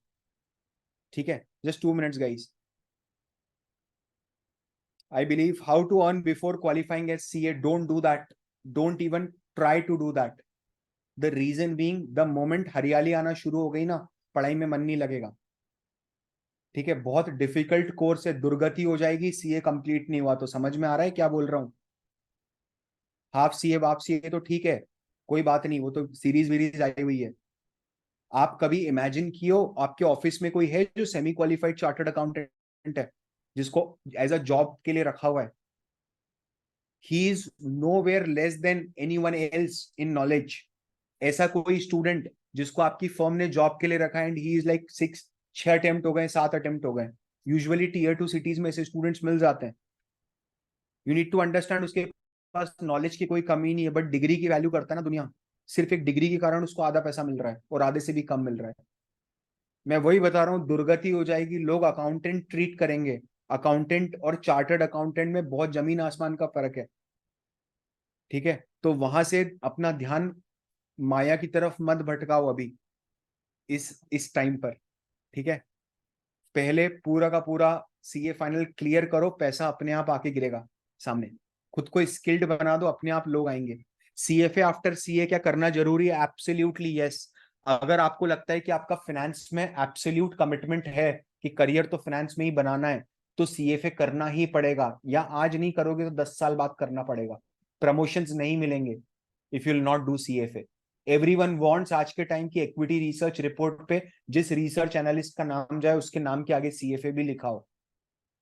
Speaker 1: ठीक है, just 2 minutes guys. I believe how to earn before qualifying as CA, don't do that. Don't even try to do that. The reason being, the moment हरियाली आना शुरू हो गई ना, पढ़ाई में मन नहीं लगेगा. ठीक है, बहुत डिफिकल्ट कोर्स है, दुर्गति हो जाएगी CA कंप्लीट नहीं हुआ तो. समझ में आ रहा है क्या बोल रहा हूँ? हाफ CA वाप CA तो ठीक है, कोई बात नहीं, वो तो सीरीज वीरीज आई हुई है. आप कभी इमेजिन कियो आपके ऑफिस में कोई है जो सेमी क्वालिफाइड चार्टर्ड अकाउंटेंट है, जिसको एज अ जॉब के लिए रखा हुआ है? He is nowhere less than anyone else in knowledge. ऐसा कोई स्टूडेंट जिसको आपकी फर्म ने जॉब के लिए रखा है and he is like 6 attempt हो गए, 7 अटेम्प्ट हो गए. यूजुअली Tier 2 सिटीज में ऐसे स्टूडेंट्स मिल जाते हैं. यू नीड टू अंडरस्टैंड, उसके पास नॉलेज की कोई कमी नहीं है, बट डिग्री की वैल्यू करता है ना दुनिया. सिर्फ एक डिग्री के कारण उसको आधा पैसा मिल रहा है और आधे से भी कम मिल रहा है. मैं वही बता रहा हूँ, दुर्गति हो जाएगी, लोग अकाउंटेंट ट्रीट करेंगे अकाउंटेंट और चार्टर्ड अकाउंटेंट में बहुत जमीन आसमान का फर्क है, ठीक है? तो वहां से अपना ध्यान माया की तरफ मत भटकाओ अभी इस टाइम पर, ठीक है? पहले पूरा का पूरा सीए फाइनल क्लियर करो, पैसा अपने आप आके गिरेगा सामने। खुद को स्किल्ड बना दो, अपने आप लोग आएंगे। सीएफए आफ्टर सीए क्या करना जरूरी है? Absolutely yes. अगर आपको लगता है कि आपका फाइनेंस में एब्सोल्यूट कमिटमेंट है कि करियर तो फाइनेंस में ही बनाना है, तो सीएफए करना ही पड़ेगा, या आज नहीं करोगे तो 10 साल बाद करना पड़ेगा। प्रमोशंस नहीं मिलेंगे if you will not do CFA. Everyone wants आज के टाइम की इक्विटी रिसर्च रिपोर्ट पे जिस रिसर्च एनालिस्ट का नाम जाए उसके नाम के आगे सीएफए भी लिखा हो।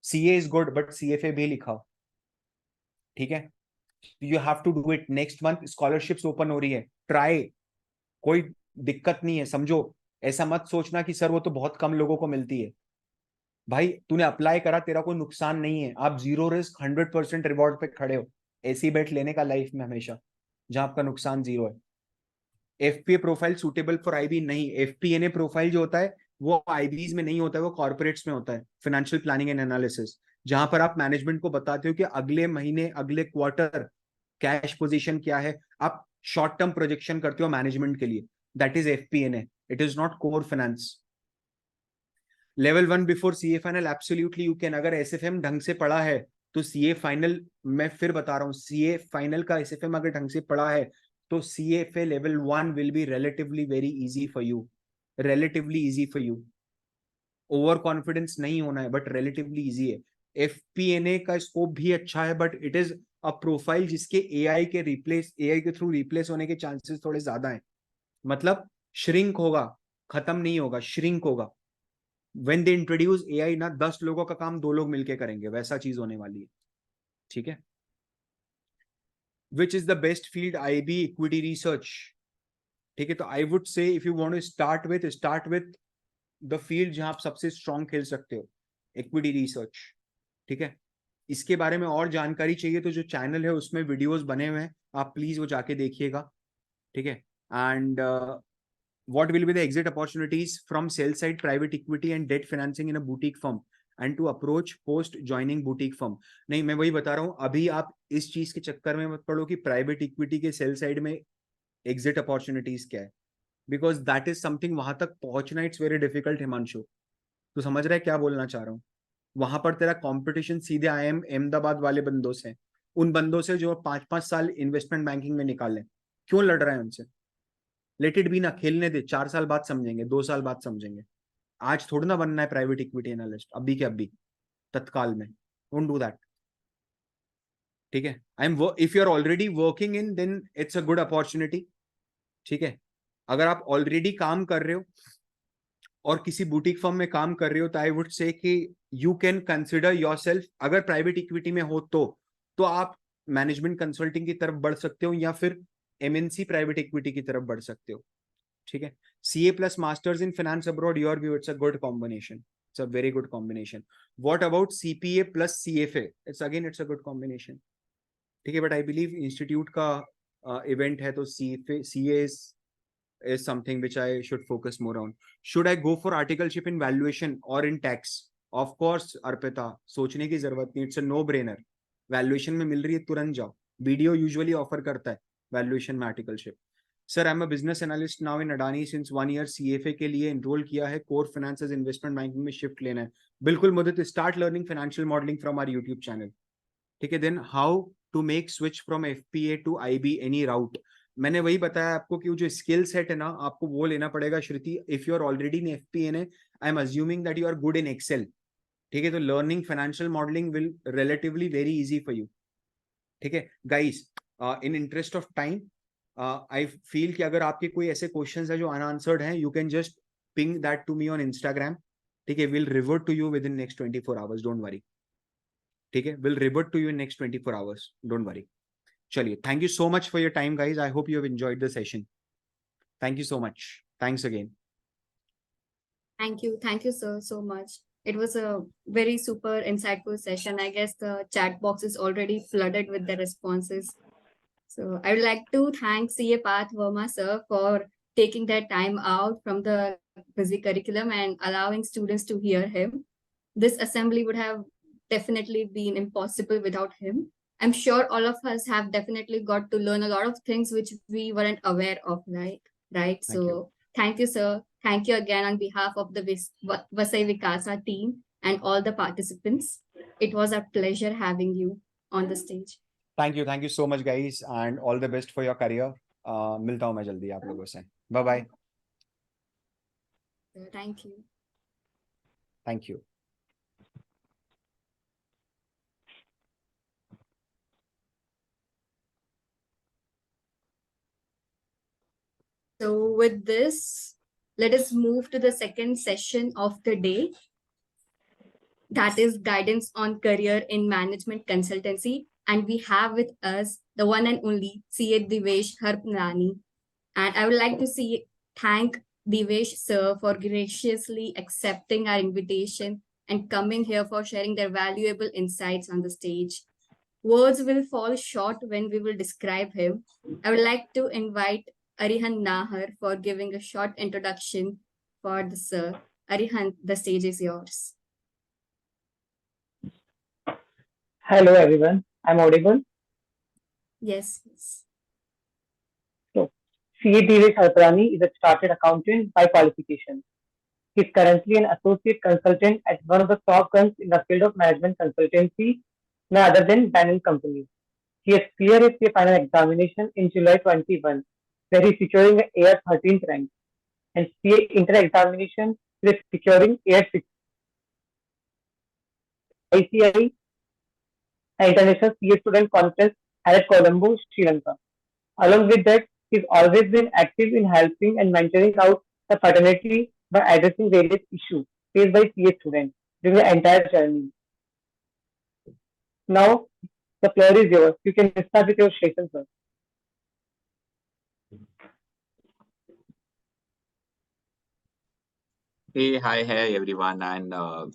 Speaker 1: CA is good but CFA भी लिखा हो, ठीक है? You have to do it. Next month scholarships open हो रही है, ट्राई, कोई दिक्कत नहीं है, समझो। ऐसा मत सोचना कि सर वो तो बहुत कम लोगों को मिलती है। भाई तूने अप्लाई करा, तेरा कोई नुकसान नहीं है, आप 0 रिस्क 100% रिवॉर्ड पे खड़े हो। ऐसी बेट लेने का लाइफ में हमेशा, जहां आपका नुकसान 0 है। FPA profile suitable for IB नहीं। एफपीएनए प्रोफाइल जो होता है वो आईबीज में नहीं होता है, वो कॉर्पोरेट्स में होता है, फाइनेंशियल प्लानिंग एंड एनालिसिस, जहां पर आप मैनेजमेंट को बताते हो कि अगले महीने अगले क्वार्टर कैश पोजीशन क्या है। आप शॉर्ट टर्म प्रोजेक्शन करते हो मैनेजमेंट के लिए, that is FPNA, it is not core finance. Level 1 before CA final absolutely you can. अगर एसएफएम ढंग से पढ़ा है तो सीए फाइनल, मैं फिर बता रहा हूं, सीए फाइनल का एसएफएम अगर ढंग से पढ़ा है तो CFA level 1 will be relatively very easy for you, relatively easy for you. Over confidence नहीं होना है बट रिलेटिवली इजी है। एफपीएनए का स्कोप भी अच्छा है but it is a profile जिसके एआई के थ्रू रिप्लेस होने के चांसेस थोड़े ज्यादा हैं। मतलब श्रिंक होगा, खत्म नहीं होगा, श्रिंक होगा। व्हेन दे इंट्रोड्यूस एआई ना, 10 लोगों का काम 2 लोग मिलके करेंगे, वैसा चीज होने वाली है, ठीक है? Which is the best field? IB equity research, ठीक है? तो I would say if you want to start with the field जहां आप सबसे स्ट्रॉन्ग खेल सकते हो, इक्विटी रिसर्च, ठीक है? इसके बारे में और जानकारी चाहिए तो जो चैनल है उसमें वीडियोस बने हुए हैं, आप प्लीज वो जाके देखिएगा, ठीक है? And what will be the exit opportunities from sell side private equity and debt financing in a boutique firm and to approach post joining boutique firm? नहीं, मैं वही बता रहा हूं, अभी आप इस चीज के चक्कर में मत पड़ो कि प्राइवेट इक्विटी के सेल साइड में एग्जिट अपॉर्चुनिटीज क्या है, बिकॉज दैट इज समथिंग, वहां तक पहुंचना इट्स वेरी डिफिकल्ट। हिमांशु, तू समझ रहा है क्या बोलना चाह रहा हूँ? वहां पर तेरा कंपटीशन सीधे आईएम अहमदाबाद वाले बंदों से, उन बंदों से जो 5-5 साल इन्वेस्टमेंट बैंकिंग में निकाले। क्यों लड़ रहा है उनसे? लेट इट बी ना, खेलने दे, 4 साल बाद समझेंगे, 2 साल बाद समझेंगे। आज थोड़ा ना बनना है प्राइवेट इक्विटी एनालिस्ट, अभी के अभी, तत्काल में। डोंट डू दैट, ठीक है? If you are already working in, then it's a good opportunity, ठीक है? अगर आप ऑलरेडी काम कर रहे हो और किसी बुटीक फर्म में काम कर रहे हो तो आई वुड से कि you can consider your self, अगर प्राइवेट इक्विटी में हो तो आप मैनेजमेंट कंसल्टिंग की तरफ बढ़ सकते हो या फिर एमएनसी प्राइवेट इक्विटी की तरफ बढ़ सकते हो, ठीक है? CA plus masters in finance abroad, your view, it's a good combination, it's a very good combination. What about CPA plus CFA? It's a good combination, ठीक है? बट आई बिलीव इंस्टीट्यूट का इवेंट है तो CA is something which I should focus more on. Should I go for articleship in valuation or in tax? Of course, Arpita, सोचने की जरूरत नहीं, it's a no brainer. Valuation में मिल रही है, तुरंत जाओ। वीडियो यूजुअली ऑफर करता है वैल्यूएशन में articleship. Sir, I am a business analyst now in Adani since 1 year, CFA के लिए एनरोल किया है, कोर फाइनेंस इन्वेस्टमेंट बैंकिंग में शिफ्ट लेना है। बिल्कुल Mudit, start learning financial modelling from our YouTube channel, ठीक है? Then how to make switch from FPA to IB, any route? मैंने वही बताया आपको कि वो जो स्किल सेट है ना, आपको वो लेना पड़ेगा। Shruti, if you are already in FPNA, I am assuming that you are good in Excel, ठीक है? तो learning financial modelling will relatively very easy for you, ठीक है guys? In interest of time, I feel कि अगर आपके कोई ऐसे क्वेश्चंस है जो अनआंसर्ड हैं, you can just ping that to me on Instagram, ठीक है? Will revert to you within next 24 hours, don't worry, ठीक है? Will revert to you in next 24 hours, don't worry. चलिए, thank you so much for your time guys, I hope you have enjoyed the session. Thank you so much, thanks again.
Speaker 2: Thank you, sir, so much. It was a very super insightful session. I guess the chat box is already flooded with the responses. So I would like to thank CA Parth Verma, sir, for taking their time out from the busy curriculum and allowing students to hear him. This assembly would have definitely been impossible without him. I'm sure all of us have definitely got to learn a lot of things which we weren't aware of, right? Right.
Speaker 1: Thank you.
Speaker 2: So thank you, sir. Thank you again on behalf of the Vasai Vikasa team and all the participants. It was a pleasure having you on the stage.
Speaker 1: Thank you so much guys and all the best for your career. मिलता हूँ मैं जल्दी आप लोगों से. Bye bye.
Speaker 2: Thank you.
Speaker 1: Thank you.
Speaker 2: So with this, let us move to the second session of the day. That is guidance on career in management consultancy. And we have with us the one and only CA Divesh Harpalani. And I would like to thank Divesh sir for graciously accepting our invitation and coming here for sharing their valuable insights on the stage. Words will fall short when we will describe him. I would like to invite Arihan Nahar for giving a short introduction for the sir. Arihan, the stage is yours.
Speaker 4: Hello everyone, I'm audible.
Speaker 2: Yes.
Speaker 4: So, CA Divesh Harpalani is a chartered accountant by qualification. He is currently an associate consultant at one of the top firms in the field of management consultancy, none other than Bain Co. He has cleared his CA final examination in July 21, where he is securing the AS 13th rank, and CA inter examination is securing AS 6. ICI International CA Student Conference held at Colombo, Sri Lanka. Along with that, he's always been active in helping and mentoring out the fraternity by addressing various issues faced by CA students during the entire journey. Now, the floor is yours. You can start with your session, sir.
Speaker 5: Hi everyone, and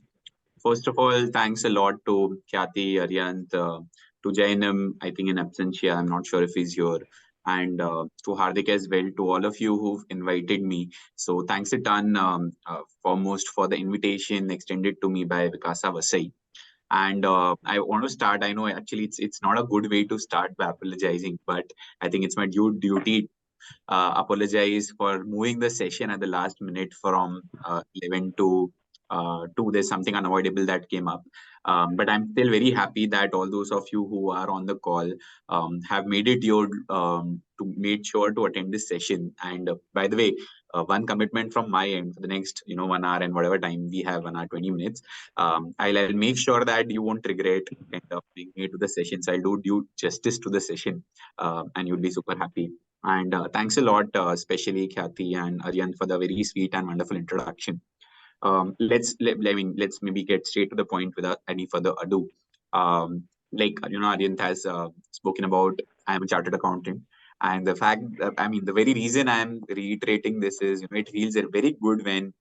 Speaker 5: first of all, thanks a lot to Khyati, Aryant, to Jainam, I think in absentia, I'm not sure if he's here, and to Hardik as well, to all of you who've invited me. So thanks a ton, foremost for the invitation extended to me by WICASA Vasai. And I want to start. I know actually it's not a good way to start by apologizing, but I think it's my duty apologize for moving the session at the last minute from 11 to 2. There's something unavoidable that came up. But I'm still very happy that all those of you who are on the call have made it made sure to attend this session. And by the way, one commitment from my end for the next 1 hour and whatever time we have, 1 hour 20 minutes, I'll make sure that you won't regret kind of being made to the session. So I'll do due justice to the session, and you'll be super happy. And thanks a lot, especially Khyati and Aryan, for the very sweet and wonderful introduction. Let's maybe get straight to the point without any further ado. Aryan has spoken about I'm a chartered accountant, and the fact that, the very reason I'm reiterating this is it feels very good when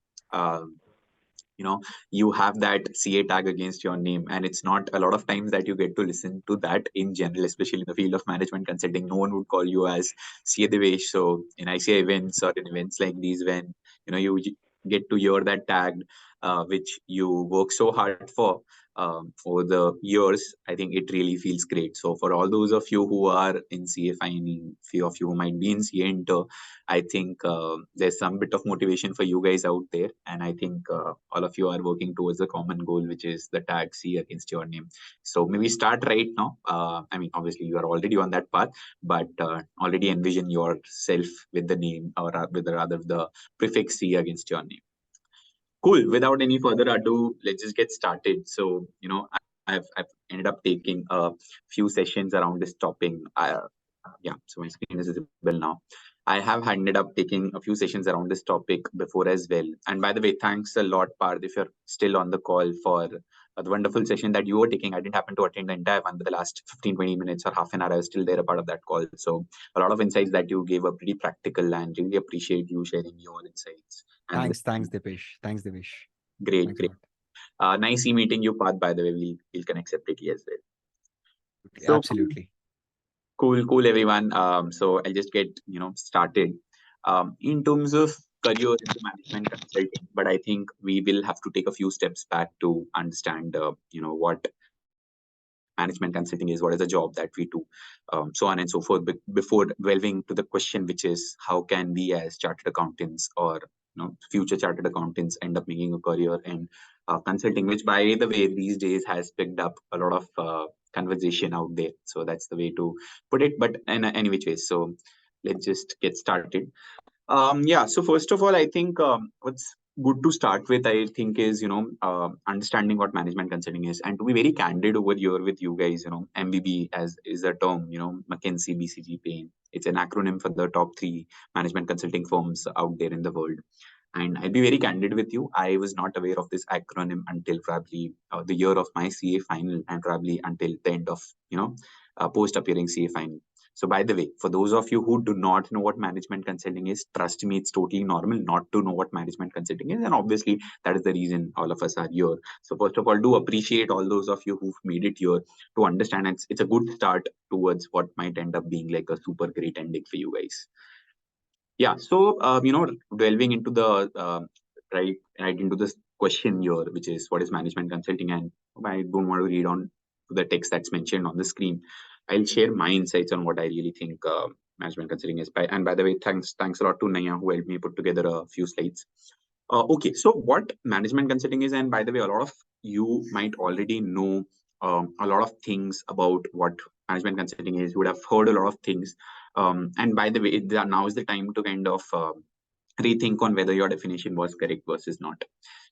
Speaker 5: you have that CA tag against your name, and it's not a lot of times that you get to listen to that in general, especially in the field of management consulting. No one would call you as CA Divesh. So in ICA events or in events like these, when you get to hear that tag, which you work so hard for over the years, I think it really feels great. So for all those of you who are in CA finding, few of you who might be in CA inter, I think there's some bit of motivation for you guys out there, and I think all of you are working towards the common goal, which is the tag C against your name. So maybe start right now. Obviously you are already on that path, but already envision yourself with the name, or with rather the prefix C against your name. Cool. Without any further ado, let's just get started. So I've ended up taking a few sessions around this topic. So my screen is visible now. I have ended up taking a few sessions around this topic before as well. And by the way, thanks a lot, Parth, if you're still on the call, for the wonderful session that you were taking. I didn't happen to attend the entire one, but the last 15-20 minutes or half an hour, I was still there, a part of that call. So a lot of insights that you gave were pretty practical, and really appreciate you sharing your insights. And
Speaker 1: Thanks, Divesh. Thanks, Divesh.
Speaker 5: Great. Nice meeting you, Parth, by the way. We'll connect separately as well. So,
Speaker 1: absolutely.
Speaker 5: Cool, everyone. So I'll just get started. In terms of career into management consulting, but I think we will have to take a few steps back to understand what management consulting is, what is the job that we do, so on and so forth. Before delving to the question, which is how can we as chartered accountants or future chartered accountants end up making a career in consulting, which by the way these days has picked up a lot of conversation out there. So that's the way to put it. But in any which way, so let's just get started. Yeah, so first of all, I think what's good to start with, I think, is understanding what management consulting is. And to be very candid over here with you guys, MBB as is a term, McKinsey, BCG, Bain. It's an acronym for the top 3 management consulting firms out there in the world. And I'll be very candid with you. I was not aware of this acronym until probably the year of my CA final, and probably until the end of post appearing CA final. So by the way, for those of you who do not know what management consulting is, trust me, it's totally normal not to know what management consulting is. And obviously, that is the reason all of us are here. So first of all, do appreciate all those of you who've made it here to understand. It's a good start towards what might end up being like a super great ending for you guys. Yeah, so delving into the right into this question here, which is what is management consulting, and I don't want to read on the text that's mentioned on the screen. I'll share my insights on what I really think management consulting is. And by the way, thanks a lot to Naya who helped me put together a few slides. Okay, so what management consulting is, and by the way, a lot of you might already know a lot of things about what management consulting is. You would have heard a lot of things. And by the way, now is the time to kind of rethink on whether your definition was correct versus not.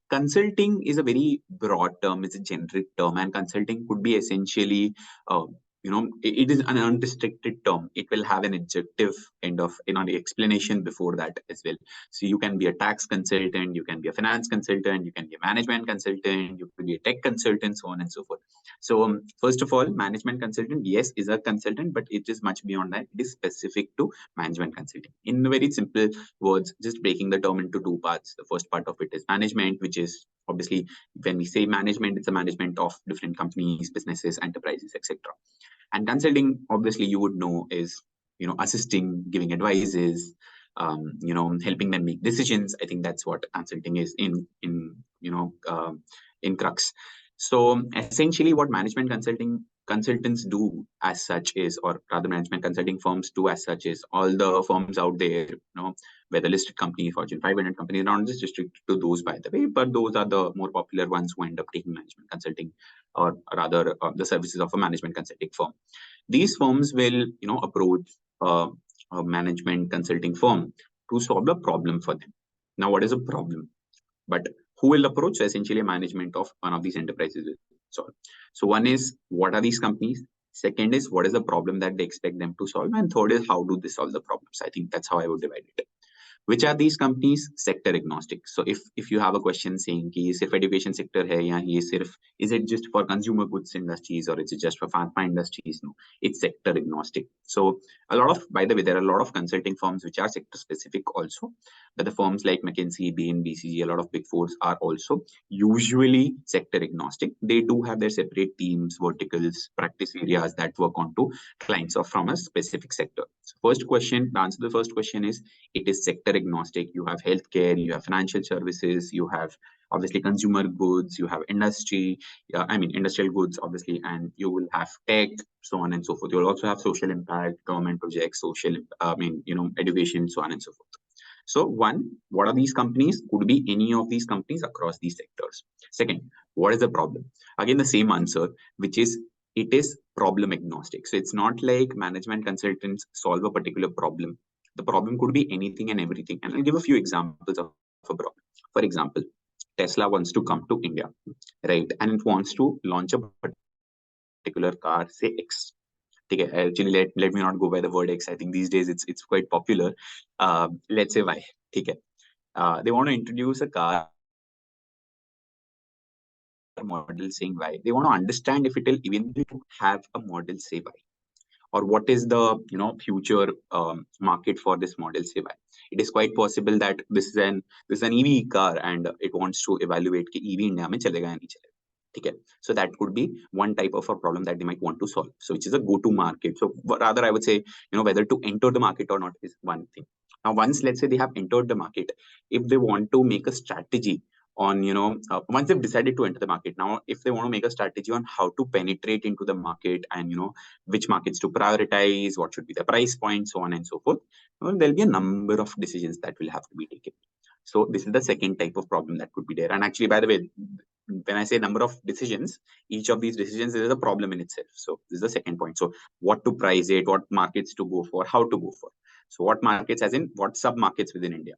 Speaker 5: Consulting is a very broad term, it's a generic term, and consulting could be essentially it is an unrestricted term. It will have an adjective kind of explanation before that as well. So you can be a tax consultant, you can be a finance consultant, you can be a management consultant, you could be a tech consultant, so on and so forth. So first of all, management consultant, yes, is a consultant, but it is much beyond that. It is specific to management consulting. In very simple words, just breaking the term into 2 parts. The first part of it is management, which is obviously when we say management, it's a management of different companies, businesses, enterprises, etc. And consulting, obviously, you would know, is assisting, giving advices, helping them make decisions. I think that's what consulting is in crux. So essentially, what management consultants do as such is, or rather management consulting firms do as such is, all the firms out there, whether listed companies, Fortune 500 companies, not just restricted to those, by the way, but those are the more popular ones who end up taking management consulting, or rather the services of a management consulting firm. These firms will, approach a management consulting firm to solve a problem for them. Now, what is a problem? But who will approach? So essentially, management of one of these enterprises will solve. So one is, what are these companies? Second is, what is the problem that they expect them to solve? And third is, how do they solve the problems? I think that's how I would divide it. Which are these companies? Sector agnostic. So if you have a question saying कि सिर्फ education sector है या ये सिर्फ, is it just for consumer goods industries or is it just for pharma industries? No, it's sector agnostic. So a lot of, by the way, there are a lot of consulting firms which are sector specific also. But the firms like McKinsey, Bain, BCG, a lot of big fours are also usually sector agnostic. They do have their separate teams, verticals, practice areas that work onto clients of from a specific sector. So first question, the answer to the first question is, it is sector agnostic. You have healthcare, you have financial services, you have obviously consumer goods, you have industry, industrial goods, obviously, and you will have tech, so on and so forth. You'll also have social impact, government projects, social, education, so on and so forth. So one, what are these companies? Could be any of these companies across these sectors. Second, what is the problem? Again, the same answer, which is, it is problem agnostic. So it's not like management consultants solve a particular problem. The problem could be anything and everything. And I'll give a few examples of a problem. For example, Tesla wants to come to India, right? And it wants to launch a particular car, say X. Okay, actually, let me not go by the word X. I think these days it's quite popular. Let's say Y. Okay. They want to introduce a car model saying Y. They want to understand if it will even have a model say Y, or what is the future market for this model say Y. It is quite possible that this is an EV car and it wants to evaluate कि EV India में चलेगा या नहीं चलेगा. Okay. So that could be one type of a problem that they might want to solve. So which is a go-to market. So rather I would say, whether to enter the market or not is one thing. Now, once let's say they have entered the market, if they want to make a strategy on, once they've decided to enter the market. Now, if they want to make a strategy on how to penetrate into the market and, which markets to prioritize, what should be the price point, so on and so forth, there'll be a number of decisions that will have to be taken. So this is the second type of problem that could be there. And actually, by the way, when I say number of decisions, each of these decisions is a problem in itself. So this is the second point. So what to price it, what markets to go for, how to go for. So what markets, as in what sub markets within India,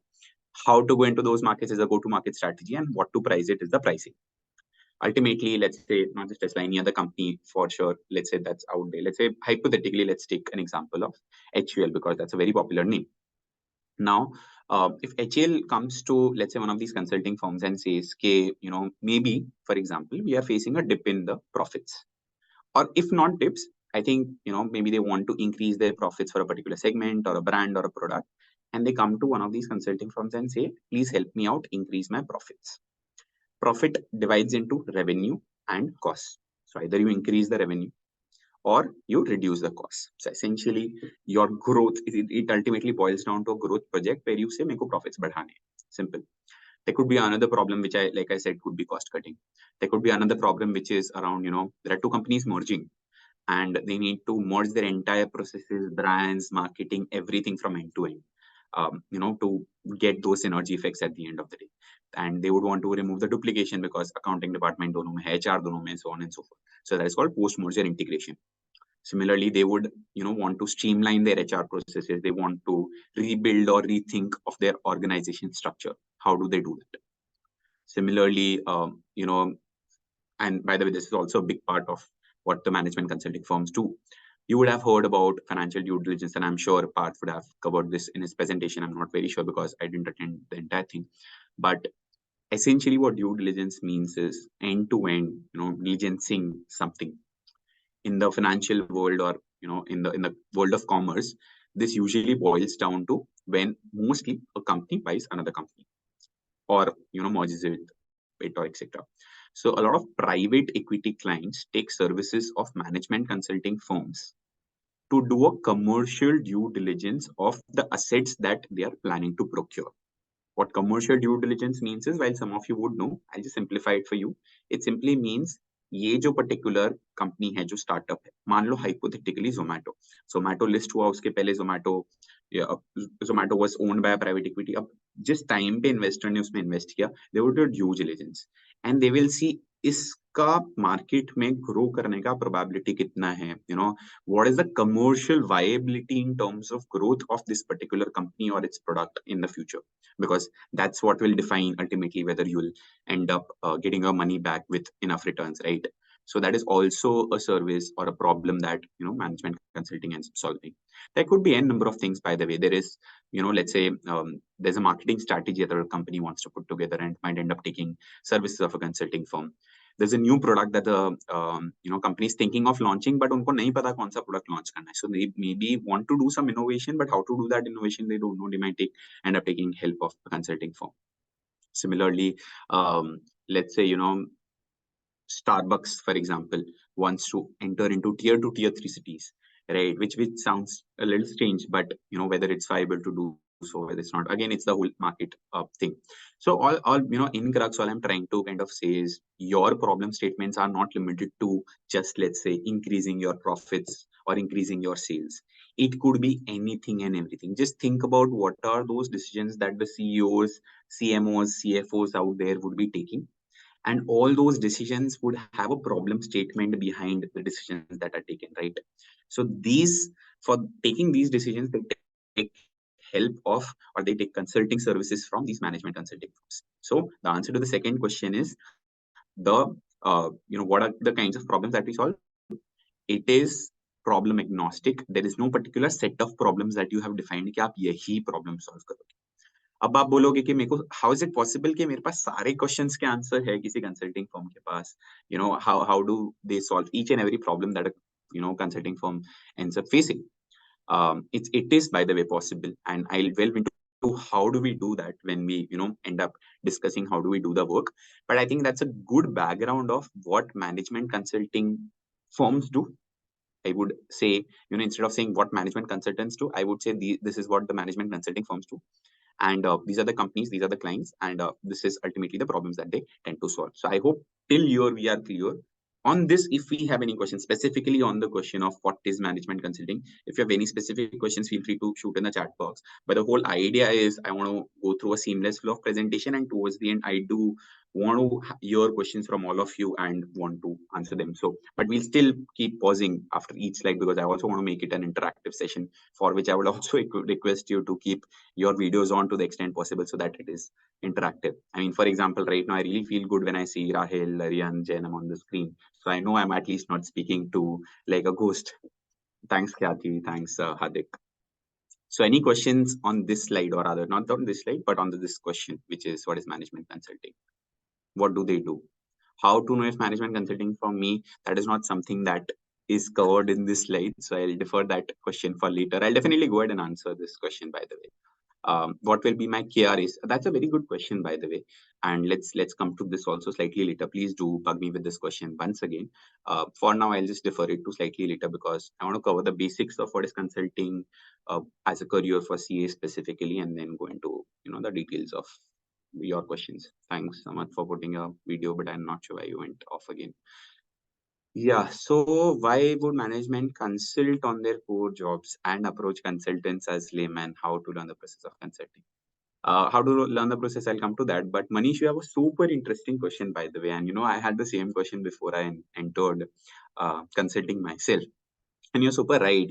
Speaker 5: how to go into those markets is a go-to-market strategy, and what to price it is the pricing. Ultimately, let's say, not just Tesla, any other company for sure, let's say that's out there. Let's say, hypothetically, let's take an example of HUL, because that's a very popular name. Now, if HL comes to, let's say, one of these consulting firms and says, okay, maybe, for example, we are facing a dip in the profits. Or if not dips, I think, maybe they want to increase their profits for a particular segment or a brand or a product. And they come to one of these consulting firms and say, please help me out, increase my profits. Profit divides into revenue and cost. So either you increase the revenue or you reduce the cost. So essentially, your growth, it ultimately boils down to a growth project where you say, make profits badhane. Simple. There could be another problem, which like I said, could be cost cutting. There could be another problem, which is around, there are two companies merging, and they need to merge their entire processes, brands, marketing, everything from end to end, to get those synergy effects at the end of the day. And they would want to remove the duplication because accounting department dono mein hai, HR dono mein, so on and so forth. So that is called post-merger integration. Similarly, they would, want to streamline their HR processes. They want to rebuild or rethink of their organization structure. How do they do that? Similarly, and by the way, this is also a big part of what the management consulting firms do. You would have heard about financial due diligence, and I'm sure Parth would have covered this in his presentation. I'm not very sure because I didn't attend the entire thing. But essentially, what due diligence means is end-to-end, diligencing something. In the financial world, or in the world of commerce, this usually boils down to when mostly a company buys another company, or merges it or etc. So a lot of private equity clients take services of management consulting firms to do a commercial due diligence of the assets that they are planning to procure. What commercial due diligence means is, while some of you would know, I'll just simplify it for you. It simply means ये जो particular company है, जो startup है, मान लो hypothetically Zomato list हुआ, उसके पहले Zomato was owned by a private equity. अब जिस time पे investor ने उसमें invest किया, they would do due diligence and they will see इसका market में grow करने का probability कितना है, what is the commercial viability in terms of growth of this particular company or its product in the future, because that's what will define ultimately whether you'll end up getting your money back with enough returns, right? So that is also a service or a problem that management consulting is solving. There could be n number of things, by the way. There is, let's say there's a marketing strategy that a company wants to put together and might end up taking services of a consulting firm. There's a new product that the company is thinking of launching, but unko nahi pata kaun sa product launch karna hai. So they maybe want to do some innovation, but how to do that innovation they don't know. They might end up taking help of a consulting firm. Similarly, let's say Starbucks, for example, wants to enter into tier 2, tier 3 cities, right? Which sounds a little strange, but whether it's viable to do so, whether it's not, again, it's the whole market thing. So all in crux, all I'm trying to kind of say is your problem statements are not limited to just, let's say, increasing your profits or increasing your sales. It could be anything and everything. Just think about what are those decisions that the CEOs, CMOs, CFOs out there would be taking. And all those decisions would have a problem statement behind the decisions that are taken, right? So for taking these decisions, they take help of, or they take consulting services from these management consulting firms. So the answer to the second question is what are the kinds of problems that we solve? It is problem agnostic. There is no particular set of problems that you have defined कि आप यही problem solve करोगे. अब आप बोलोगे कि मेरे को हाउ इज इट पॉसिबल कि मेरे पास सारे क्वेश्चंस के आंसर है किसी कंसल्टिंग फर्म के पास, how do they solve each and every problem that consulting firm ends up facing. It is, by the way, possible, and I'll delve into how do we do that when we end up discussing how do we do the work. But I think that's a good background of what management consulting firms do. I would say, instead of saying what management consultants do, I would say this is what the management consulting firms do. And these are the companies, these are the clients, and this is ultimately the problems that they tend to solve. So I hope till here we are clear on this. If we have any questions specifically on the question of what is management consulting, if you have any specific questions, feel free to shoot in the chat box. But the whole idea is I want to go through a seamless flow of presentation, and towards the end I do want to hear questions from all of you and want to answer them. So, but we'll still keep pausing after each slide, because I also want to make it an interactive session, for which I would also request you to keep your videos on to the extent possible so that it is interactive. I mean, for example, right now I really feel good when I see Rahil, Aryan, Janam on the screen. So I know I'm at least not speaking to like a ghost. Thanks, Khyati. Thanks, Hadik. So any questions on this slide, or rather not on this slide, but on this question, which is what is management consulting? What do they do? How to know if management consulting? For me, that is not something that is covered in this slide. So I'll defer that question for later. I'll definitely go ahead and answer this question, by the way. What will be my KRAs? That's a very good question, by the way. And let's come to this also slightly later. Please do bug me with this question once again. For now, I'll just defer it to slightly later, because I want to cover the basics of what is consulting as a career for CA specifically, and then go into the details of your questions. Thanks so much for putting a video, but I'm not sure why you went off again. Yeah, so why would management consult on their core jobs and approach consultants as laymen? How to learn the process of consulting? How to learn the process, I'll come to that. But Manish, you have a super interesting question, by the way. And I had the same question before I entered consulting myself. And you're super right.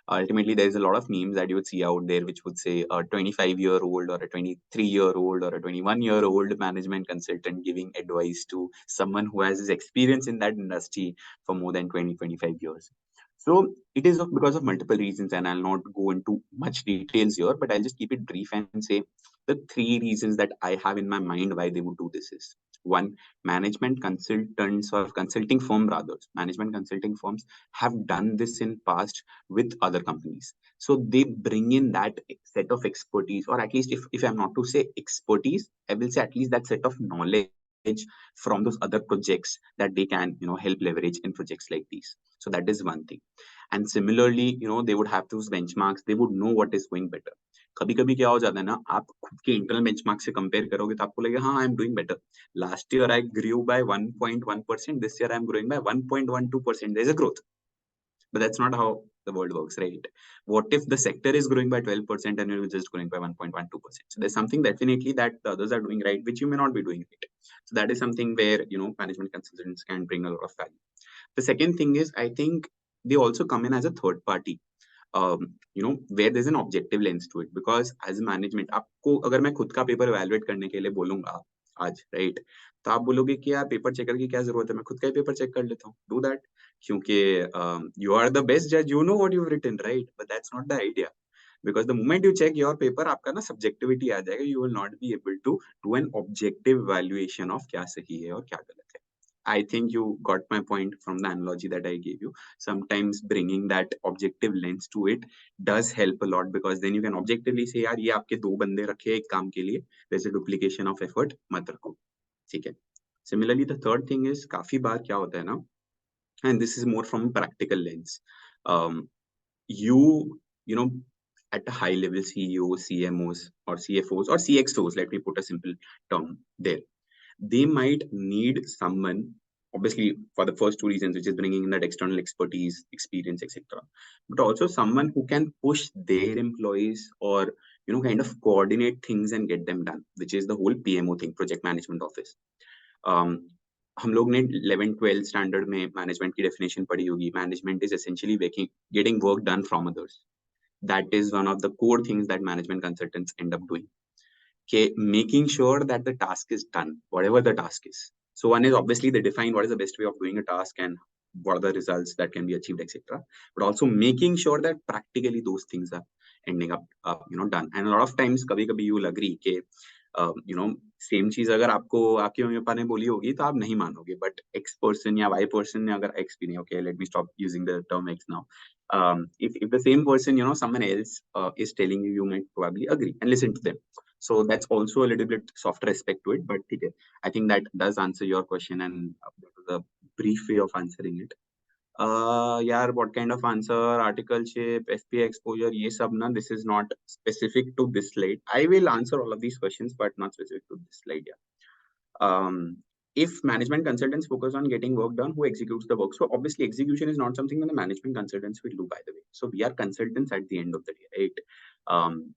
Speaker 5: Ultimately, there's a lot of memes that you would see out there which would say a 25-year-old or a 23-year-old or a 21-year-old management consultant giving advice to someone who has his experience in that industry for more than 20-25 years. So it is because of multiple reasons, and I'll not go into much details here, but I'll just keep it brief and say the 3 reasons that I have in my mind why they would do this is: one, management consultants, or consulting firm rather, management consulting firms have done this in past with other companies. So they bring in that set of expertise, or at least if I'm not to say expertise, I will say at least that set of knowledge from those other projects that they can help leverage in projects like these. So that is one thing. And similarly, they would have those benchmarks, they would know what is going better. कभी कभी क्या हो जाता है ना, आप खुद के इंटरनल बेंचमार्क से कंपेयर करोगे तो आपको लगेगा हाँ I am doing better. Last year I grew by 1.1%, this year I'm growing by 1.12%. There's a growth. But that's not how the world works, right? What if the sector is growing by 12% and you're just growing by 1.12%? So there's something definitely that the others are doing right, which you may not be doing right. So that is something where, management consultants can bring a lot of value. The second thing is, I think they also come in as a third party, where there's an objective lens to it. Because as management, आपको अगर मैं खुद का paper evaluate करने के लिए बोलूंगा आज, right, तो आप बोलोगे कि यार पेपर चेकर की क्या जरूरत है, मैं खुद का ही पेपर चेक कर लेता हूँ. Do that. क्योंकि you are the best judge, you know what you've written, right? But that's not the idea. Because the moment you check your paper, आपका ना subjectivity आ जाएगा. You will not be able to do an objective evaluation of क्या सही है और क्या गलत है. I think you got my point from the analogy that I gave you. Sometimes bringing that objective lens to it does help a lot, because then you can objectively say, यार ये आपके 2 बंदे रखे एक काम के लिए, there's a duplication of effort, मत रखो. ठीक है. Similarly, the third thing is, काफी बार क्या होता है ना, and this is more from a practical lens. You know, at a high level, CEOs, CMOs, or CFOs, or CXOs, let me put a simple term there, they might need someone, obviously for the first 2 reasons, which is bringing in that external expertise, experience, etc., but also someone who can push their employees, or kind of coordinate things and get them done, which is the whole PMO thing, project management office. हम लोग ने 11-12 standard में management की definition पढ़ी होगी. Management is essentially getting work done from others. That is one of the core things that management consultants end up doing. Okay, making sure that the task is done, whatever the task is. So one is obviously they define what is the best way of doing a task and what are the results that can be achieved, etc. But also making sure that practically those things are ending up done. And a lot of times kabhi you will agree ke same चीज अगर आपको आपके mummy papa ने बोली होगी तो आप नहीं मानोगे, बट एक्स पर्सन या वाई पर्सन ने अगर एक्स भी नहीं, okay let me stop using the term x now, if the same person, someone else is telling you, you might probably agree and listen to them. So that's also a little bit softer aspect to it, but okay, I think that does answer your question, and that was a brief way of answering it. यार what kind of answer, articleship, FPA exposure, ये सब ना, this is not specific to this slide. I will answer all of these questions, but not specific to this slide. Yeah. If management consultants focus on getting work done, who executes the work? So obviously execution is not something that the management consultants will do, by the way. So we are consultants at the end of the day, right?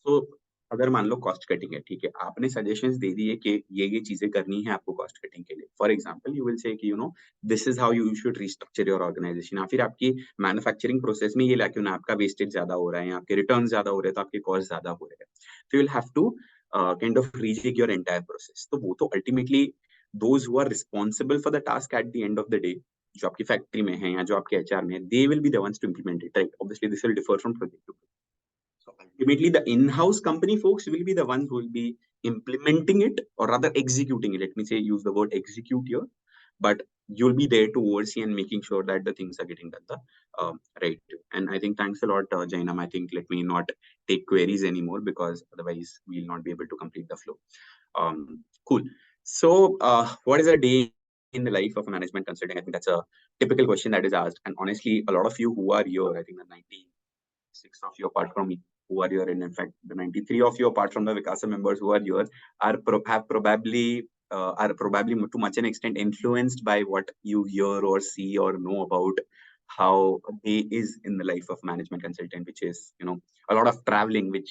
Speaker 5: So अगर मान low cost cutting है, ठीक है, आपने suggestions दे दिए कि ये चीजें करनी है आपको कॉस्ट कटिंग के लिए. For example you will say कि this is how you should restructure your organisation, या फिर आपकी मैन्युफैक्चरिंग प्रोसेस में ये ला क्यों ना आपका वेस्टेज ज्यादा हो रहा है या आपके रिटर्न ज्यादा हो रहे हैं तो आपके कॉस्ट ज्यादा हो रहे हैं. तो you will have to kind of rejig your entire process. तो वो तो ultimately those who are responsible for the task at the end of the day, जो आपकी फैक्ट्री में है या जो आपके एचआर में है, they will be the ones to implement it, right? Obviously this will differ from project to. So ultimately, the in-house company folks will be the ones who will be implementing it, or rather executing it. Let me say, use the word execute here, but you'll be there to oversee and making sure that the things are getting done the right. And I think thanks a lot, Jainam. I think let me not take queries anymore because otherwise we'll not be able to complete the flow. Cool. So what is a day in the life of a management consulting? I think that's a typical question that is asked. And honestly, a lot of you who are here, I think the 96 of you apart from me who are here, and in fact the 93 of you apart from the WICASA members who are here are probably to much an extent influenced by what you hear or see or know about how a day is in the life of management consultant, which is a lot of traveling, which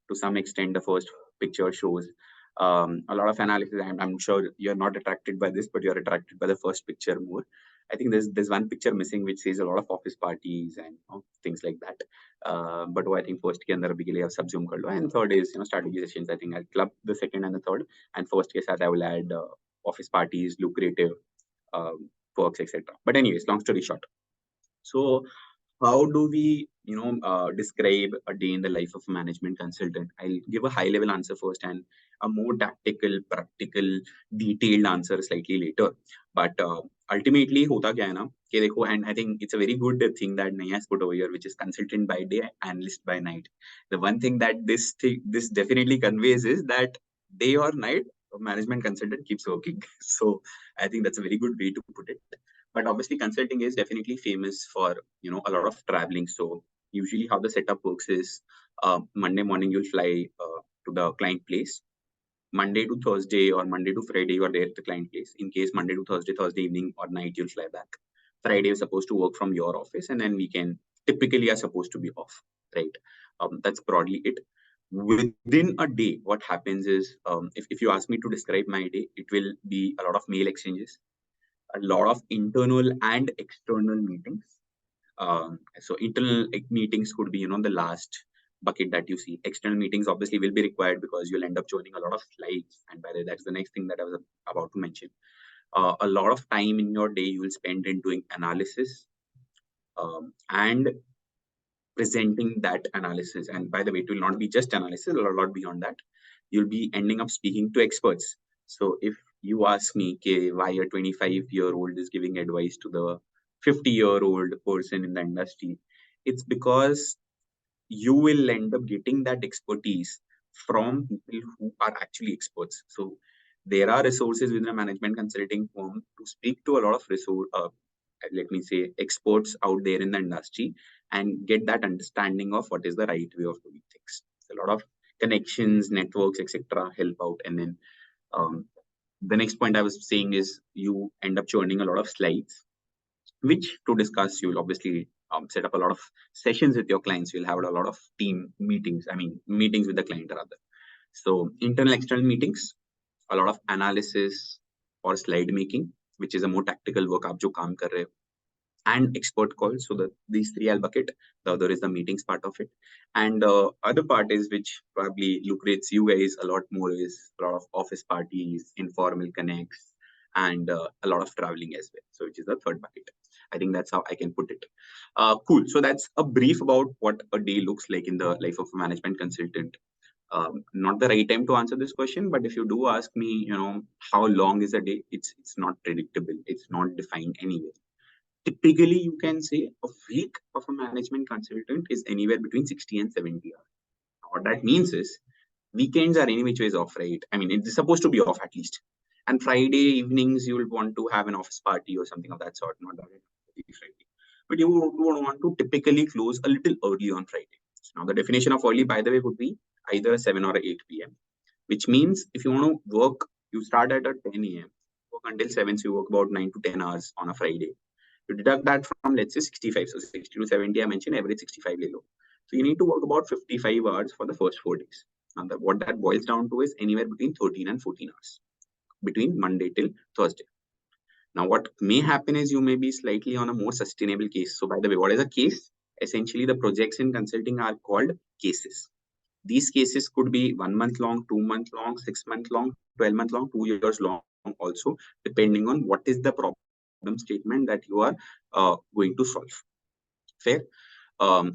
Speaker 5: to some extent the first picture shows. A lot of analysis. I'm sure you're not attracted by this, but you're attracted by the first picture more. I think there's one picture missing which says a lot of office parties and things like that. But I think first के अंदर अभी के लिए आप subsume कर लो. And third is strategy sessions. I think I'll club the second and the third. And first के साथ I will add office parties, lucrative perks, etc. But anyways, long story short. So how do we describe a day in the life of a management consultant? I'll give a high level answer first and a more tactical, practical, detailed answer slightly later. But ultimately hota kya hai na कि देखो, and I think it's a very good thing that Naya has put over here, which is consultant by day, analyst by night. The one thing that this definitely conveys is that day or night a management consultant keeps working. So I think that's a very good way to put it. But obviously consulting is definitely famous for a lot of traveling. So usually how the setup works is Monday morning you'll fly to the client place. Monday to Thursday or Monday to Friday you are there at the client place. In case Monday to Thursday evening or night you'll fly back. Friday you're supposed to work from your office, and then weekend typically are supposed to be off, right? That's broadly it. Within a day, what happens is, if you ask me to describe my day, it will be a lot of mail exchanges, a lot of internal and external meetings. So internal meetings could be, the last bucket that you see. External meetings obviously will be required because you'll end up joining a lot of slides. And by the way, that's the next thing that I was about to mention. A lot of time in your day you will spend in doing analysis and presenting that analysis. And by the way, it will not be just analysis, a lot beyond that. You'll be ending up speaking to experts. So if you ask me why a 25-year-old is giving advice to the 50-year-old person in the industry, it's because you will end up getting that expertise from people who are actually experts. So there are resources within a management consulting firm to speak to a lot of let me say experts out there in the industry and get that understanding of what is the right way of doing things. So a lot of connections, networks, etc. help out. And then the next point I was saying is you end up churning a lot of slides, which to discuss, you'll obviously set up a lot of sessions with your clients. You'll have a lot of team meetings, meetings with the client rather. So internal, external meetings, a lot of analysis or slide making, which is a more tactical work, aap jo kaam kar rahe ho, and expert calls. So these three I'll bucket. The other is the meetings part of it. And other part is, which probably lucrates you guys a lot more, is a lot of office parties, informal connects, and a lot of traveling as well. So which is the third bucket. I think that's how I can put it. Cool. So that's a brief about what a day looks like in the life of a management consultant. Not the right time to answer this question, but if you do ask me, how long is a day? It's not predictable. It's not defined anywhere. Typically, you can say a week of a management consultant is anywhere between 60 and 70 hours. What that means is weekends are any which ways off, right? It's supposed to be off at least. And Friday evenings, you will want to have an office party or something of that sort. Not that. Friday. But you would want to typically close a little early on Friday. Now, the definition of early, by the way, would be either 7 or 8 p.m., which means if you want to work, you start at 10 a.m., work until 7, so you work about 9 to 10 hours on a Friday. You deduct that from, let's say, 65. So 60 to 70, I mentioned average 65 le lo. So you need to work about 55 hours for the first 4 days. And what that boils down to is anywhere between 13 and 14 hours between Monday till Thursday. Now, what may happen is you may be slightly on a more sustainable case. So by the way, what is a case? Essentially, the projects in consulting are called cases. These cases could be 1 month long, 2 month long, 6 month long, 12 month long, 2 years long also, depending on what is the problem statement that you are going to solve. Fair?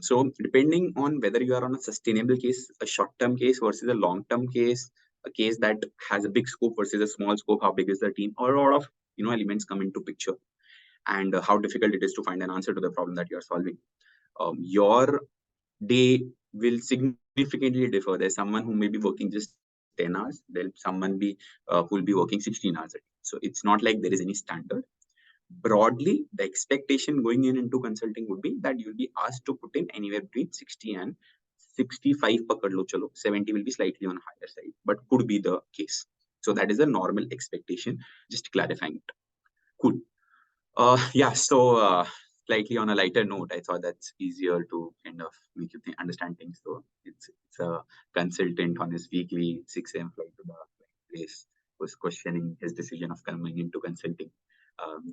Speaker 5: So depending on whether you are on a sustainable case, a short-term case versus a long-term case, a case that has a big scope versus a small scope, how big is the team, or a lot of elements come into picture, and how difficult it is to find an answer to the problem that you are solving. Your day will significantly differ. There's someone who may be working just 10 hours. There'll someone be who will be working 16 hours a day. So it's not like there is any standard. Broadly, the expectation going into consulting would be that you'll be asked to put in anywhere between 60 and 65 pakad lo chalo. 70 will be slightly on higher side, but could be the case. So that is a normal expectation, just clarifying it. Cool. Yeah, so slightly on a lighter note, I thought that's easier to kind of make you understand things. So it's a consultant on his weekly 6 a.m. flight to the place was questioning his decision of coming into consulting.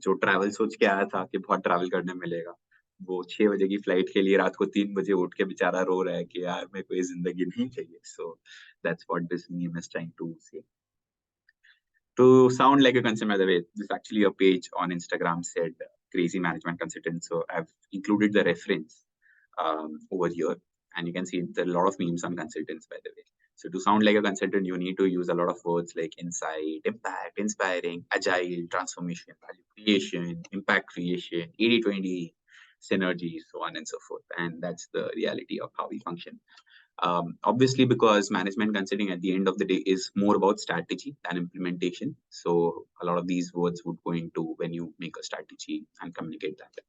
Speaker 5: जो travel सोच के आया था कि बहुत travel करने मिलेगा, वो 6 बजे की फ्लाइट के लिए रात को 3 बजे उठ के बेचारा रो रहा है कि यार मेरे को ये जिंदगी नहीं चाहिए. So that's what this meme is trying to say. To sound like a consultant, by the way, this is actually a page on Instagram said crazy management consultant. So I've included the reference over here, and you can see there are a lot of memes on consultants, by the way. So to sound like a consultant, you need to use a lot of words like insight, impact, inspiring, agile, transformation, value creation, impact creation, 80-20, synergy, so on and so forth. And that's the reality of how we function. Obviously, because management consulting at the end of the day is more about strategy than implementation. So a lot of these words would go into when you make a strategy and communicate that.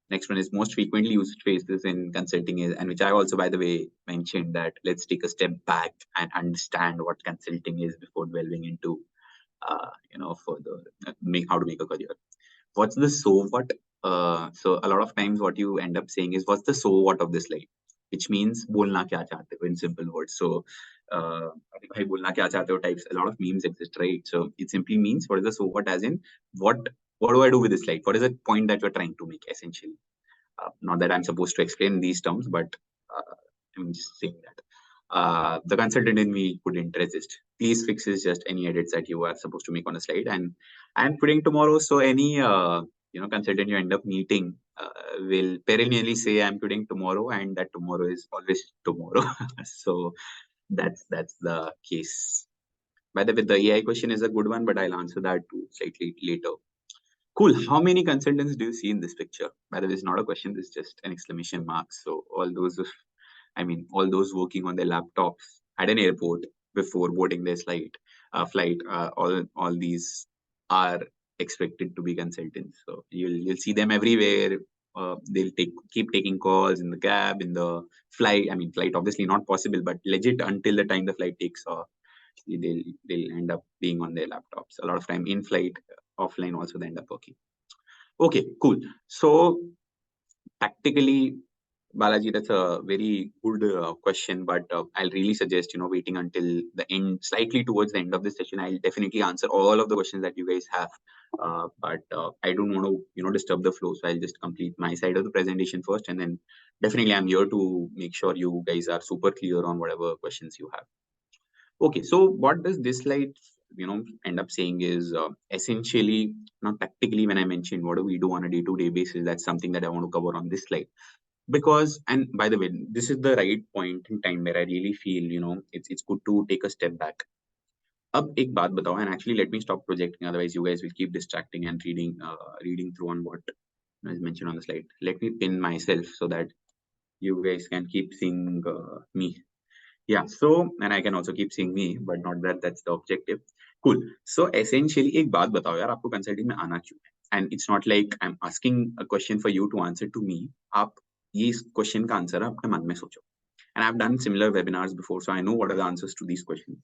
Speaker 5: Next one is most frequently used phrases in consulting is, and which I also, by the way, mentioned that let's take a step back and understand what consulting is before delving into, further how to make a career. What's the so what? So a lot of times what you end up saying is, what's the so what of this slide? Which means bolna kya chahte ho in simple words. So bhai bolna kya chahte ho types, a lot of memes exist, right? So it simply means what is the so what, as in what do I do with this slide? What is the point that you're trying to make essentially? Not that I'm supposed to explain these terms, but I'm just saying that. The consultant in me couldn't resist. Please fix is just any edits that you are supposed to make on a slide, and I'm putting tomorrow. So any consultant you end up meeting will perennially say I'm putting tomorrow, and that tomorrow is always tomorrow. So that's the case. By the way, the AI question is a good one, but I'll answer that too slightly later. Cool. How many consultants do you see in this picture? By the way, it's not a question, it's just an exclamation mark. So all those working on their laptops at an airport before boarding their flight, all these are expected to be consultants. So you'll see them everywhere. They'll keep taking calls in the cab, in the flight. I mean, flight obviously not possible, but legit until the time the flight takes off, they'll end up being on their laptops. A lot of time in flight, offline also they end up working. Okay, cool. So tactically, Balaji, that's a very good question, but I'll really suggest, waiting until the end, slightly towards the end of this session. I'll definitely answer all of the questions that you guys have. But I don't want to, disturb the flow. So I'll just complete my side of the presentation first, and then definitely I'm here to make sure you guys are super clear on whatever questions you have. Okay, so what does this slide, end up saying is essentially, tactically, when I mentioned what do we do on a day-to-day basis, that's something that I want to cover on this slide. Because, and by the way, this is the right point in time where I really feel, it's good to take a step back. Ab ek baat batao, and actually let me stop projecting, otherwise you guys will keep distracting and reading through on what is mentioned on the slide. Let me pin myself so that you guys can keep seeing me. Yeah, so, and I can also keep seeing me, but not that's the objective. Cool. So essentially, एक बात बताओ यार, आपको consulting में आना क्यों है? and it's not like I'm asking a question for you to answer to me. आप ये इस question का answer अपने मन में सोचो. And I've done similar webinars before, so I know what are the answers to these questions.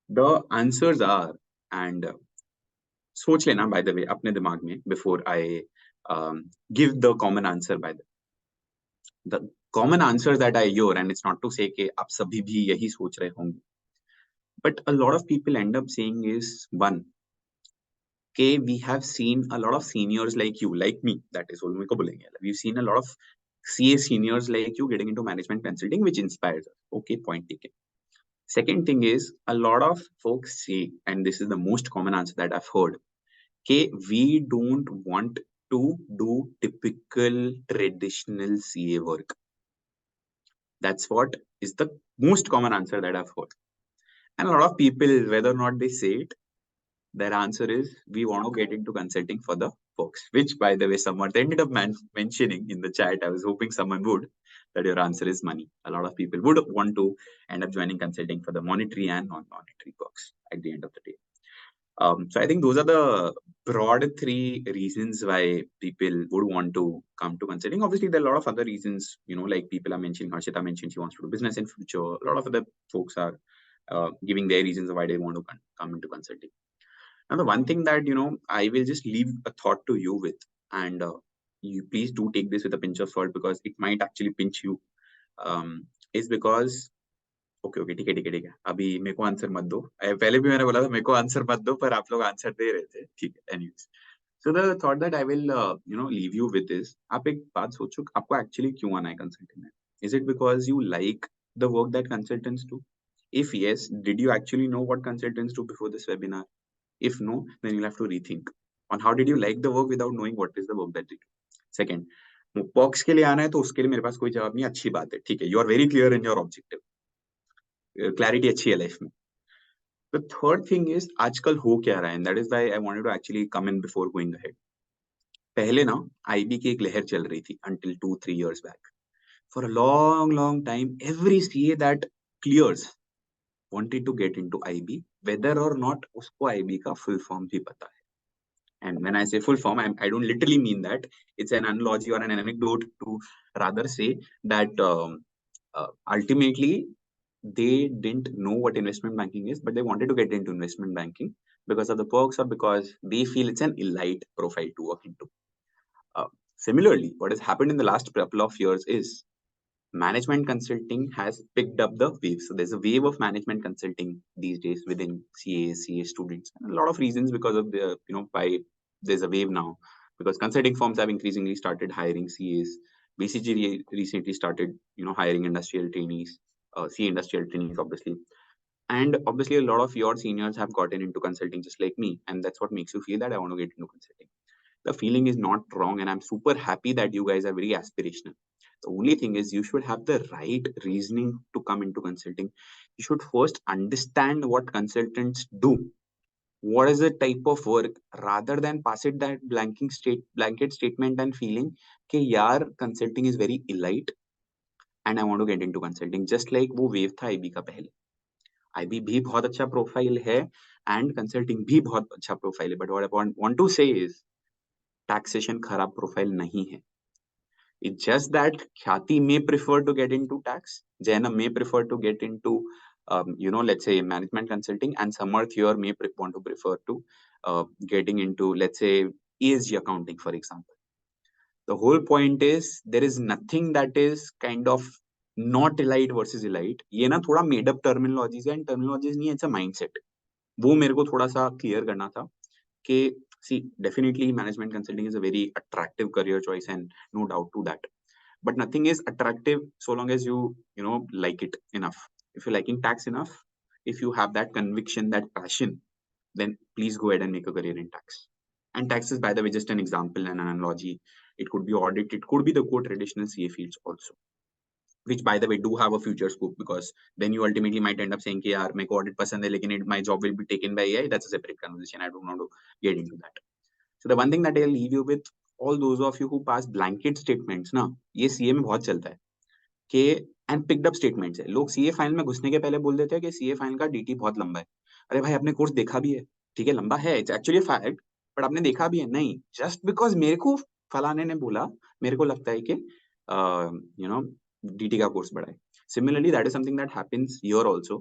Speaker 5: The answers are, and सोच लेना by the way अपने दिमाग में before I give the common answer. By the common answer that I hear, and it's not to say कि आप सभी भी यही सोच रहे होंगे, but a lot of people end up saying is one, okay, we have seen a lot of seniors like you, like me, that is all मेरे को बोलेंगे. We've seen a lot of CA seniors like you getting into management consulting, which inspires us. Okay, point taken. Second thing is, a lot of folks say, and this is the most common answer that I've heard, okay, we don't want to do typical traditional CA work. That's what is the most common answer that I've heard. And a lot of people, whether or not they say it, their answer is, we want to get into consulting for the folks, which by the way, someone ended up mentioning in the chat. I was hoping someone would, that your answer is money. A lot of people would want to end up joining consulting for the monetary and non-monetary perks at the end of the day. So I think those are the broad three reasons why people would want to come to consulting. Obviously, there are a lot of other reasons, like people are mentioning, Harshita mentioned she wants to do business in future. A lot of other folks are giving their reasons why they want to come into consulting. Now, the one thing that, I will just leave a thought to you with, and you please do take this with a pinch of salt because it might actually pinch you, is because, okay, ठीक है, अभी मेरे को answer मत दो. पहले भी मैंने बोला था मेरे को आंसर मत दो, पर आप लोग आंसर दे रहे थे. ठीक है, anyways. So the thought that I will, leave you with is, आप एक बात सोचो, आपको actually क्यों आना है consulting में? Is it because you like the work that consultants do? If yes, did you actually know what consultants do before this webinar? If no, then you'll have to rethink on how did you like the work without knowing what is the work that they do. Second, pox के लिए आना है तो उसके लिए मेरे पास कोई जवाब नहीं. अच्छी बात है, ठीक है, you are very clear in your objective, clarity अच्छी है लाइफ में. The third thing is, आजकल हो क्या रहा है, and that is why I wanted to actually come in before going ahead. पहले ना IB की एक लहर चल रही थी until 2-3 years back. For a long time, every CA that clears wanted to get into IB, whether or not उसको IB का full form भी पता है. And when I say full form, I don't literally mean that. It's an analogy or an anecdote to rather say that ultimately they didn't know what investment banking is, but they wanted to get into investment banking because of the perks or because they feel it's an elite profile to work into. Similarly, what has happened in the last couple of years is management consulting has picked up the wave. So there's a wave of management consulting these days within CA students. And a lot of reasons because of the, why there's a wave now, because consulting firms have increasingly started hiring CAs. BCG recently started, hiring industrial trainees, CA industrial trainees, obviously. And obviously, a lot of your seniors have gotten into consulting just like me. And that's what makes you feel that I want to get into consulting. The feeling is not wrong. And I'm super happy that you guys are very aspirational. The only thing is you should have the right reasoning to come into consulting. You should first understand what consultants do. What is the type of work, rather than pass it that blanket statement and feeling कि यार consulting is very elite and I want to get into consulting. Just like वो wave था IB का पहले. IB भी बहुत अच्छा profile है and consulting भी बहुत अच्छा प्रोफाइल है. But what I want to say is taxation खराब प्रोफाइल नहीं है. It's just that Khyati may prefer to get into tax, Jaina may prefer to get into, let's say management consulting, and Samarth here may want to prefer to getting into, let's say, ESG accounting, for example. The whole point is there is nothing that is kind of not elite versus elite. ये ना थोड़ा made up terminologies है, and terminologies नहीं, it's a mindset. वो मेरे को थोड़ा सा clear करना था कि see, definitely management consulting is a very attractive career choice and no doubt to that. But nothing is attractive so long as you like it enough. If you're liking tax enough, if you have that conviction, that passion, then please go ahead and make a career in tax. And tax is, by the way, just an example and an analogy. It could be audit, it could be the core traditional CA fields also, which by the way do have a future scope, because then you ultimately might end up saying कि यार मेरे को audit पसंद है लेकिन my job will be taken by AI. That's a separate conversation. I don't want to get into that. So the one thing that I'll leave you with, all those of you who pass blanket statements ना, ये CA में बहुत चलता है कि and picked up statements है. लोग CA file में घुसने के पहले बोल देते हैं कि CA फाइल का DT बहुत लंबा है. अरे भाई आपने कोर्स देखा भी है, ठीक है, लंबा है, it's actually a fact, but आपने देखा भी है नहीं, जस्ट बिकॉज मेरे को फलाने ने बोला, मेरे को लगता है कि डीटी का कोर्स बढ़ाए. Similarly, that is something that happens here also.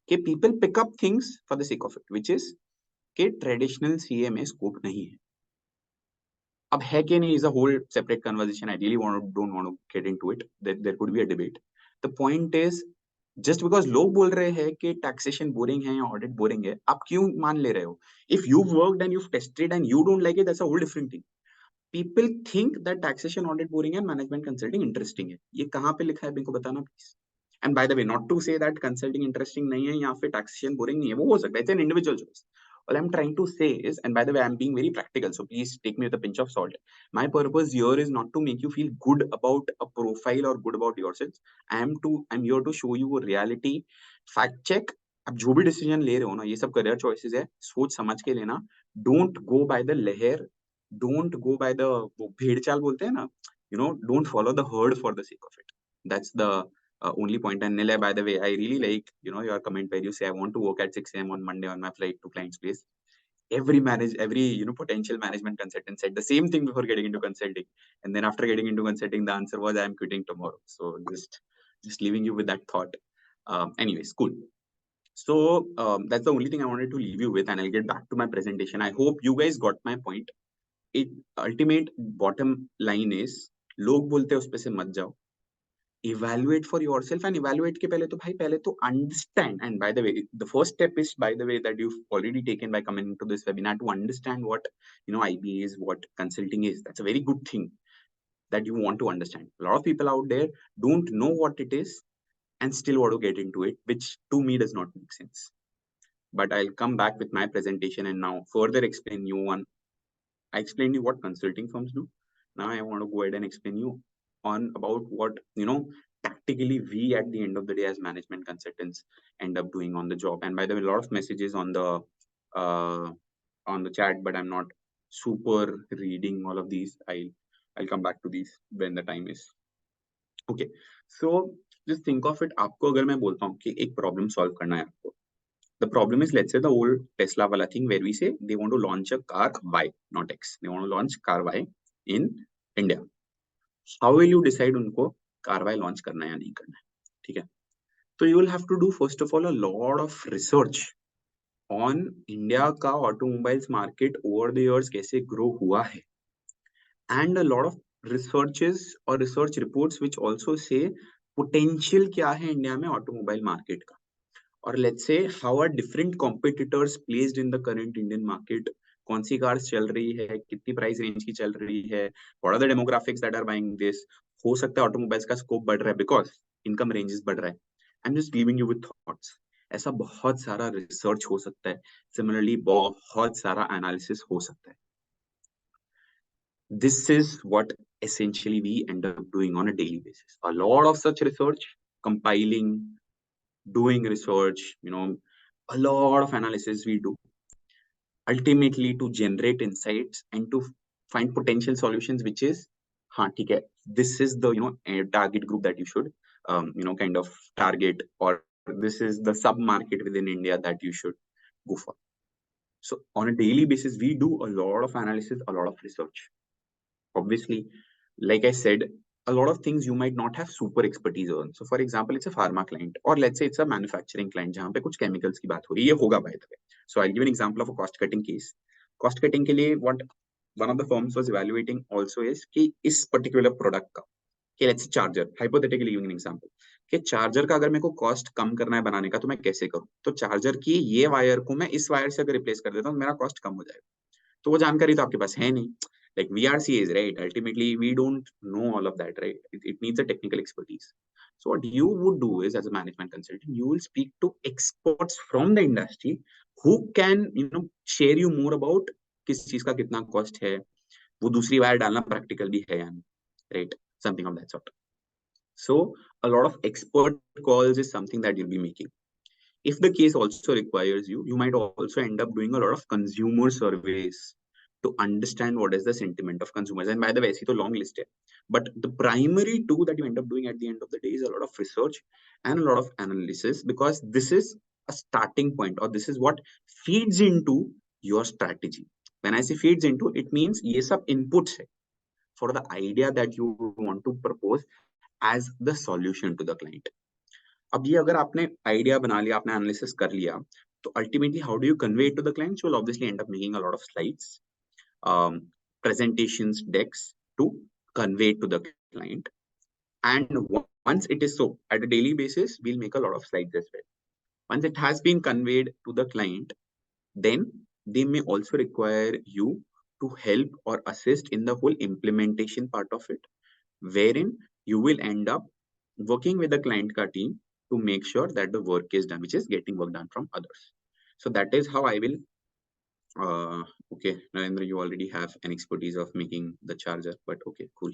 Speaker 5: कि people pick up things for the sake of it, which is कि traditional CA में scope नहीं है. अब है कि नहीं is a whole separate conversation. I really don't want to get into it. There could be a debate. The point is, just because लोग बोल रहे हैं कि taxation boring है या audit boring है, आप क्यों मान ले रहे हो? If you've worked and you've tested and you don't like it, that's a whole different thing. People think that taxation audit boring and management consulting interesting है. ये कहाँ पे लिखा है मेरे को बताना please. And by the way, not to say that consulting interesting नहीं है या फिर taxation boring नहीं है, वो हो सकता है. It's an individual choice. All I'm trying to say is, and by the way, I'm being very practical, so please take me with a pinch of salt. My purpose here is not to make you feel good about a profile or good about yourselves. I'm here to show you a reality, fact check. आप जो भी decision ले रहे हो ना, ये सब career choices है, सोच समझ के लेना. डोंट गो बाय द लहर, डोंट गो बाय द भेड़ चाल बोलते हैं ना, don't follow the heard for the sake of it. That's the only point. And Nilay, by the way, I really like your comment where you say I want to work at 6 a.m. on Monday on my flight to client's place. Every potential management consultant said the same thing before getting into consulting, and then after getting into consulting, the answer was I am quitting tomorrow. So just leaving you with that thought. Anyways, cool. So that's the only thing I wanted to leave you with, and I'll get back to my presentation. I hope you guys got my point. It ultimate bottom line is, लोग बोलते हैं उस पे से मत जाओ. Evaluate for yourself, and evaluate के पहले तो understand. And by the way, the first step is, by the way, that you've already taken by coming to this webinar, to understand what IBA is, what consulting is. That's a very good thing that you want to understand. A lot of people out there don't know what it is and still want to get into it, which to me does not make sense. But I'll come back with my presentation and now further explain you one. I explained you what consulting firms do. Now I want to go ahead and explain you on about what tactically we at the end of the day as management consultants end up doing on the job. And by the way, a lot of messages on the chat, but I'm not super reading all of these. I'll come back to these when the time is. Okay, so just think of it. आपको अगर मैं बोलता हूँ कि एक problem solve करना है आपको. The problem is, let's say the old Tesla wala thing where we say they want to launch a car Y, not X. They want to launch car Y in India. How will you decide उनको car Y launch करना है या नहीं करना है? ठीक है? So you will have to do first of all a lot of research on India का automobiles market over the years कैसे grow हुआ है, and a lot of researches or research reports which also say potential क्या है India में automobile market का. Or let's say how are different competitors placed in the current Indian market. कौन सी cars चल रही है, कितनी price range की चल रही है, what are the demographics that are buying this. हो सकता है automobiles का scope बढ़ रहा है because income ranges बढ़ रहा है. I'm just giving you with thoughts. ऐसा बहुत सारा research हो सकता है. Similarly, बहुत सारा analysis हो सकता है. This is what essentially we end up doing on a daily basis. A lot of such research, compiling, doing research, a lot of analysis we do ultimately to generate insights and to find potential solutions, which is ठीक है, this is the target group that you should kind of target, or this is the sub market within India that you should go for. So on a daily basis we do a lot of analysis, a lot of research. Obviously, like I said, a lot of things you might not have super expertise on. So for example, it's a pharma client, or let's say it's a manufacturing client जहाँ पे कुछ chemicals की बात हो रही है, ये होगा by the way. So I'll give an example of a cost cutting case. Cost cutting के लिए what one of the firms was evaluating also is कि इस particular product का, कि let's say charger, hypothetically giving an example, कि charger का अगर मेरे को cost कम करना है बनाने का तो मैं कैसे करूँ? तो charger की ये wire को मैं इस wire से अगर replace कर देता हूँ मेरा cost कम हो जाएगा. तो वो जानकारी तो आपके पास है नहीं. Like we are CAs, right? Ultimately, we don't know all of that, right? It needs a technical expertise. So what you would do is, as a management consultant, you will speak to experts from the industry who can, share you more about किस चीज का कितना cost है, वो दूसरी wire डालना practical भी है या नहीं, right? Something of that sort. So a lot of expert calls is something that you'll be making. If the case also requires you, you might also end up doing a lot of consumer surveys to understand what is the sentiment of consumers. And by the way, it's a long list. But the primary two that you end up doing at the end of the day is a lot of research and a lot of analysis, because this is a starting point, or this is what feeds into your strategy. When I say feeds into, it means ये सब inputs है for the idea that you want to propose as the solution to the client. अब ये अगर आपने idea बना लिया, आपने analysis कर लिया, तो ultimately how do you convey it to the client? You will obviously end up making a lot of slides, presentations, decks to convey it to the client. And once it is so, at a daily basis, we'll make a lot of slides as well. Once it has been conveyed to the client, then they may also require you to help or assist in the whole implementation part of it, wherein you will end up working with the client ka team to make sure that the work is done, which is getting work done from others. So that is how I will. Okay, Narendra, you already have an expertise of making the charger, but okay, cool.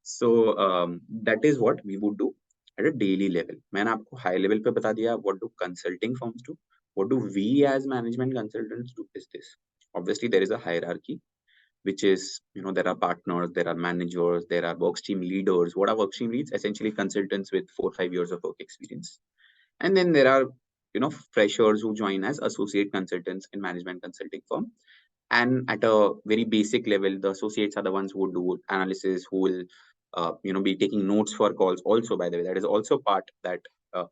Speaker 5: So that is what we would do at a daily level. मैंने आपको high level पे बता दिया what do consulting firms do. What do we as management consultants do is this. Obviously, there is a hierarchy, which is, there are partners, there are managers, there are work stream leaders. What are work stream leads? Essentially consultants with 4 or 5 years of work experience. And then there are, freshers who join as associate consultants in management consulting firm. And at a very basic level, the associates are the ones who do analysis, who will, be taking notes for calls. Also, by the way, that is also part that,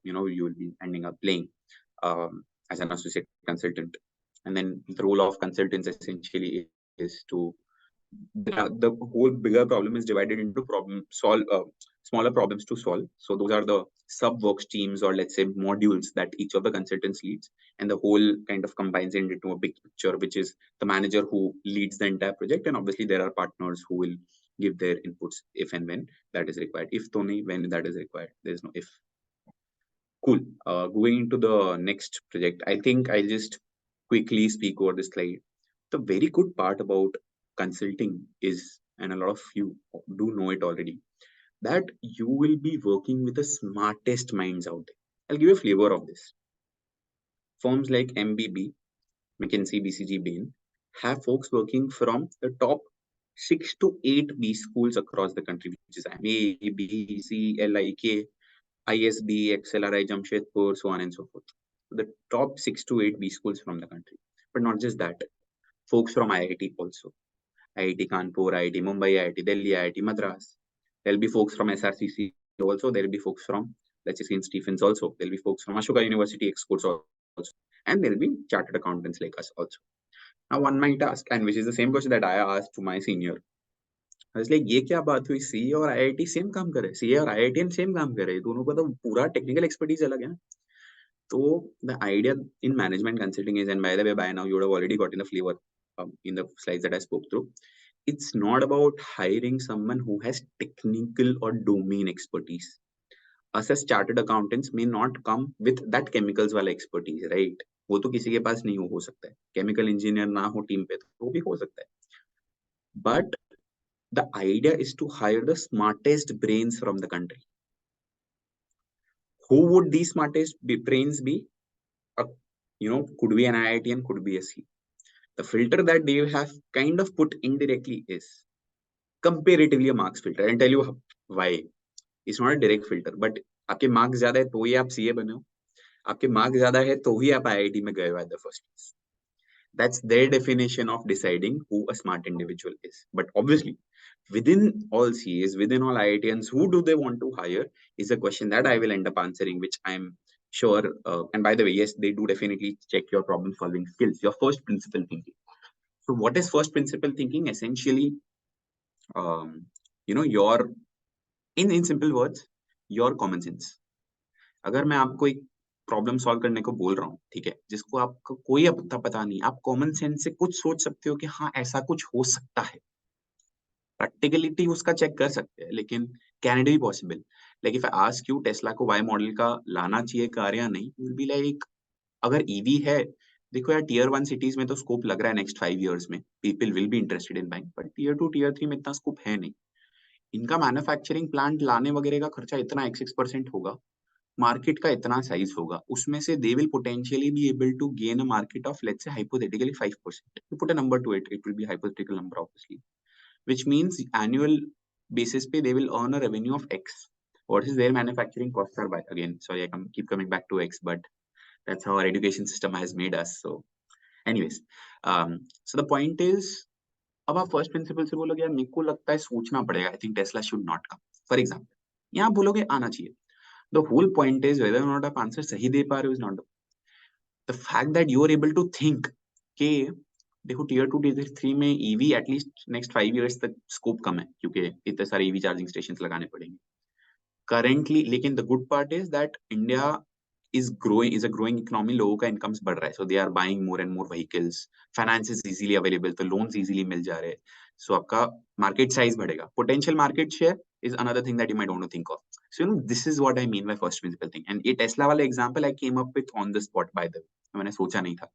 Speaker 5: you will be ending up playing as an associate consultant. And then the role of consultants essentially is to, the whole bigger problem is divided into smaller problems to solve. So those are the sub work streams, or let's say modules, that each of the consultants leads, and the whole kind of combines it into a big picture, which is the manager who leads the entire project. And obviously there are partners who will give their inputs if and when that is required. If only when that is required, there is no if. Cool. Going into the next project, I think I'll just quickly speak over this slide. The very good part about consulting is, and a lot of you do know it already, that you will be working with the smartest minds out there. I'll give you a flavor of this. Firms like MBB, McKinsey, BCG, Bain have folks working from the top 6 to 8 B schools across the country, which is A, B, C, LIK, ISB, XLRI, Jamshedpur, so on and so forth. The top 6 to 8 B schools from the country. But not just that, folks from IIT also. IIT Kanpur, IIT Mumbai, IIT Delhi, IIT Madras. There'll be folks from SRCC also. There'll be folks from, let's say, St. Stephen's also. There'll be folks from Ashoka University exports also. And there'll be chartered accountants like us also. Now, one might ask, and which is the same question that I asked to my senior. I was like, ये क्या बात हुई? CA और IIT same काम करे, CA और IIT same काम करे, दोनों का तो पूरा टेक्निकल एक्सपर्टीज अलग है. So the idea in management consulting is, and by the way, by now you would have already gotten a flavor in the slides that I spoke through. It's not about hiring someone who has technical or domain expertise. Us as chartered accountants may not come with that chemicals वाला expertise, right? वो तो किसी के पास नहीं हो सकता है. Chemical engineer ना हो टीम पे तो वो भी हो सकता है. But the idea is to hire the smartest brains from the country. Who would these smartest brains be? Could be an IIT and could be a C. The filter that they have kind of put indirectly is comparatively a marks filter. And tell you why. It's not a direct filter, but आपके marks ज़्यादा है तो ही आप CA बने हो. आपके marks ज़्यादा है तो ही आप IIT में गए हो at the first place. That's their definition of deciding who a smart individual is. But obviously, within all CAs, within all IITians, who do they want to hire is a question that I will end up answering, which I'm sure. And by the way, yes, they do definitely check your problem solving skills, your first principle thinking. So what is first principle thinking? Essentially, your, in simple words, your common sense. अगर मैं आपको एक problem solve करने को बोल रहा हूँ, ठीक है, जिसको आपको कोई अब पता नहीं, आप कॉमन सेंस से कुछ सोच सकते हो कि हाँ ऐसा कुछ हो सकता है, प्रैक्टिकलिटी उसका चेक कर सकते हैं, लेकिन can it be possible? Like if I ask you Tesla को वाई मॉडल का लाना चाहिए कार या नहीं, यू विल बी लाइक, अगर ईवी है, देखो यार टियर 1 सिटीज में तो स्कोप लग रहा है नेक्स्ट 5 इयर्स में, people will be interested in buying, but tier 2 tier 3 में इतना स्कोप है नहीं. इनका मैन्युफैक्चरिंग प्लांट लाने वगैरह का खर्चा इतना x6% होगा, मार्केट का इतना साइज होगा, उसमें से they will potentially be able to gain a market of, let's say, hypothetically 5%. You put a number to it, it will be hypothetical number obviously, which means annual basis पे they will earn a revenue of X. What is their manufacturing costs are by, again, sorry, keep coming back to X, but that's how our education system has made us. So Anyways, so the point is, अब आप first principle से बोलोगे यार मेरे को लगता है सोचना पड़ेगा, I think Tesla should not come for example, यहाँ बोलोगे आना चाहिए. The whole point is whether not आप आंसर सही दे पा रहे हो is not the fact that you are able to think के देखो टीयर 2 टीयर 3 में ईवी एटलीस्ट नेक्स्ट 5 इयर्स तक स्कोप कम है क्योंकि इतने सारे ईवी चार्जिंग स्टेशन लगाने पड़ेंगे currently. लेकिन the good part is that India is a growing economy. लोगों का incomes बढ़ रहा है, so they are buying more and more vehicles. Finance is easily available, तो loans easily मिल जा रहे हैं. So आपका market size बढ़ेगा. Potential market share is another thing that you might want to think of. So this is what I mean by first principle thing. And ये Tesla वाला example I came up with on the spot, by the way. मैंने सोचा नहीं था.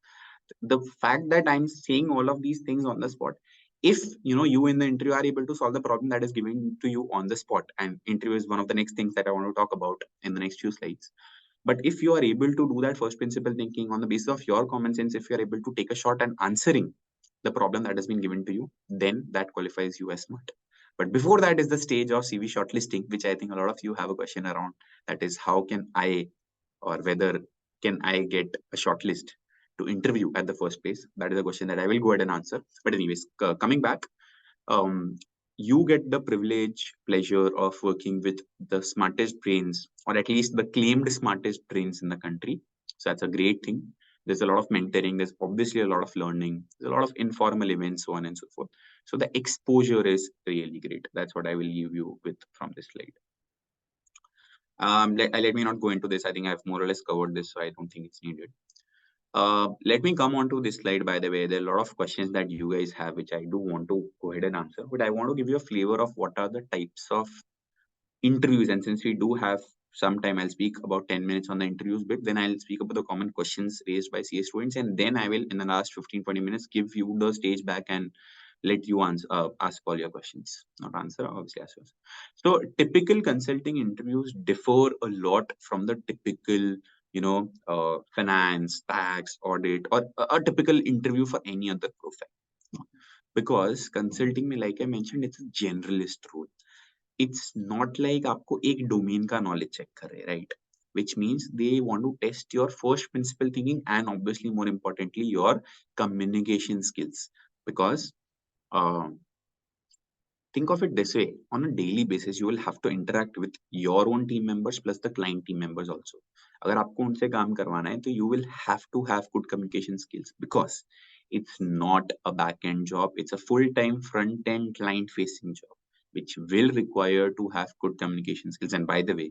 Speaker 5: The fact that I'm saying all of these things on the spot, if you in the interview are able to solve the problem that is given to you on the spot, and interview is one of the next things that I want to talk about in the next few slides, but if you are able to do that first principle thinking on the basis of your common sense, if you are able to take a shot and answering the problem that has been given to you, then that qualifies you as smart. But before that is the stage of CV shortlisting, which I think a lot of you have a question around, that is how can I, or whether can I get a shortlist to interview at the first place. That is a question that I will go ahead and answer. But anyways, coming back, you get the pleasure of working with the smartest brains, or at least the claimed smartest brains in the country. So that's a great thing. There's a lot of mentoring. There's obviously a lot of learning. There's a lot of informal events, so on and so forth. So the exposure is really great. That's what I will leave you with from this slide. Let me not go into this. I think I've more or less covered this, so I don't think it's needed. Let me come on to this slide, by the way. There are a lot of questions that you guys have, which I do want to go ahead and answer, but I want to give you a flavor of what are the types of interviews. And since we do have some time, I'll speak about 10 minutes on the interviews bit, then I'll speak about the common questions raised by CA students, and then I will, in the last 15-20 minutes, give you the stage back and let you ask all your questions, not answer, obviously ask yours. So typical consulting interviews differ a lot from the typical finance, tax, audit, or a typical interview for any other profile. Because consulting, like I mentioned, it's a generalist role. It's not like आपको एक domain का knowledge check कर रहे, right? Which means they want to test your first principle thinking and obviously more importantly your communication skills. Because think of it this way, on a daily basis you will have to interact with your own team members plus the client team members also. अगर आपको उनसे काम करवाना है तो you will have to have good communication skills, because it's not a back-end job, it's a full-time front-end client-facing job, which will require to have good communication skills. And by the way,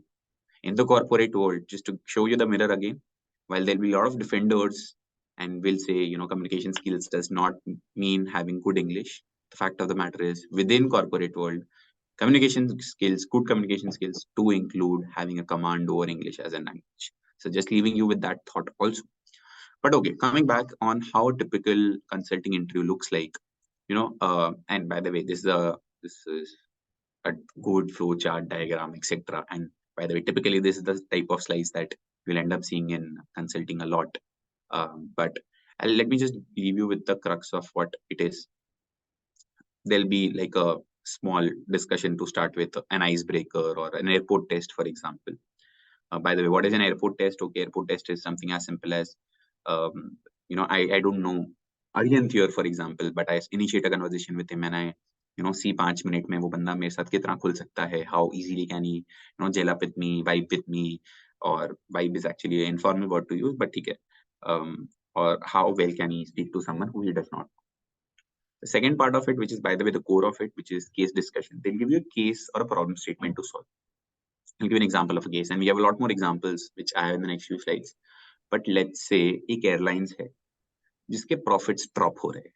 Speaker 5: in the corporate world, just to show you the mirror again, while there'll be a lot of defenders and will say, communication skills does not mean having good English, the fact of the matter is, within corporate world, communication skills, good communication skills, do include having a command over English as a language. So just leaving you with that thought also. But okay, coming back on how a typical consulting interview looks like, and by the way, this is a good flow chart diagram, etc. And by the way, typically this is the type of slides that you'll end up seeing in consulting a lot. But let me just leave you with the crux of what it is. There'll be like a small discussion to start with, an icebreaker or an airport test, for example. By the way, what is an airport test? Okay, airport test is something as simple as, I don't know Aryan Thier, for example, but I initiate a conversation with him and I, see 5 minutes में वो बंदा मेरे साथ कितना खुल सकता है, how easily can he, gel up with me, vibe with me, or vibe is actually an informal word to use, but ठीक है, or how well can he speak to someone who he does not. The second part of it, which is by the way the core of it, which is case discussion. They'll give you a case or a problem statement to solve. I'll give you an example of a case, and we have a lot more examples which I have in the next few slides. But let's say एक airlines है जिसके profits drop हो रहे हैं.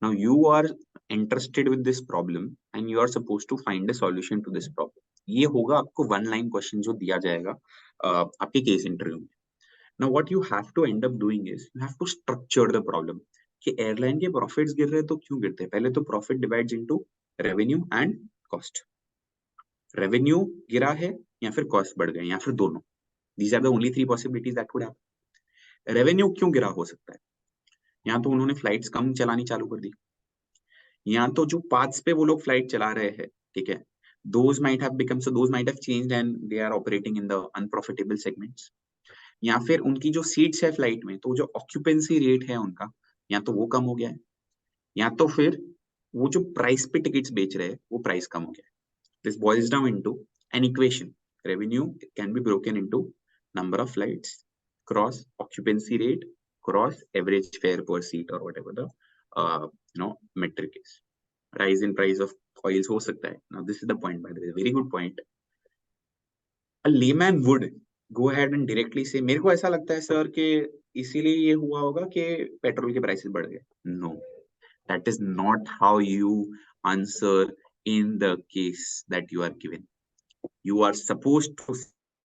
Speaker 5: Now you are interested with this problem and you are supposed to find a solution to this problem. ये होगा आपको one line question जो दिया जाएगा आपके case interview में. Now what you have to end up doing is you have to structure the problem. कि airline के profits गिर रहे हैं तो क्यों गिरते हैं? पहले तो profit divides into revenue and cost. Revenue गिरा है या फिर cost बढ़ गए या फिर दोनों. These are the only 3 possibilities that could happen. Revenue क्यों गिरा हो सकता है? या तो उन्होंने फ्लाइट्स कम चलानी चालू कर दी, या तो जो पाथ्स पे वो लोग फ्लाइट चला रहे हैं, ठीक है, those might have changed and they are operating in the unprofitable segments. या फिर उनकी जो सीट्स है फ्लाइट में, तो जो ऑक्यूपेंसी रेट है उनका, या तो वो कम हो गया है, या तो फिर वो जो प्राइस पे टिकट्स बेच रहे हैं वो प्राइस कम हो गया है. This boils down into an equation. Revenue can be broken into number of flights, cross occupancy rate, cross average fare per seat, or whatever the metric is. Rise in price of oils हो सकता है. Now this is the point, by the way, very good point. A layman would go ahead and directly say, मेरे को ऐसा लगता है sir कि इसीलिए ये हुआ होगा कि पेट्रोल के प्राइसेस बढ़ गए. No, that is not how you answer in the case that you are given. You are supposed to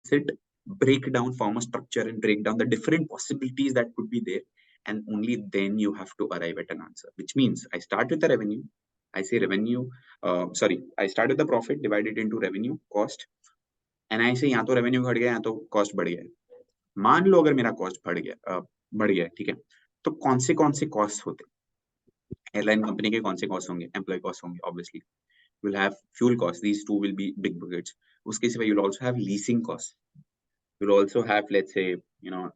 Speaker 5: sit, break down, form a structure, and break down the different possibilities that could be there, and only then you have to arrive at an answer. Which means I start with the revenue. I say revenue. I start with the profit divided into revenue, cost, and I say यहाँ तो revenue घट गया, यहाँ तो cost बढ़ गया. मान लो अगर मेरा cost बढ़ गया, ठीक है, तो कौन से costs होते? एयरलाइन कंपनी के कौन से costs होंगे? एम्प्लॉय costs होंगे, obviously. You'll have fuel costs. These two will be big buckets. उसके सिवा you'll also have leasing costs. You'll also have, let's say,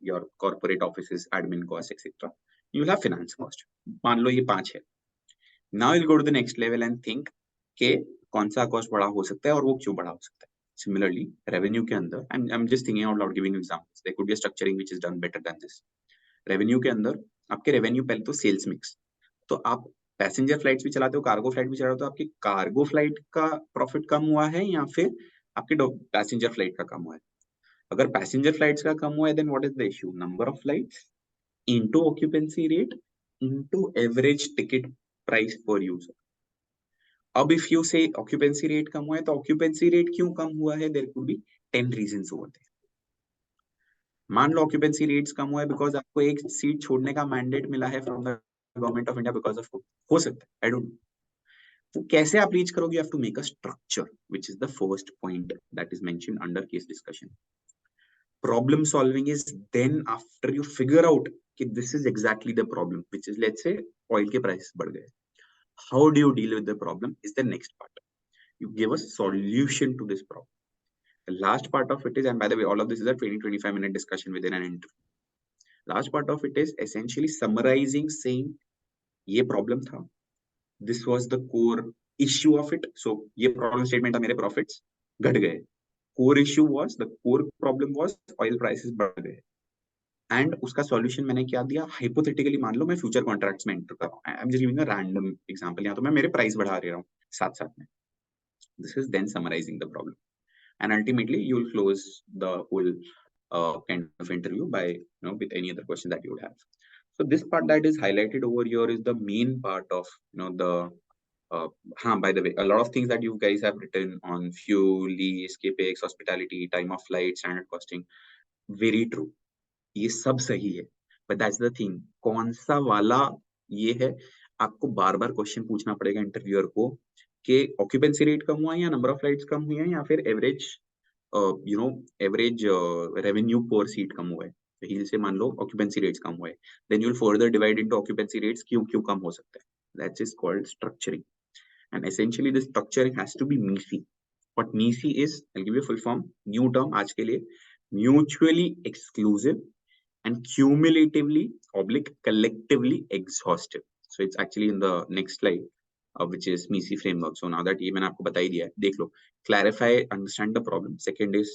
Speaker 5: your corporate offices, admin costs, etc. You'll have finance cost. मान लो ये 5 है. Now you'll go to the next level and think कि कौन सा cost बड़ा हो सकता है और वो क्यों बड़ा हो सकता है. Similarly, revenue के अंदर, I'm just thinking out loud, giving you examples. There could be a structuring which is done better than this. Revenue के अंदर आपके revenue पहले तो sales mix. तो आप पैसेंजर फ्लाइट्स भी चलाते हो, कार्गो फ्लाइट भी चलाते हो, तो आपकी कार्गो फ्लाइट का प्रॉफिट कम हुआ है या फिर आपके पैसेंजर फ्लाइट का कम हुआ है? अगर पैसेंजर फ्लाइट्स का कम हुआ है, then what is the issue? Number of flights into occupancy rate into average ticket price per user. अब if you say occupancy rate कम हुआ है, तो ऑक्यूपेंसी रेट क्यों कम हुआ है? There could be 10 reasons over there. मान लो ऑक्यूपेंसी रेट्स कम हुआ है बिकॉज आपको एक सीट छोड़ने का मैंडेट मिला है from the government of India because of, हो सकता है, आई डोंट नो. तो कैसे आप रीच करोगे? You have to make a structure, which is the first point that is mentioned under case discussion. Problem solving is then after you figure out कि this is exactly the problem, which is, let's say oil के price बढ़ गए. How do you deal with the problem is the next part. You give a solution to this problem. The last part of it is, and by the way, all of this is a 20-25 minute discussion within an interview. Last part of it is essentially summarizing, saying ये problem था, this was the core issue of it. So ये problem statement था, मेरे profits घट गए. Core issue was, the core problem was oil prices बढ़ गए. And उसका solution मैंने क्या दिया? Hypothetically मान लो मैं future contracts में enter कर रहा हूँ. I'm just giving a random example. यहाँ तो मैं मेरे price बढ़ा रहा हूँ साथ साथ में. This is then summarizing the problem. And ultimately you will close the whole kind of interview by, with any other question that you would have. So this part that is highlighted over here is the main part of, by the way, a lot of things that you guys have written on fuel, lease, capex, hospitality, time of flight, standard costing, very true. ये सब सही है, but that's the thing. कौन सा वाला ये है? आपको बार बार क्वेश्चन पूछना पड़ेगा इंटरव्यूअर को कि ऑक्यूपेंसी रेट कम हुआ है या नंबर ऑफ फ्लाइट्स कम हुई है या फिर एवरेज रेवेन्यू पर सीट कम हुआ है. हील से मान लो ऑक्यूपेंसी रेट्स कम हुआ है, then you will further divide into occupancy rates, क्यों कम हो सकता है. That is called structuring. And essentially this structuring has to be MECE. What MECE is, I will give you full form, new term आज के लिए, mutually exclusive and cumulatively collectively exhaustive. So it's actually in the next slide, which is MISI framework. So now that ये मैंने आपको बता ही दिया है, देख लो, clarify, understand the problem. Second is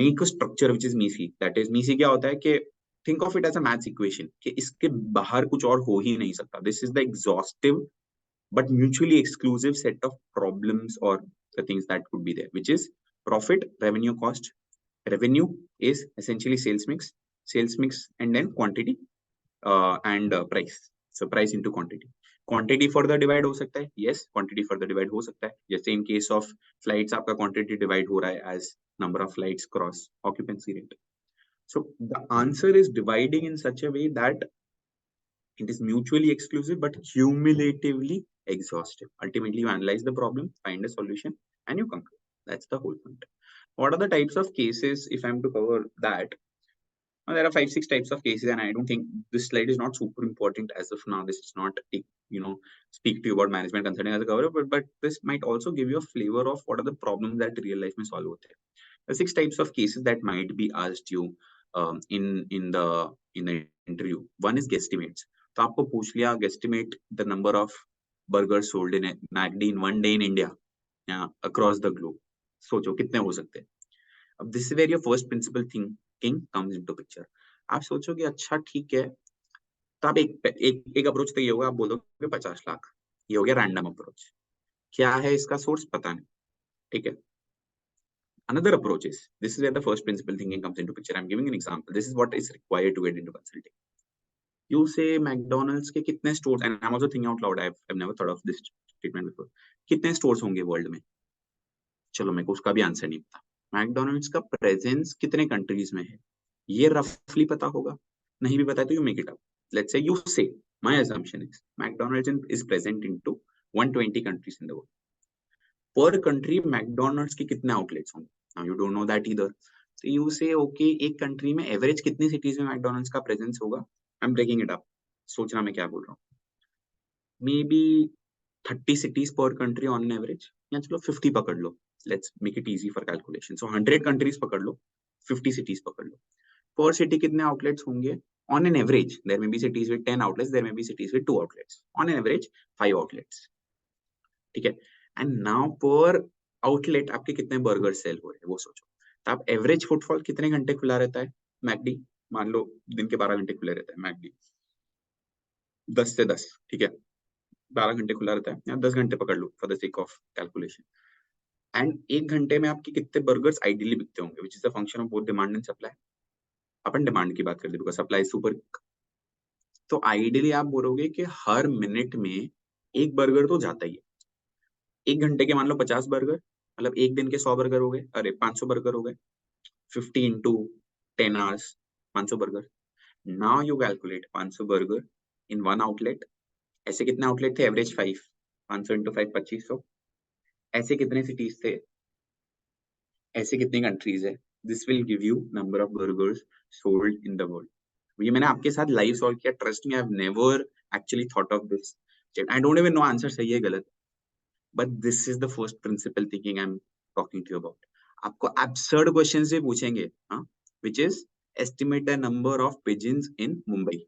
Speaker 5: make a structure which is MISI. That is, MISI क्या होता है कि think of it as a maths equation कि इसके बाहर कुछ और हो ही नहीं सकता. This is the exhaustive but mutually exclusive set of problems or the things that could be there, which is profit, revenue, cost. Revenue is essentially sales mix, and then quantity and price. So price into quantity. Quantity further divide हो सकता है, yes, quantity further divide हो सकता है. जैसे in case of flights आपका quantity divide हो रहा है as number of flights cross occupancy rate. So the answer is dividing in such a way that it is mutually exclusive but cumulatively exhaustive. Ultimately, you analyze the problem, find a solution, and you conclude. That's the whole point. What are the types of cases, if I'm to cover that? Well, there are 5-6 types of cases, and I don't think this slide is not super important as of now. This is not, speak to you about management consulting as a cover, but this might also give you a flavor of what are the problems that real life may solve. The 6 types of cases that might be asked you in the interview. One is guesstimates. तो आपको पूछ लिया guesstimate the number of burgers sold in McD in one day in India, across the globe. सोचो कितने हो सकते हैं. अब this is where your first principle thinking comes into picture. आप सोचोगे अच्छा ठीक है, तो आप एक अप्रोच तो ये होगा, आप बोलोगे 50 लाख, ये हो गया रैंडम अप्रोच. क्या है इसका सोर्स पता नहीं, ठीक है. Another approach is, this is where the first principle thinking comes into picture. I'm giving an example. This is what is required to get into consulting. You say McDonald's के कितने stores, and I'm also thinking out loud. I've never thought of this statement before. कितने stores होंगे world में? चलो मेरे को उसका भी आंसर नहीं पता. मैकडोनल्ड्स का प्रेजेंस कितने कंट्रीज में है, ये रफली पता होगा. नहीं भी पता है तो you make it up. Let's say you से my assumption is McDonald's is present into 120 countries in the world. Per country McDonald's के कितने आउटलेट्स होंगे? Now you don't know that either. So you say okay, एक country में average कितनी cities में McDonald's का presence होगा? I am breaking it up. सोचना मैं क्या बोल रहा हूँ. Maybe 30 cities per country on average, या चलो 50 पकड़ लो. Let's make it easy for calculation. So 100 countries पकड़ लो, 50 cities पकड़ लो. Per city कितने outlets होंगे? On an average, there may be cities with 10 outlets, there may be cities with 2 outlets. On an average, 5 outlets. ठीक है. And now per outlet आपके कितने burger cell हो रहे हैं वो सोचो. तो आप एवरेज फुटफॉल कितने घंटे खुला रहता है मैकडी? मान लो दिन के 12 घंटे खुले रहता है मैकडी, 10 से 10, ठीक है. 12 घंटे खुला रहता है, या 10 घंटे पकड़ लो for the sake of calculation. And एक घंटे में आपके कितने बर्गर्स आइडियली बिकते होंगे, which is the function of both demand and supply. अपन डिमांड की बात करते हैं, सप्लाई सुपर. तो आइडियली आप बोलोगे कि हर मिनट में एक बर्गर तो जाता ही है. एक घंटे के मान लो 50 बर्गर, मतलब एक दिन के 100 बर्गर हो गए, अरे 500 बर्गर हो गए. 50 into 10 hours, 500 burger. Now you calculate 500 burger in one outlet. ऐसे कितने आउटलेट थे? एवरेज 5. 500 into 5, 2500. ऐसे कितने सिटीज थे? ऐसे कितनी कंट्रीज है? This will give you number of burgers sold in the world. ये मैंने आपके साथ लाइव सॉल्व किया. Trust me, I have never actually thought of this. I don't even know answer सही है गलत, but this is the first principle thinking I am talking to you about. आपको absurd questions भी पूछेंगे, हाँ, which is estimate the number of pigeons in Mumbai.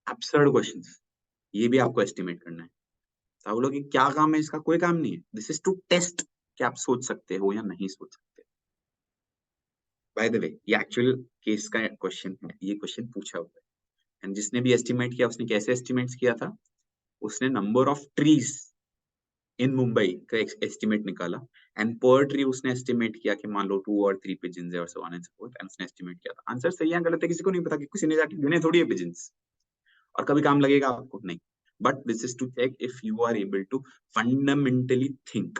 Speaker 5: Absurd questions, ये भी आपको एस्टिमेट करना है. तो आप लोग क्या काम है इसका? कोई काम नहीं है. दिस इज टू टेस्ट कि आप सोच सकते हो या नहीं सोच सकते. बाय द वे, ये एक्चुअल केस का क्वेश्चन है, ये क्वेश्चन पूछा हुआ है. एंड जिसने भी एस्टिमेट किया उसने कैसे एस्टिमेट्स किया था? उसने number of trees in Mumbai का एस्टिमेट निकाला, एंड पर ट्री उसने एस्टिमेट किया कि मान लो 2 और 3 पिजन्स है और so on and so fourth, and उसने एस्टिमेट किया था. आंसर सही है गलत है किसी को नहीं पता, कि किसी ने जाके गिने थोड़ी है पिजन्स, और कभी काम लगेगा आपको नहीं. But this is to check if you are able to fundamentally think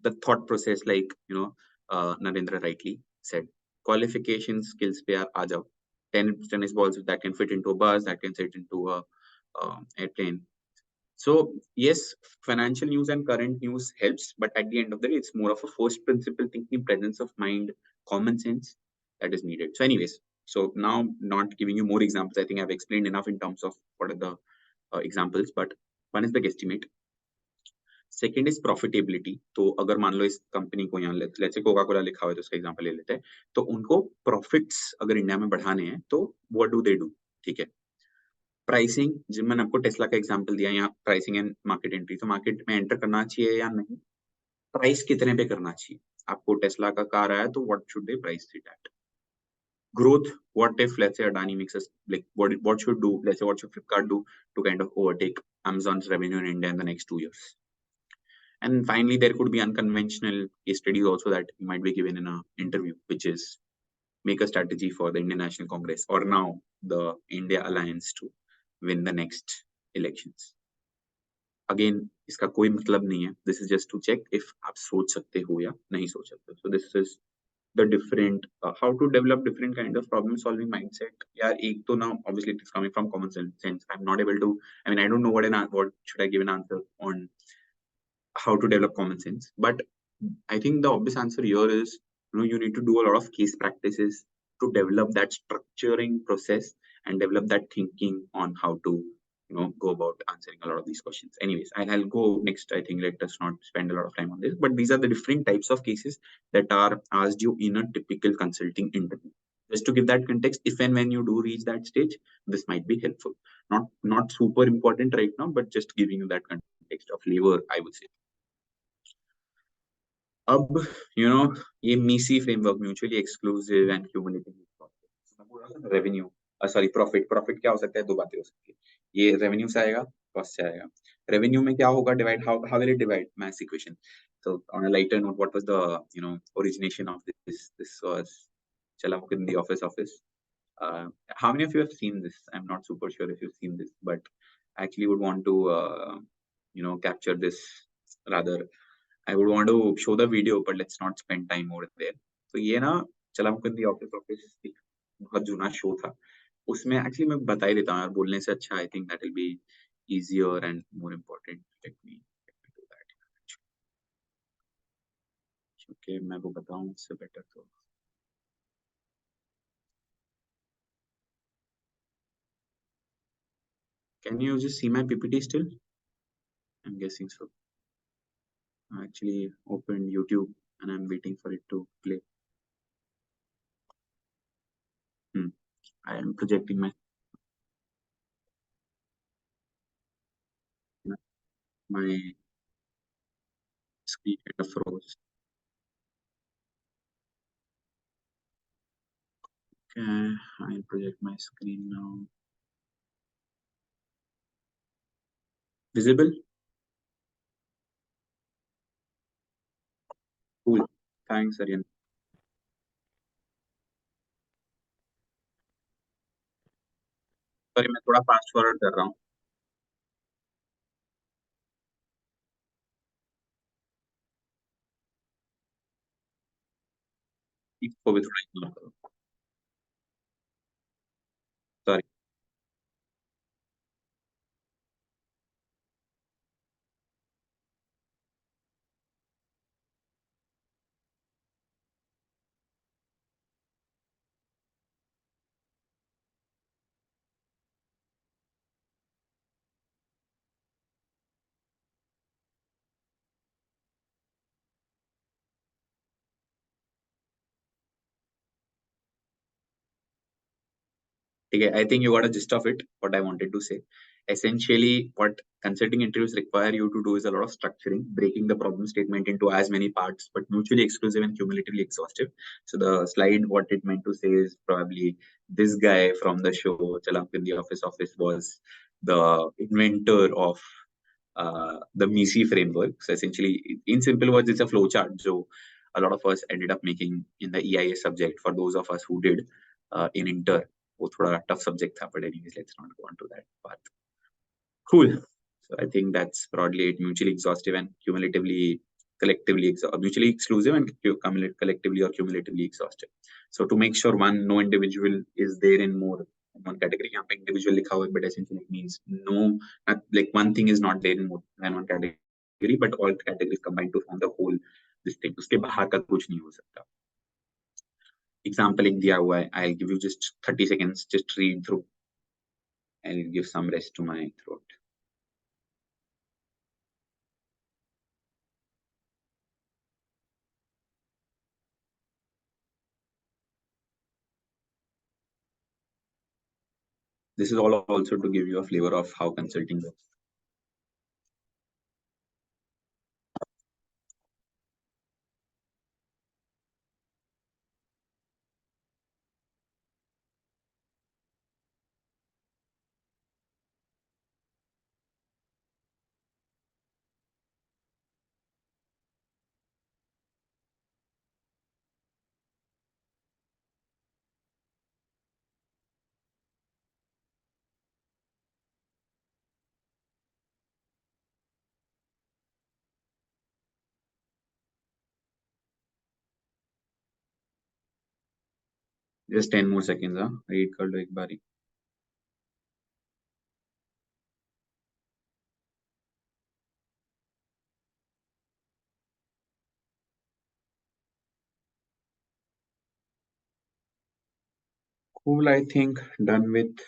Speaker 5: the thought process, like Narendra rightly said, qualification skills पे aa jao. Tennis balls that can fit into a bus, that can fit into a airplane. So yes, financial news and current news helps, but at the end of the day it's more of a first principle thinking, presence of mind, common sense that is needed. So anyways, so now not giving you more examples, I think I've explained enough in terms of what are the examples, but one is the guesstimate. Second is profitability. तो अगर मान लो इस company को, यहाँ let's say Coca Cola लिखा हुआ है तो उसका एग्जांपल ले लेते हैं. तो उनको प्रॉफिट्स अगर इंडिया में बढ़ाने हैं तो व्हाट डू दे डू? ठीक है. प्राइसिंग, जिन मैंने आपको टेस्ला का एग्जांपल दिया, यहाँ प्राइसिंग एंड मार्केट एंट्री. तो मार्केट में एंटर करना चाहिए या नहीं? प्राइस कितने पे करना चाहिए? आपको टेस्ला का कार आया तो what should they price it at? Growth, what if let's say Adani makes us, like what should do, let's say what should Flipkart do to kind of overtake Amazon's revenue in India in the next 2 years? And finally, there could be unconventional case studies also that you might be given in an interview, which is make a strategy for the Indian National Congress or now the India Alliance to win the next elections. Again, इसका कोई मतलब नहीं है. This is just to check if आप सोच सकते हो या नहीं सोच सकते. So this is the different how to develop different kind of problem solving mindset. यार एक तो now obviously it is coming from common sense. I'm not able to, I mean I don't know what should I give an answer on how to develop common sense, but I think the obvious answer here is you need to do a lot of case practices to develop that structuring process and develop that thinking on how to go about answering a lot of these questions. Anyways, I'll go next. I think let us not spend a lot of time on this, but these are the different types of cases that are asked you in a typical consulting interview. Just to give that context, if and when you do reach that stage, this might be helpful. Not super important right now, but just giving you that context of flavor, I would say. अब ये MISI framework, mutually exclusive and cumulative revenue, sorry profit क्या हो सकता है, दो बातें हो सकती है. ये रेवेन्यू से आएगा, कॉस्ट से आएगा. रेवेन्यू में क्या होगा, divide how will it divide, maths equation. So on a lighter note, what was the origination of this was in the office. How many of you have seen this? I'm not super sure if you've seen this, but I actually would want to capture this. Rather, I would want to show the video, but let's not spend time over there. So ये ना in the office एक बहुत जुना show था. उसमें actually मैं बता ही देता हूँ यार, बोलने से अच्छा. I think that will be easier and more important. Let me do that. Okay, मैं वो बताऊँ इससे बेटर तो. Can you just see my PPT still? I'm guessing so. I actually opened YouTube and I'm waiting for it to play. I am projecting my screen kind of froze. Okay, I'll project my screen now. Visible? Cool. Thanks, Aryan. Sorry, मैं थोड़ा fast forward कर रहा हूँ. इसको भी थोड़ा ignore करो. Sorry. Okay, I think you got a gist of it, what I wanted to say. Essentially, what consulting interviews require you to do is a lot of structuring, breaking the problem statement into as many parts, but mutually exclusive and cumulatively exhaustive. So the slide, what it meant to say is probably this guy from the show, Chalamp in the Office was the inventor of the MISI framework. So essentially, in simple words, it's a flowchart. So a lot of us ended up making in the EIS subject, for those of us who did in inter. वो थोड़ा tough subject था, but anyways, let's not go on to that path. Cool. So I think that's broadly it. Mutually exhaustive and mutually exclusive and collectively or cumulatively exhaustive. So to make sure no individual is there in more than one category. यहाँ पे individual लिखा हुआ है, but essentially it means like one thing is not there in more than one category, but all categories combined to form the whole this thing. उसके बाहर का कुछ नहीं हो सकता. Example एक दिया हुआ है. I'll give you just 30 seconds. Just read through. I'll give some rest to my throat. This is all also to give you a flavor of how consulting works. Just 10 more seconds. Read कर लो एक बारी. Cool, I think done with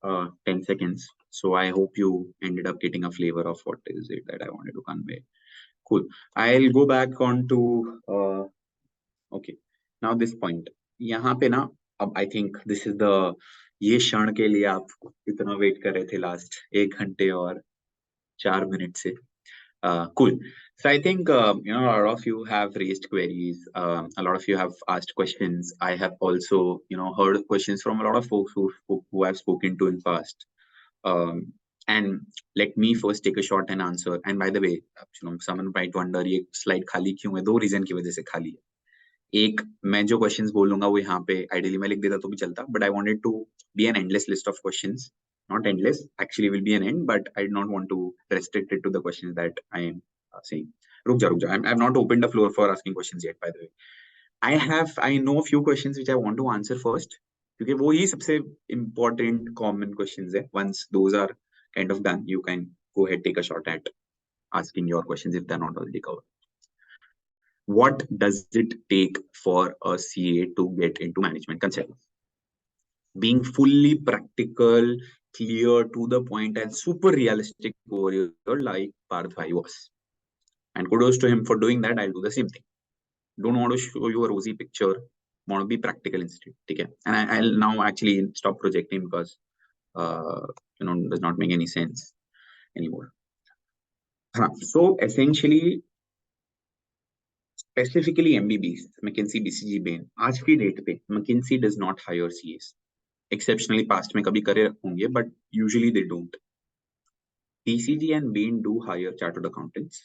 Speaker 5: 10 seconds. So I hope you ended up getting a flavor of what is it that I wanted to convey. Cool. I'll go back on to okay. Now this point. यहाँ पे ना अब I think this is the ये क्षण के लिए आप इतना वेट कर रहे थे लास्ट 1 घंटे और 4 मिनट से. Cool. So I think a lot of you have raised queries. A lot of you have asked questions. I have also heard questions from a lot of folks who I've spoken to in past. And let me first take a shot and answer. And by the way, someone might wonder ये slide खाली क्यों है? 2 reason की वजह से खाली है. एक मैं जो क्वेश्चंस बोलूंगा वो यहाँ पे आइडियली मैं लिख देता तो भी चलता, but I wanted to be an endless list of questions. Not endless, actually will be an end, but I did not want to restrict it to the questions that I am saying. रुक जा. I've not opened the floor for asking questions yet, by the way. I know a few questions which I want to answer first, क्योंकि वो ही सबसे important common questions है. Once those are kind of done, you can go ahead, take a shot at asking your questions if they're not already covered. What does it take for a CA to get into management consulting? Being fully practical, clear, to the point, and super realistic over like Parth was. And kudos to him for doing that. I'll do the same thing. Don't want to show you a rosy picture. Want to be practical instead. Okay? And I'll now actually stop projecting because does not make any sense anymore. So essentially, specifically MBBs, McKinsey, BCG, Bain. आज की date पे McKinsey does not hire CAs. Exceptionally past में कभी करे होंगे, but usually they don't. BCG and Bain do hire chartered accountants.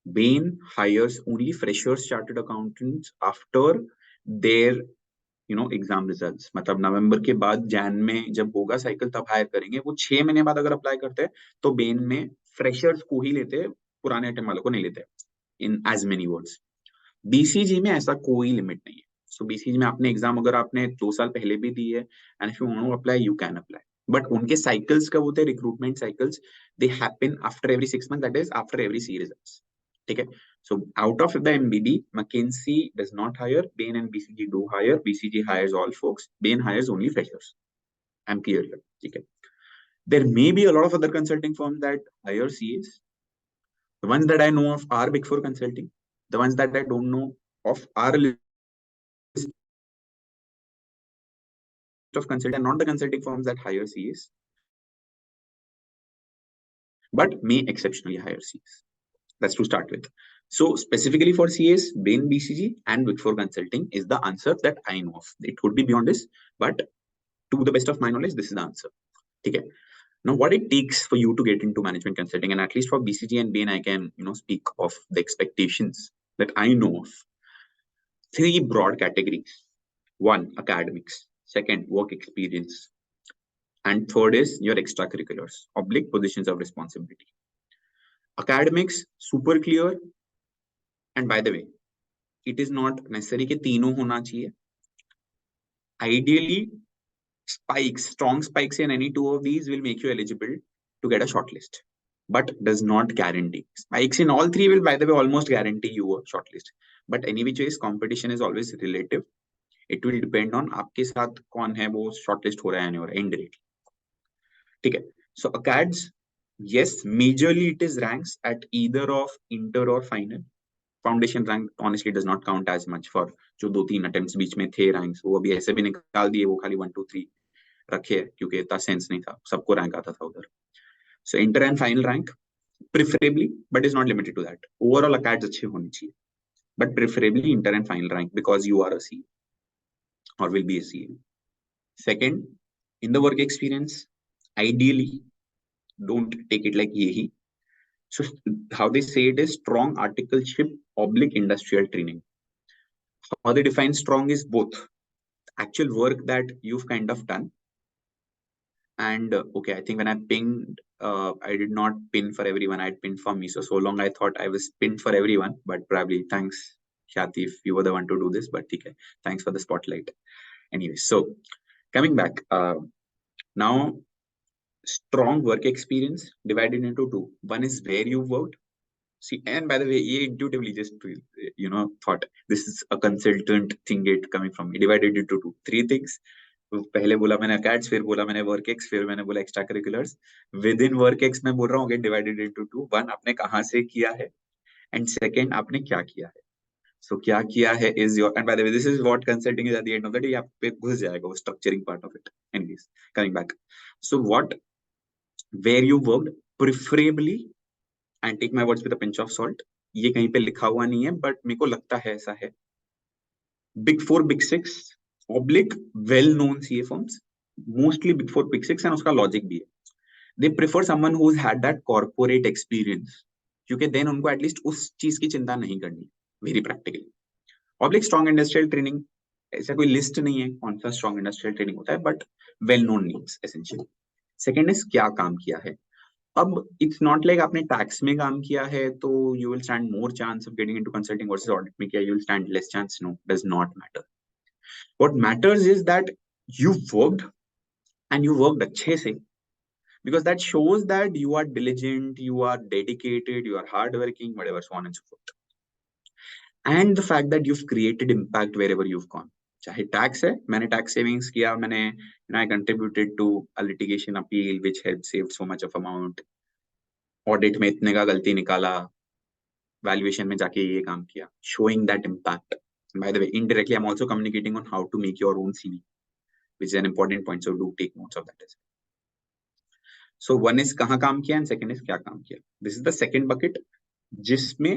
Speaker 5: Bain hires only freshers chartered accountants after their exam results. मतलब नवंबर के बाद जैन में जब होगा साइकिल तब हायर करेंगे. वो 6 महीने बाद अगर अप्लाई करते हैं तो बेन में फ्रेशर्स को ही लेते हैं, पुराने आइटम वालों को नहीं लेते. इन एज मेनी वर्ड्स. बीसीजी में ऐसा कोई लिमिट नहीं है. सो बीसीजी में आपने एग्जाम अगर आपने 2 साल पहले भी दी है, and if you want to apply you can apply. But उनके साइकिल्स कब होते हैं? Recruitment cycles. They happen after every 6 month, that is after every C results. ठीक है. So out of the MBB, McKinsey does not hire. Bain and BCG do hire. BCG hires all folks. Bain hires only freshers. I'm clear here. Okay. There may be a lot of other consulting firms that hire CAs. The ones that I know of are Big Four Consulting. The ones that I don't know of are a list of consulting, not the consulting firms that hire CAs, but may exceptionally hire CAs. That's to start with. So specifically for CAs, Bain, BCG, and Big Four Consulting is the answer that I know of. It could be beyond this, but to the best of my knowledge, this is the answer. Okay. Now, what it takes for you to get into management consulting, and at least for BCG and Bain, I can speak of the expectations that I know of. 3 broad categories. 1, academics. 2nd, work experience. And 3rd is your extracurriculars, oblique positions of responsibility. Academics, super clear. And by the way, it is not necessary कि तीनों होना चाहिए. Ideally, strong spikes in any 2 of these will make you eligible to get a shortlist, but does not guarantee. Spikes in all 3 will, by the way, almost guarantee you a shortlist. But any which ways, competition is always relative. It will depend on आपके साथ कौन है वो shortlist हो रहा है नहीं हो रहा है indirectly. ठीक है. So acads, yes, majorly it is ranks at either of inter or final. Foundation rank honestly does not count as much for जो 2-3 अटेम्प्ट्स बीच में थे रैंक्स, वो अभी ऐसे भी निकाल दिए. वो खाली 1, 2, 3 रखे क्योंकि इतना सेंस नहीं था, सबको रैंक आता था उधर. So inter and final rank preferably, but is not limited to that. Overall acads अच्छे होने चाहिए, but preferably inter and final rank because you are a CA और will be a CA. Second, in the work experience, ideally don't take it like यही. So how they say it is strong articleship oblique industrial training. How they define strong is both actual work that you've kind of done. And okay, I think when I pinged, I did not pin for everyone. I had pinned for me. So long I thought I was pinned for everyone, but probably thanks, Khyati, if you were the one to do this, but okay, thanks for the spotlight. Anyway, so coming back, now strong work experience divided into 2. One is where you worked. See, and by the way, he intuitively just thought this is a consultant thing. It coming from me, divided into 2, 3 things. तो पहले बोला मैंने अकेड्स, फिर बोला मैंने work ex, फिर मैंने बोला extra curriculars. With in work ex मैं बोल रहा हूँ gate divided into two. One, आपने कहाँ से किया है, एंड सेकंड आपने क्या किया है. सो क्या किया है is your, and by the way this is what consulting is at the end of the day. आप पे घुस जाएगा वो structuring part of it. Anyways, coming back. So what, where you worked preferably, and take my words with a pinch of salt. ये कहीं पे लिखा हुआ नहीं है, बट मेरे को लगता है ऐसा है. Big Four, Big Six, oblique well-known CA firms, mostly Big Four, Big Six, and उसका logic भी है. They prefer someone who's had that corporate experience, क्योंकि then उनको at least उस चीज की चिंता नहीं करनी. Very practically. Oblique strong industrial training, ऐसा कोई लिस्ट नहीं है कौन सा strong industrial training होता है, but well-known names essentially. Second is क्या काम किया है. अब इट्स नॉट लाइक आपने टैक्स में काम किया है तो you will stand more chance of getting into consulting versus audit में किया, you will stand less chance. No, does not matter. What matters is that you worked, and you worked अच्छे से, because that shows that you are diligent, you are dedicated, you are hardworking, whatever, so on and so forth. And the fact that you've created impact wherever you've gone. चाहे tax है, मैंने tax savings किया, मैंने I contributed to a litigation appeal which helped save so much of amount. Audit में इतने का गलती निकाला, वैल्यूएशन में जाके ये काम किया, showing that impact. And by the way, indirectly I'm also communicating on how to make your own CV, which is an important point, so do take notes of that as well. So one is कहाँ काम किया and second is क्या काम किया. This is the second bucket, जिसमें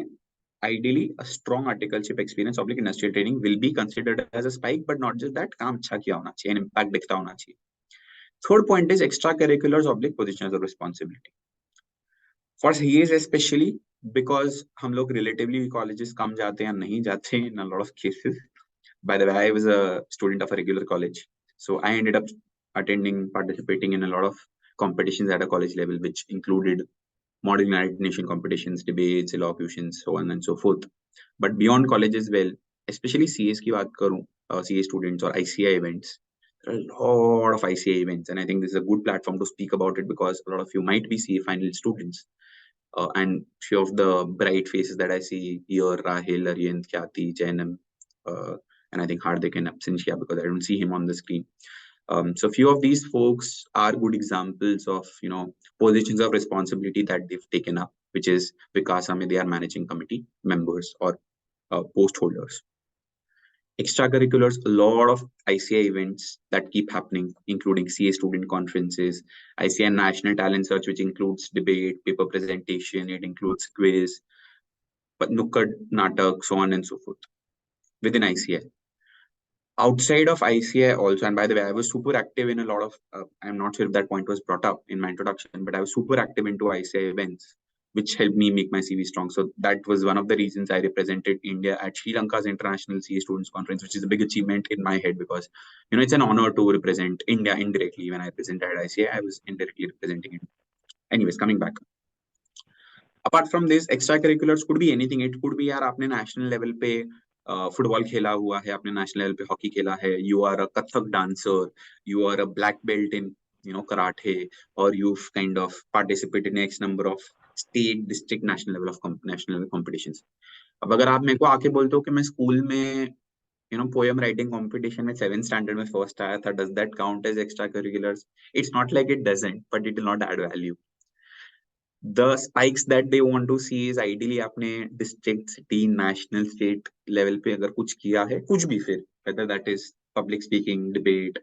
Speaker 5: ideally a strong articleship experience oblique industrial training will be considered as a spike, but not just that, काम अच्छा किया होना चाहिए, impact दिखता होना चाहिए. Third point is extracurriculars oblique positions of responsibility. For CAs especially, because हम लोग relatively colleges कम जाते हैं या नहीं जाते in a lot of cases. By the way, I was a student of a regular college, so I ended up participating in a lot of competitions at a college level, which included model nation competitions, debates, elocutions, so on and so forth. But beyond college as well, especially CAs की बात करूं, CA students or ICI events, there are a lot of ICI events, and I think this is a good platform to speak about it because a lot of you might be CA final students. And few of the bright faces that I see here, Rahil, Aryan, Khyati, Jainam, and I think Hardik and Absentia, because I don't see him on the screen. So few of these folks are good examples of, positions of responsibility that they've taken up, which is WICASA mein they are managing committee members or post holders. Extracurriculars, a lot of ICI events that keep happening, including CA student conferences, ICI National Talent Search, which includes debate, paper presentation, it includes quiz, but nukkad, natak, so on and so forth within ICI. Outside of ICI also, and by the way, I was super active in a lot of, I'm not sure if that point was brought up in my introduction, but I was super active into ICI events, which helped me make my CV strong. So that was one of the reasons I represented India at Sri Lanka's International CA Students Conference, which is a big achievement in my head because, it's an honor to represent India indirectly. When I presented at ICI, I was indirectly representing it. Anyways, coming back. Apart from this, extracurriculars could be anything. It could be यार आपने national level पे football खेला हुआ है, आपने national level पे hockey खेला है, you are a Kathak dancer, you are a black belt in karate, और you kind of participated in x number of state, district, national level competitions. अब अगर आप मेरे को आके बोलते हो कि मैं स्कूल में पोएम राइटिंग कॉम्पिटिशन में 7th स्टैंडर्ड में फर्स्ट आया था, does that count as extracurriculars? It's not like it doesn't, but it will not add value. The spikes that they want to see is ideally आपने district, city, national, state level पे अगर कुछ किया है, कुछ भी फिर, whether that is public speaking, debate,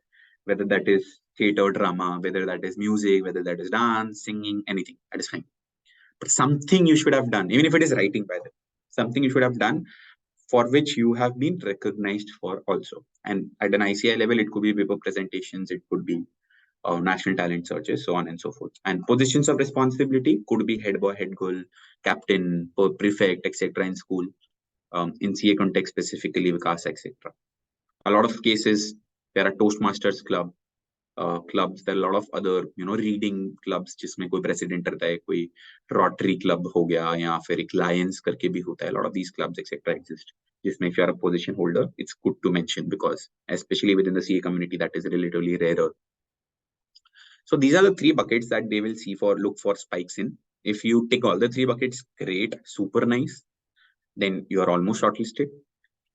Speaker 5: whether that is theater, drama, whether that is music, whether that is dance, singing, anything, that is fine. But something you should have done, even if it is writing, by the way, something you should have done for which you have been recognized for also. And at an ICI level, it could be paper presentations, it could be national talent searches, so on and so forth. And positions of responsibility could be head boy, head girl, captain, prefect, etc. in school. In CA context specifically, WICASA, etc. A lot of cases, there are Toastmasters clubs. There are a lot of other, reading clubs, जिसमें कोई president रहता है, कोई Rotary club हो गया, या फिर एक Lions करके भी होता है. A lot of these clubs, etc. exist. जिसमें if you are a position holder, it's good to mention because, especially within the CA community, that is relatively rarer. So these are the 3 buckets that they will look for spikes in. If you tick all the 3 buckets, great, super nice. Then you are almost shortlisted.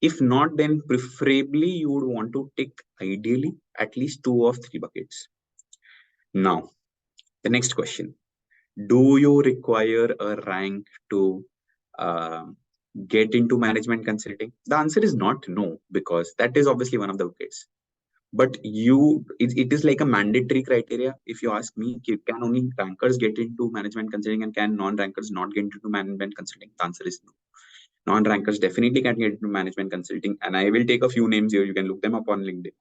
Speaker 5: If not, then preferably you would want to tick ideally at least 2 of 3 buckets. Now, the next question. Do you require a rank to get into management consulting? The answer is not no, because that is obviously one of the buckets. But it is like a mandatory criteria. If you ask me, can only rankers get into management consulting and can non-rankers not get into management consulting? The answer is no. Non-rankers definitely can get into management consulting. And I will take a few names here. You can look them up on LinkedIn.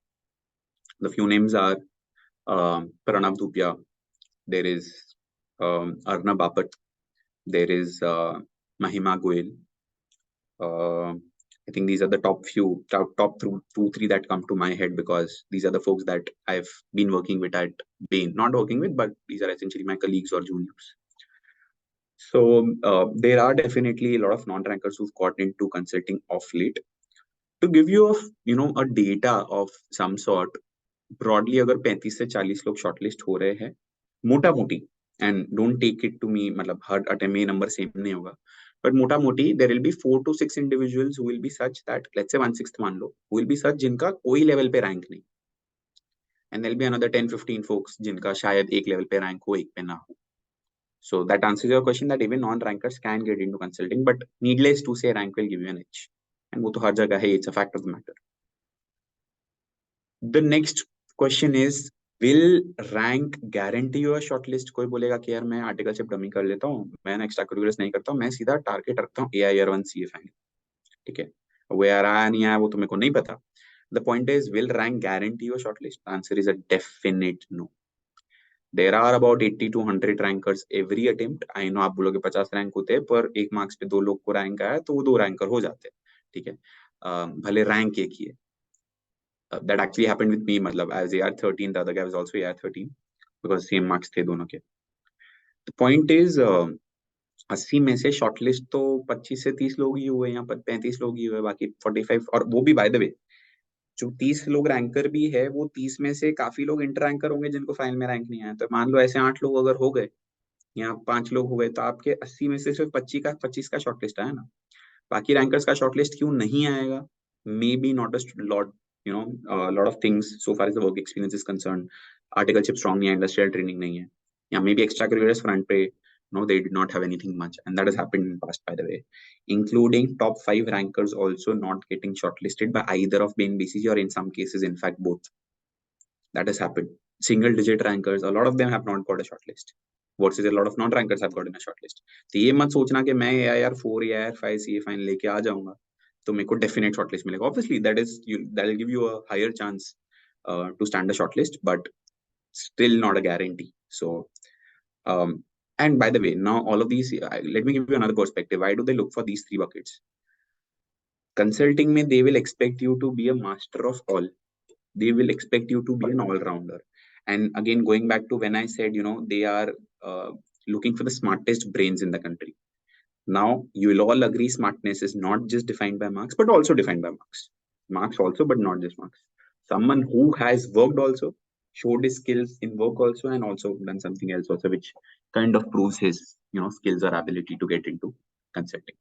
Speaker 5: The few names are Pranav Dhupia. There is Arnab Bapat. There is Mahima Goel. I think these are the top two, three that come to my head, because these are the folks that I've been working with at Bain. Not working with, but these are essentially my colleagues or juniors. So there are definitely a lot of non-rankers who've got into consulting of late. To give you a data of some sort, broadly अगर 35 से 40 लोग shortlist हो रहे हैं मोटा मोटी, and don't take it to me मतलब हर attempt में number same नहीं होगा, but मोटा मोटी there will be 4 to 6 individuals who will be such that, let's say 1/6 मान लो, who will be such जिनका कोई level पे rank नहीं, and there will be another 10-15 folks जिनका शायद एक level पे rank हो एक पे ना हो. So that answers your question that even non-rankers can get into consulting, but needless to say rank will give you an edge, and वो तो हर जगह है, it's a fact of the matter. The next question is, will rank guarantee you a shortlist? कोई बोलेगा कि यार मैं articleship dummy कर लेता हूँ, मैं एक्स्ट्रा करिकुलर्स नहीं करता हूँ, मैं सीधा टारगेट रखता हूँ AIR1 CA फाइनल, ठीक है, वो यार आया नहीं आया वो तो मेरे को नहीं पता. The point is, will rank guarantee you a shortlist? The answer is a definite no. There are about 80 to 100 rankers every attempt. I know आप बोलोगे 50 रैंक होते हैं, पर एक मार्क्स पे 2 लोग को रैंक आया तो वो 2 रैंकर हो जाते हैं, ठीक है, भले रैंक एक ही है. That actually happened with me. मतलब as AR13, the other guy was also AR13 because same marks थे दोनों के. The point is 80 में से shortlist तो 25 से 30 लोग ही हुए, यहाँ पर 35 लोग ही हुए, बाकी 45, और वो भी by the way जो 30 लोग रैंकर भी है, वो 30 में से काफी लोग इंटर रैंकर होंगे जिनको फाइनल में रैंक नहीं आया. तो मान लो ऐसे 8 लोग अगर हो गए या 5 लोग हो गए, तो आपके 80 में से सिर्फ 25 का शॉर्टलिस्ट आया ना. बाकी रैंकर्स का शॉर्टलिस्ट क्यों नहीं आएगा? May be not a lot, lot of things so far as the work experience is concerned. Articleship strong नहीं है, industrial training नहीं है, या maybe extracurriculars front पे no, they did not have anything much, and that has happened in the past, by the way, including top 5 rankers also not getting shortlisted by either of Bain BCG, or in some cases in fact both. That has happened. Single digit rankers, a lot of them have not got a shortlist, versus a lot of non rankers have gotten a shortlist. तो ये मत सोचना कि मैं AIR4 AIR5 CA final लेके आ जाऊंगा तो मेरे को डेफिनेट शॉर्टलिस्ट मिलेगा. Obviously that will give you a higher chance to stand a shortlist, but still not a guarantee. So and by the way, now all of these, let me give you another perspective. Why do they look for these 3 buckets? Consulting में they will expect you to be a master of all. They will expect you to be an all-rounder. And again, going back to when I said, they are looking for the smartest brains in the country. Now, you will all agree smartness is not just defined by marks, but also defined by marks. Marks also, but not just marks. Someone who has worked also, showed his skills in work also, and also done something else also, which kind of proves his, skills or ability to get into consulting,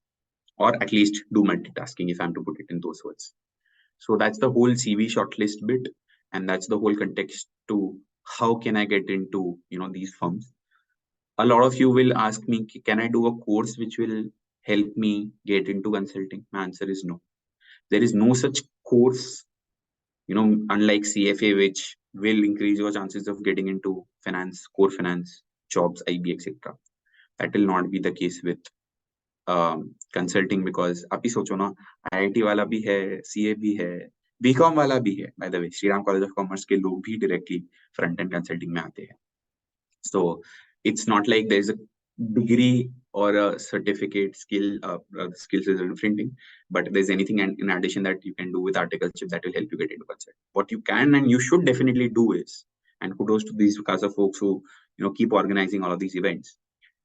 Speaker 5: or at least do multitasking, if I'm to put it in those words. So that's the whole CV shortlist bit, and that's the whole context to how can I get into these firms. A lot of you will ask me, can I do a course which will help me get into consulting? My answer is no. There is no such course, unlike CFA, which will increase your chances of getting into finance, core finance, jobs, IB, etc. That will not be the case with consulting, because आप ही सोचो ना, IIT वाला भी है, CA भी है, BCom वाला भी है. Bye the way, Shriram college of commerce के लोग भी डायरेक्टली फ्रंट एंड कंसल्टिंग में आते हैं. So it's not like there is a degree or a certificate skills is a different thing, but there's anything in addition that you can do with articleship that will help you get into consult. What you can and you should definitely do is, and kudos to these WICASA folks who keep organizing all of these events,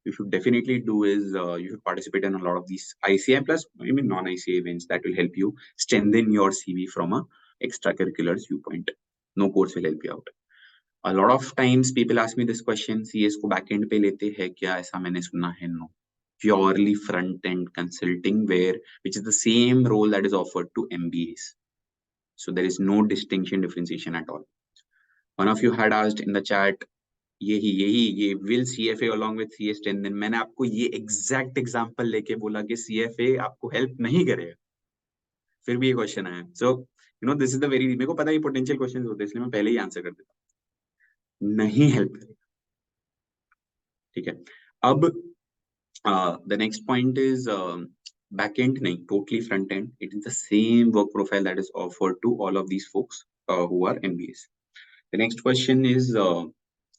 Speaker 5: you should definitely do is you should participate in a lot of these ICI plus even non-ICI events that will help you strengthen your CV from a extracurriculars viewpoint. No course will help you out. A lot of times people ask me this question, CS को backend पे लेते हैं क्या? ऐसा मैंने सुना है. No. purely front-end consulting, which is the same role that is offered to MBAs. So there is no differentiation at all. One of you had asked in the chat, ये will CFA along with CS strengthen. मैंने आपको ये exact example लेके बोला कि CFA आपको help नहीं करेगा, फिर भी ये क्वेश्चन आया. So this is the very, मेरे को पता है ये potential questions होते हैं, इसलिए मैं पहले ही आंसर कर देता हूँ. नहीं help करेगा. ठीक है. अब the next point is back end, nahi, totally front end. It is the same work profile that is offered to all of these folks who are MBAs. The next question is,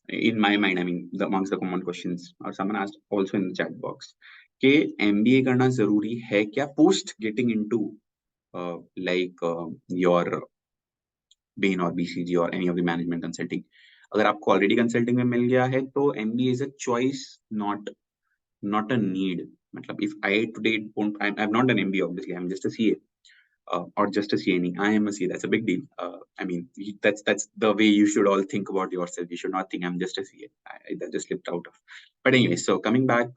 Speaker 5: in my mind, I mean, amongst the common questions, or someone asked also in the chat box, कि MBA करना जरूरी है क्या post getting into your Bain or BCG or any of the management consulting. अगर आपको already consulting में मिल गया है तो MBA is a choice, not a need. मतलब if I today don't, I've not done MBA, obviously I'm just a CA, or just a CA. I am a CA. That's a big deal. I mean, that's the way you should all think about yourself. You should not think I'm just a CA. That just slipped out of. But anyway, so coming back,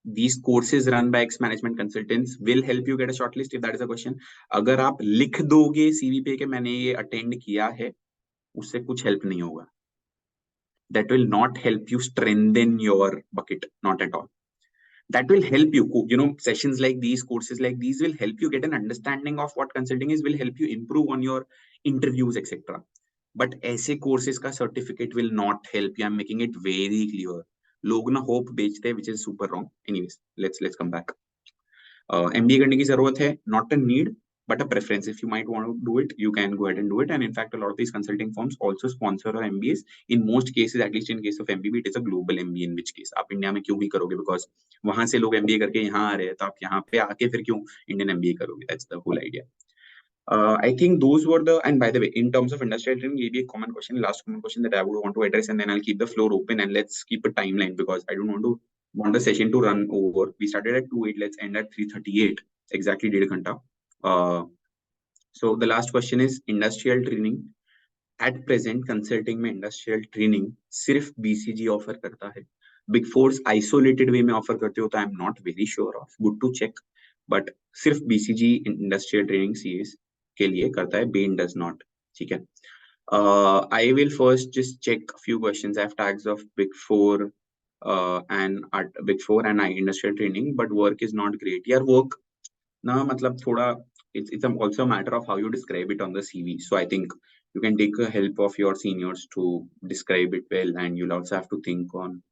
Speaker 5: these courses run by ex-management consultants will help you get a shortlist, if that is a question. अगर आप लिख दोगे CV पे कि मैंने ये attend किया है, उससे कुछ help नहीं होगा. That will not help you strengthen your bucket, not at all. That will help you, sessions like these, courses like these will help you get an understanding of what consulting is, will help you improve on your interviews, etc. But ऐसे courses का certificate will not help you. I'm making it very clear. लोग ना hope बेचते हैं, which is super wrong. Anyways, let's come back. MBA करने की जरूरत है, not a need, but a preference. If you might want to do it, you can go ahead and do it. And in fact, a lot of these consulting firms also sponsor our MBAs. In most cases, at least in case of MBA, it is a global MBA. In which case, आप India में क्यों भी करोगे? Because वहां से लोग MBA करके यहाँ आ रहे हैं, तो आप यहाँ पे आके फिर क्यों Indian MBA करोगे? That's the whole idea. I think those were the, and by the way, in terms of industrial training, ये भी एक common question, last common question that I would want to address, and then I'll keep the floor open and let's keep a timeline because I don't want the session to run over. We started at 2:08, let's end at 3:38, exactly 1.5 घंटा. So the last question is industrial training. At present, consulting में industrial training सिर्फ BCG offer करता है. Big Fours isolated way में offer करते हो तो I'm not very sure of. Good to check. But सिर्फ BCG industrial training CAs के लिए करता है. Bain does not. ठीक है. I will first just check a few questions. I have tags of Big Four and Big Four and industrial training, but work is not great. यार work ना मतलब थोड़ा it's also a matter of how you describe it on the CV. So I think you can take a help of your seniors to describe it well, and you'll also have to think on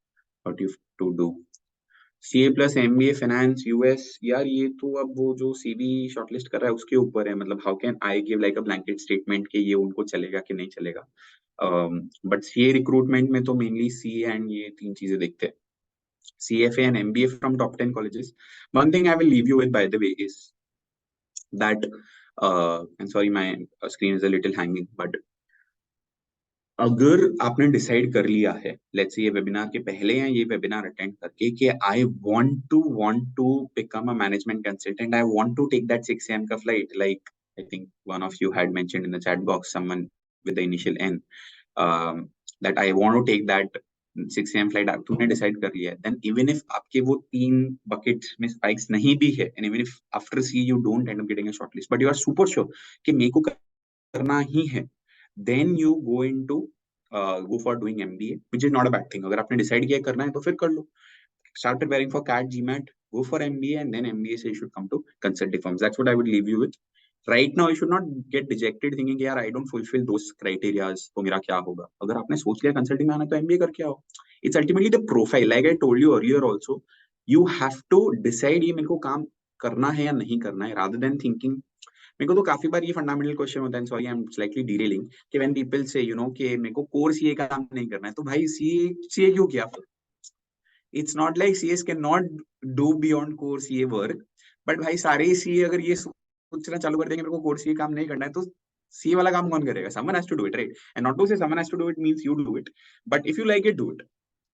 Speaker 5: what you have to do. CA plus MBA finance US, यार ये तो अब वो जो CV shortlist कर रहा है उसके ऊपर है. मतलब how can I give like a blanket statement कि ये उनको चलेगा कि नहीं चलेगा. But CA recruitment में तो mainly CA and ये तीन चीजें देखते हैं. CFA and MBA from top 10 colleges. One thing I will leave you with, by the way, is that, and sorry, my screen is a little hanging, but अगर आपने decide कर लिया है, लेट्स से ये वेबिनार के पहले या ये वेबिनार अटेंड करके कि I want to become a management consultant, I want to take that 6 AM का flight, like I think one of you had mentioned in the chat box, someone with the initial N, that I want to take that 6 AM flight. तुमने decide कर लिया है, then even if आपके वो 3 buckets में spikes नहीं भी है, and even if after C you don't end up getting a shortlist, but you are super sure कि मेरे को करना ही है, then you go into go for doing MBA, which is not a bad thing. अगर आपने decide किया करना है तो फिर कर लो. Start preparing for CAT, GMAT, go for MBA, and then MBA से you should come to consulting firms. That's what I would leave you with. Right now, you should not get dejected thinking यार I don't fulfill those criteria, तो मेरा क्या होगा. अगर आपने सोच लिया consulting में आना तो MBA करके आओ. It's ultimately the profile. Like I told you earlier also, you have to decide ये मेरे को काम करना है या नहीं करना है, rather than thinking. मेरे को तो काफी बार ये फंडामेंटल क्वेश्चन होता है, sorry I am slightly derailing, कि व्हेन पीपल से कि मेरे को कोर सीए का काम नहीं करना है, तो भाई सीए क्यों किया फिर? It's not like CS can not do beyond core CA work, but भाई सारे सीए अगर ये सोचना चालू कर देंगे मेरे को कोर सीए काम नहीं करना है, तो सीए वाला काम कौन करेगा? Someone has to do it, right? And not to say someone has to do it means you do it, but if you like it, do it.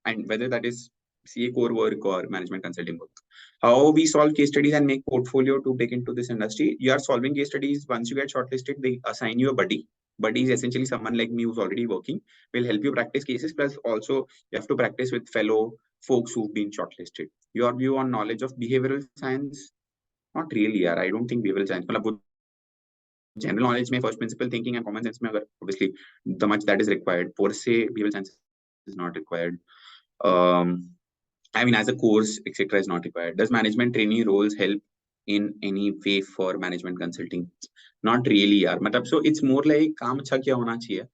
Speaker 5: And whether that is CA core work or management consulting work. How we solve case studies and make portfolio to take into this industry. You are solving case studies. Once you get shortlisted, they assign you a buddy. Buddy is essentially someone like me who's already working, will help you practice cases. Plus also you have to practice with fellow folks who've been shortlisted. Your view on knowledge of behavioral science? Not really, yaar. I don't think behavioral science. मतलब general knowledge में first principle thinking and common sense में अगर obviously the much that is required. Per se, behavioral science is not required. I mean, as a course, etc., is not required. Does management trainee roles help in any way for management consulting? Not really, yaar. मतलब so it's more like काम अच्छा क्या होना चाहिए.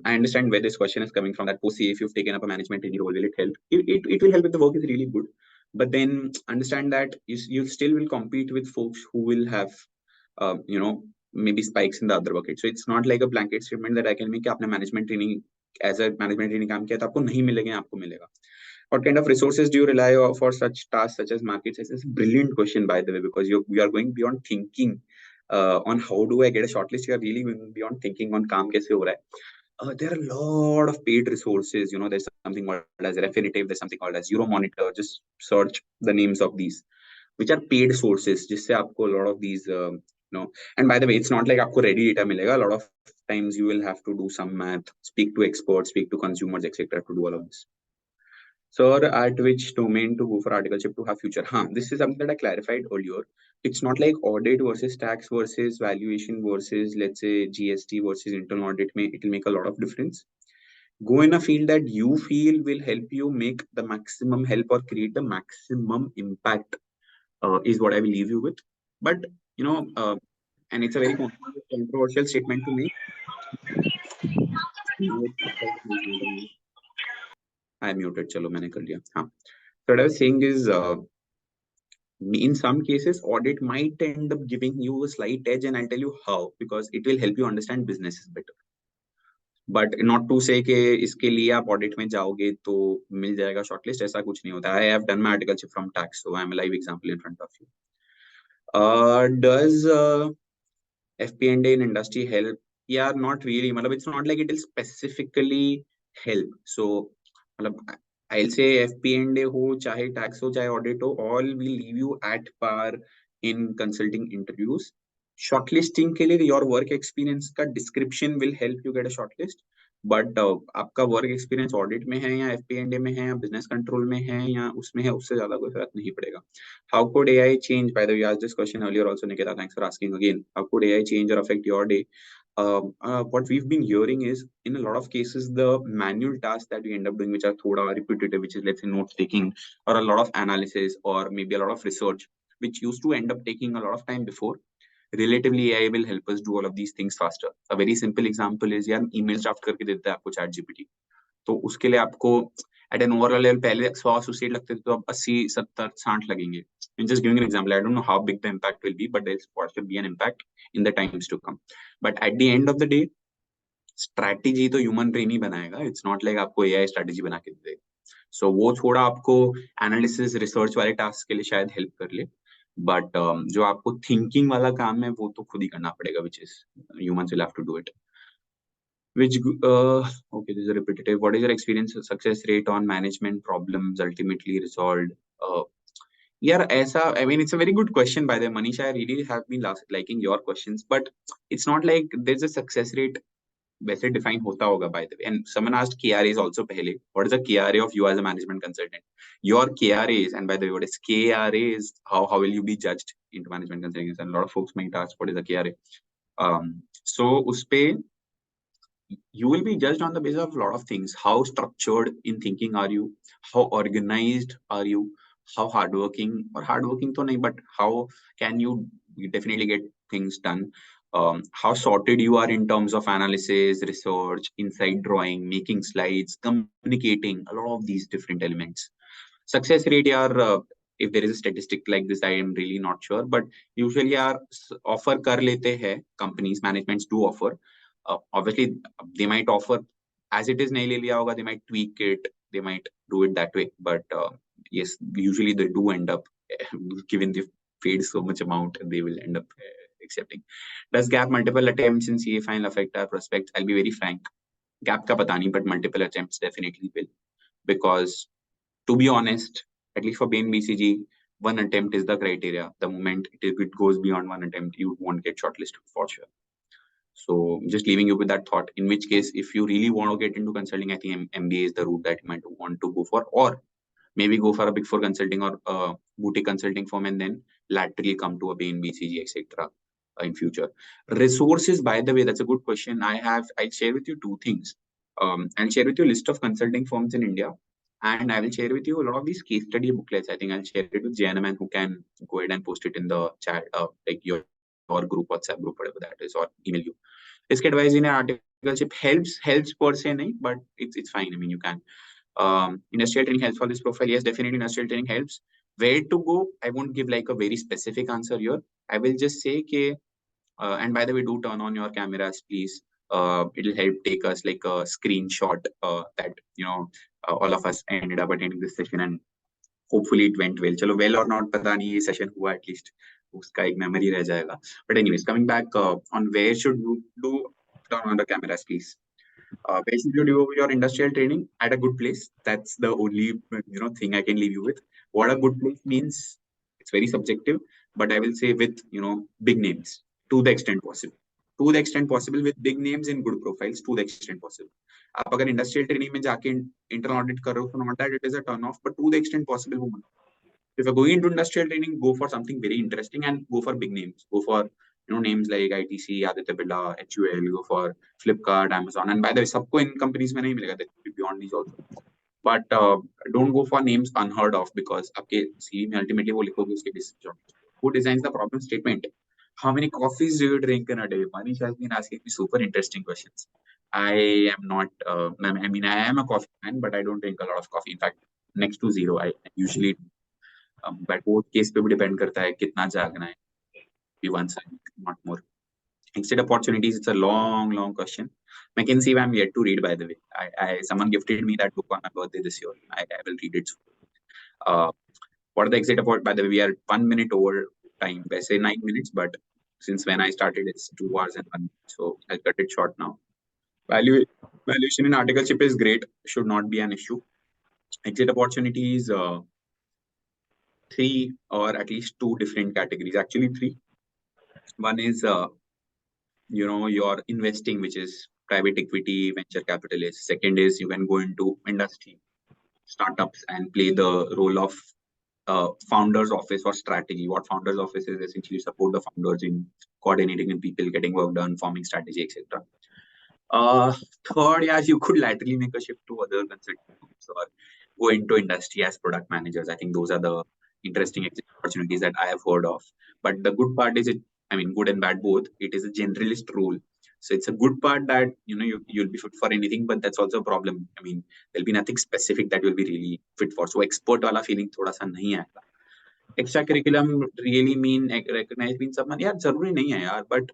Speaker 5: I understand where this question is coming from. That post if you've taken up a management trainee role, will it help? It will help if the work is really good. But then understand that you still will compete with folks who will have, you know, maybe spikes in the other bucket. So it's not like a blanket statement that I can make कि आपने management training as a management training काम किया तो आपको नहीं मिलेंगे, आपको मिलेगा. What kind of resources do you rely on for such tasks such as market size? It's a brilliant question, by the way, because you are going beyond thinking on how do I get a shortlist. You are really going beyond thinking on काम कैसे हो रहा है. There are a lot of paid resources. You know, there's something called as Refinitiv, there's something called as Euromonitor. Just search the names of these, which are paid sources. जिससे आपको a lot of these, you know. And by the way, it's not like आपको ready data मिलेगा. A lot of times you will have to do some math, speak to experts, speak to consumers, etc. to do all of this. Sir, at which domain to go for articleship to have future? This is something that I clarified earlier. It's not like audit versus tax versus valuation versus, let's say, GST versus internal audit. It will make a lot of difference. Go in a field that you feel will help you make the maximum help or create the maximum impact, is what I will leave you with. But, you know, and it's a very controversial statement to make. I muted. Chalo, मैंने कर लिया. So what I was saying is, in some cases, audit might end up giving you a slight edge, and I'll tell you how, because it will help you understand businesses better. But not to say कि इसके लिए आप audit में जाओगे तो मिल जाएगा shortlist, ऐसा कुछ नहीं होता. I have done my articleship from tax, so I'm a live example in front of you. Does FP&A in industry help? Yeah, not really. It's not like it will specifically help. So I'll say FP&A ho, chahe tax ho, chahe audit ho, all will leave you at par in consulting interviews. Shortlisting के लिए your work experience का description will help you get a shortlist. But आपका work experience audit में है या FP&A में है या business control में है या उसमें है, उससे ज्यादा कोई फर्क नहीं पड़ेगा. How could AI change? By the way, you asked this question earlier also, Nikita. Thanks for asking again. How could AI change or affect your day? What we've been hearing is, in a lot of cases, the manual tasks that we end up doing, which are thoda repetitive, which is, let's say, note taking, or a lot of analysis, or maybe a lot of research, which used to end up taking a lot of time before, relatively AI will help us do all of these things faster. A very simple example is, यार email draft करके देता है आपको ChatGPT, तो उसके लिए आपको at an overall level पहले 100 associate लगते थे, तो अब 80, 70, 60 लगेंगे. I'm just giving an example. I don't know how big the impact will be, but there's what should be an impact in the times to come. But at the end of the day, strategy तो human brain ही बनाएगा. It's not like आपको AI strategy बना के दे देगा. So वो थोड़ा आपको analysis, research वाले task के लिए शायद help कर ले. But जो आपको thinking वाला काम है वो तो खुद ही करना पड़ेगा, which is humans will have to do it. Which okay, this is repetitive. What is your experience success rate on management problems ultimately resolved? Yeah, ऐसा, I mean, it's a very good question, by the way, Manisha. I really have been liking your questions, but it's not like there's a success rate वैसे define होता होगा, by the way. And someone asked KRAs also पहले. What is the KRA of you as a management consultant? Your KRAs, and by the way, what is KRA is how will you be judged into management consulting? And a lot of folks might ask, what is a KRA? So उसपे you will be judged on the basis of a lot of things. How structured in thinking are you? How organized are you? How hardworking, or hardworking to nahi, but how can you definitely get things done? How sorted you are in terms of analysis, research, insight drawing, making slides, communicating, a lot of these different elements. Success rate, if there is a statistic like this, I am really not sure, but usually offer kar lete hai companies, managements do offer. Obviously, they might offer as it is nahi le liya hoga, they might tweak it, they might do it that way, but yes, usually they do end up, given they paid so much amount, they will end up accepting. Does gap multiple attempts in CA final affect our prospects? I'll be very frank, gap ka pata nahi, but multiple attempts definitely will, because to be honest, at least for Bain BCG, one attempt is the criteria. The moment it goes beyond one attempt, you won't get shortlisted for sure. So just leaving you with that thought, in which case, if you really want to get into consulting, I think MBA is the route that you might want to go for, or maybe go for a Big Four consulting or a boutique consulting firm, and then laterally come to a Bain, BCG, etc. In future. Resources, by the way, that's a good question. I'll share with you two things. I'll share with you a list of consulting firms in India, and I will share with you a lot of these case study booklets. I think I'll share it with JNM, and who can go ahead and post it in the chat, like your group, WhatsApp group, whatever that is, or email you. Risk advice in an articleship helps per se, nahi, but it's fine. I mean, you can. Industrial training helps for this profile. Yes, definitely industrial training helps. Where to go? I won't give like a very specific answer here. I will just say ke, and by the way, do turn on your cameras, please. It'll help take us like a screenshot that all of us ended up attending this session, and hopefully it went well. Chalo, well or not, pata nahi, ye session hua at least. Uska ek memory reh jayega. But anyways, coming back on where should you do, turn on the cameras, please. Where should you do your industrial training? At a good place. That's the only thing I can leave you with. What a good place means, it's very subjective, but I will say with big names to the extent possible. To the extent possible with big names and good profiles to the extent possible. आप अगर industrial training में जाके internal audit कर रहे हो, so not that it is a turn off, but to the extent possible वो मत. If you're going into industrial training, go for something very interesting and go for big names. Go for names like ITC, Aditya Birla, HUL. Go for Flipkart, Amazon. And by the way, सबको इन companies में नहीं मिलेगा. There will be beyond these also. But don't go for names unheard of, because आपके CV में ultimately वो लिखोगे उसके basis पे. Who designs the problem statement? How many coffees do you drink in a day? Manish has been asking me super interesting questions. I am not. I mean, I am a coffee fan, but I don't drink a lot of coffee. In fact, next to zero. I usually. But वो case पे भी depend करता है कितना जागना है. Be one side, not more. Exit opportunities, it's a long question. McKinsey, I'm yet to read, by the way. Someone gifted me that book on my birthday this year. I will read it soon. What are the exit opportunities? By the way, we are 1 minute over time. I say 9 minutes, but since when I started, it's 2 hours and 1 minute. So I'll cut it short now. Valuation in articleship is great. Should not be an issue. Exit opportunities, 3 or at least 2 different categories. Actually 3. One is your investing, which is private equity, venture capitalist. Second is you can go into industry, startups, and play the role of founder's office or strategy. What founder's office is essentially support the founders in coordinating with people, getting work done, forming strategy, etc. Third, yeah, you could laterally make a shift to other consulting firms or go into industry as product managers. I think those are the interesting opportunities that I have heard of. But the good part is good and bad both. It is a generalist role. So it's a good part that you'll be fit for anything, but that's also a problem. I mean, there'll be nothing specific that you'll be really fit for. So expert wala feeling thoda sa nahi aayega. Extra curriculum really recognize means someone, yeah, zaruri nahi hai yaar, but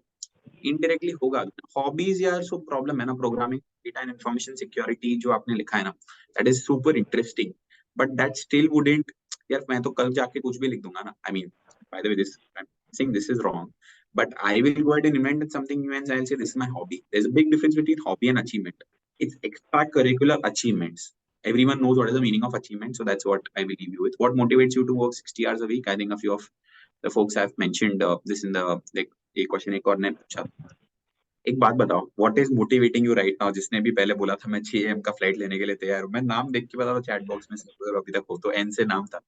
Speaker 5: indirectly होगा. Hobbies यार, so problem है ना, programming, data and information security जो आपने लिखा है ना, that is super interesting, but that still wouldn't, यार मैं तो कल जाके कुछ भी लिख दूंगा ना. I mean, by the way, I'm saying this is wrong, but I will go ahead and invent something new and I'll say this is my hobby. There's a big difference between hobby and achievement. It's extracurricular achievements. Everyone knows what is the meaning of achievement, so that's what I will leave you with. What motivates you to work 60 hours a week? I think a few of the folks have mentioned this in the एक question एक और ने पूछा. एक बात बताओ, what is motivating you right now? जिसने भी पहले बोला था मैं 6 AM का फ्लाइट लेने के लिए तैयार हूं, मैं नाम देख के बता रहा चैट बॉक्स में से, अभी तक हो तो एन से नाम था.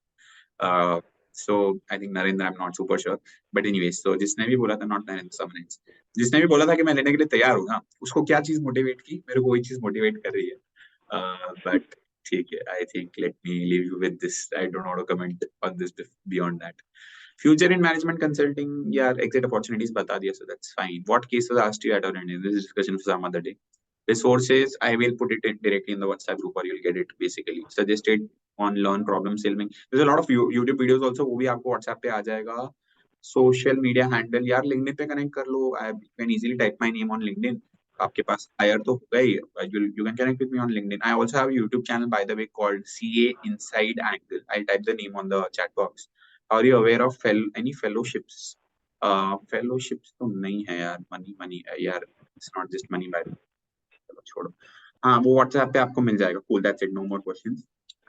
Speaker 5: So I think Narendra, I am not super sure, but anyways, तो जिसने भी बोला था, नॉट नरेंद्र, समवन एल्स, जिसने भी बोला था कि मैं लेने के लिए तैयार हूं ना, उसको क्या चीज मोटिवेट की? मेरे को वही चीज मोटिवेट कर रही है. बट ठीक है, I think let me leave you with this. I don't want to comment on this beyond that. Future in management consulting, yeah, exit opportunities bata diya, so that's fine. What cases asked you at our end? This is discussion for some other day. Resources, I will put it directly in the WhatsApp group, or you'll get it basically. Suggested on learn problem solving. There's a lot of YouTube videos also, वो भी आपको WhatsApp पे आ जाएगा. Social media handle, यार LinkedIn पे connect कर लो. I can easily type my name on LinkedIn. आपके पास hire तो होगा ही. You can connect with me on LinkedIn. I also have a YouTube channel, by the way, called CA Inside Angle. I'll type the name on the chat box. Are you aware of any fellowships? Fellowships तो नहीं है यार. Money यार, it's not just money, by the way. चलो छोड़ो. हाँ, वो WhatsApp पे आपको मिल जाएगा. Cool, that's it. No more questions.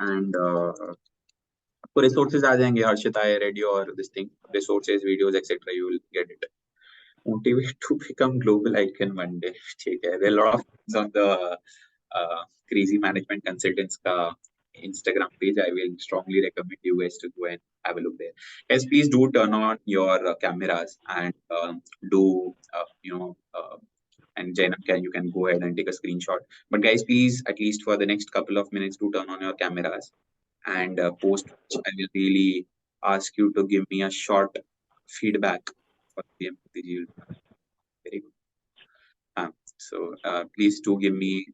Speaker 5: And आपको resources आ जाएंगे. Harshit, I read your this thing. Resources, videos, etc. You will get it. Motivate to become global icon one day. ठीक है. There are a lot of things on the crazy management consultants का Instagram page. I will strongly recommend you guys to go and have a look there. Yes, please do turn on your cameras and do and Jainam, you can go ahead and take a screenshot. But guys, please, at least for the next couple of minutes, do turn on your cameras and post. I will really ask you to give me a short feedback for the MPG. Very good. So please do give me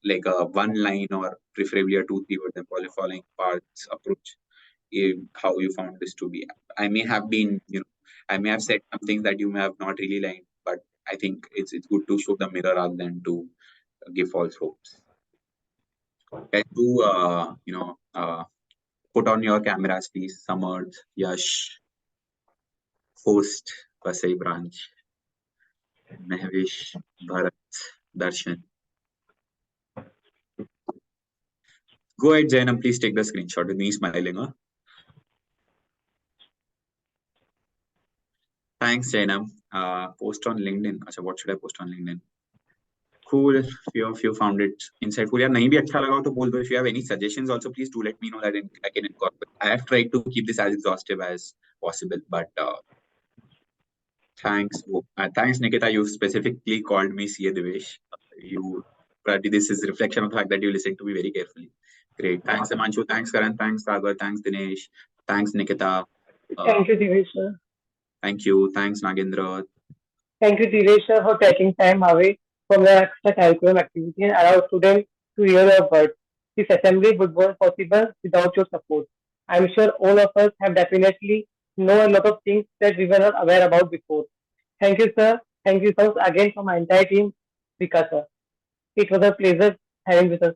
Speaker 5: like a one line or preferably a 2-3 word following Parth's approach. How you found this to be. I may have been, I may have said some things that you may have not really liked, but I think it's good to show the mirror rather than to give false hopes. Can you put on your cameras, please. Samarth, Yash, host, Vasai branch, Mehvish, Bharat, Darshan. Go ahead, Jainam, please take the screenshot with me smiling. Huh? Thanks, Jainam. Post on LinkedIn. Achha, what should I post on LinkedIn? Cool. Few of you found it insightful. Yeah, nahi bhi acha laga to bol do. If you have any suggestions, also please do let me know that I can incorporate. I have tried to keep this as exhaustive as possible, but thanks. Thanks, Nikita. You specifically called me CA Divesh. Probably this is a reflection of the fact that you listened to me very carefully. Great. Thanks, Amanchu. Thanks, Karan. Thanks, Sagar. Thanks, Dinesh. Thanks, Nikita.
Speaker 4: Thank you, Divesh sir.
Speaker 5: Thank you. Thanks, Nagendra.
Speaker 4: Thank you, Divesh sir, for taking time away from the extracurricular activity and allow students to hear your words. This assembly would be possible without your support. I'm sure all of us have definitely know a lot of things that we were not aware about before. Thank you, sir. Thank you, sir, again from my entire team, WICASA. It was a pleasure having with us.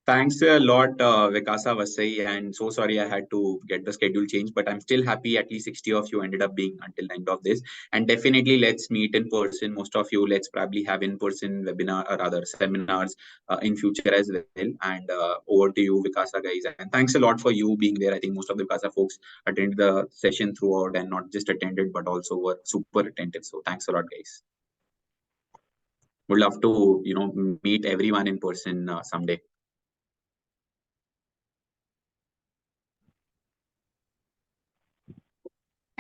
Speaker 5: Thanks a lot, WICASA Vasai, and so sorry I had to get the schedule changed, but I'm still happy at least 60 of you ended up being until the end of this. And definitely let's meet in person. Most of you, let's probably have in-person webinar or other seminars in future as well. And over to you, WICASA guys. And thanks a lot for you being there. I think most of the WICASA folks attended the session throughout and not just attended, but also were super attentive. So thanks a lot, guys. Would love to, meet everyone in person someday.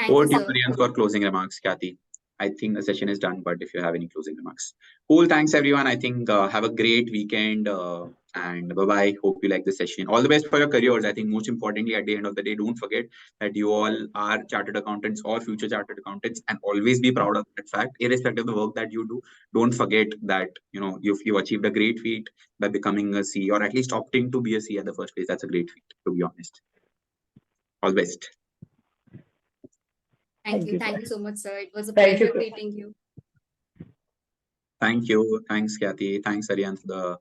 Speaker 5: Over to you, Marian, for closing remarks, Kathy. I think the session is done, but if you have any closing remarks. Cool. Thanks, everyone. I think have a great weekend and bye-bye. Hope you like the session. All the best for your careers. I think most importantly, at the end of the day, don't forget that you all are chartered accountants or future chartered accountants and always be proud of that fact, irrespective of the work that you do. Don't forget that, you've achieved a great feat by becoming a C or at least opting to be a C at the first place. That's a great feat, to be honest. All the best.
Speaker 2: Thank you. Thank you so much, sir. It was a pleasure meeting you.
Speaker 5: Thank you. Thanks, Kathy. Thanks, Aryan, for the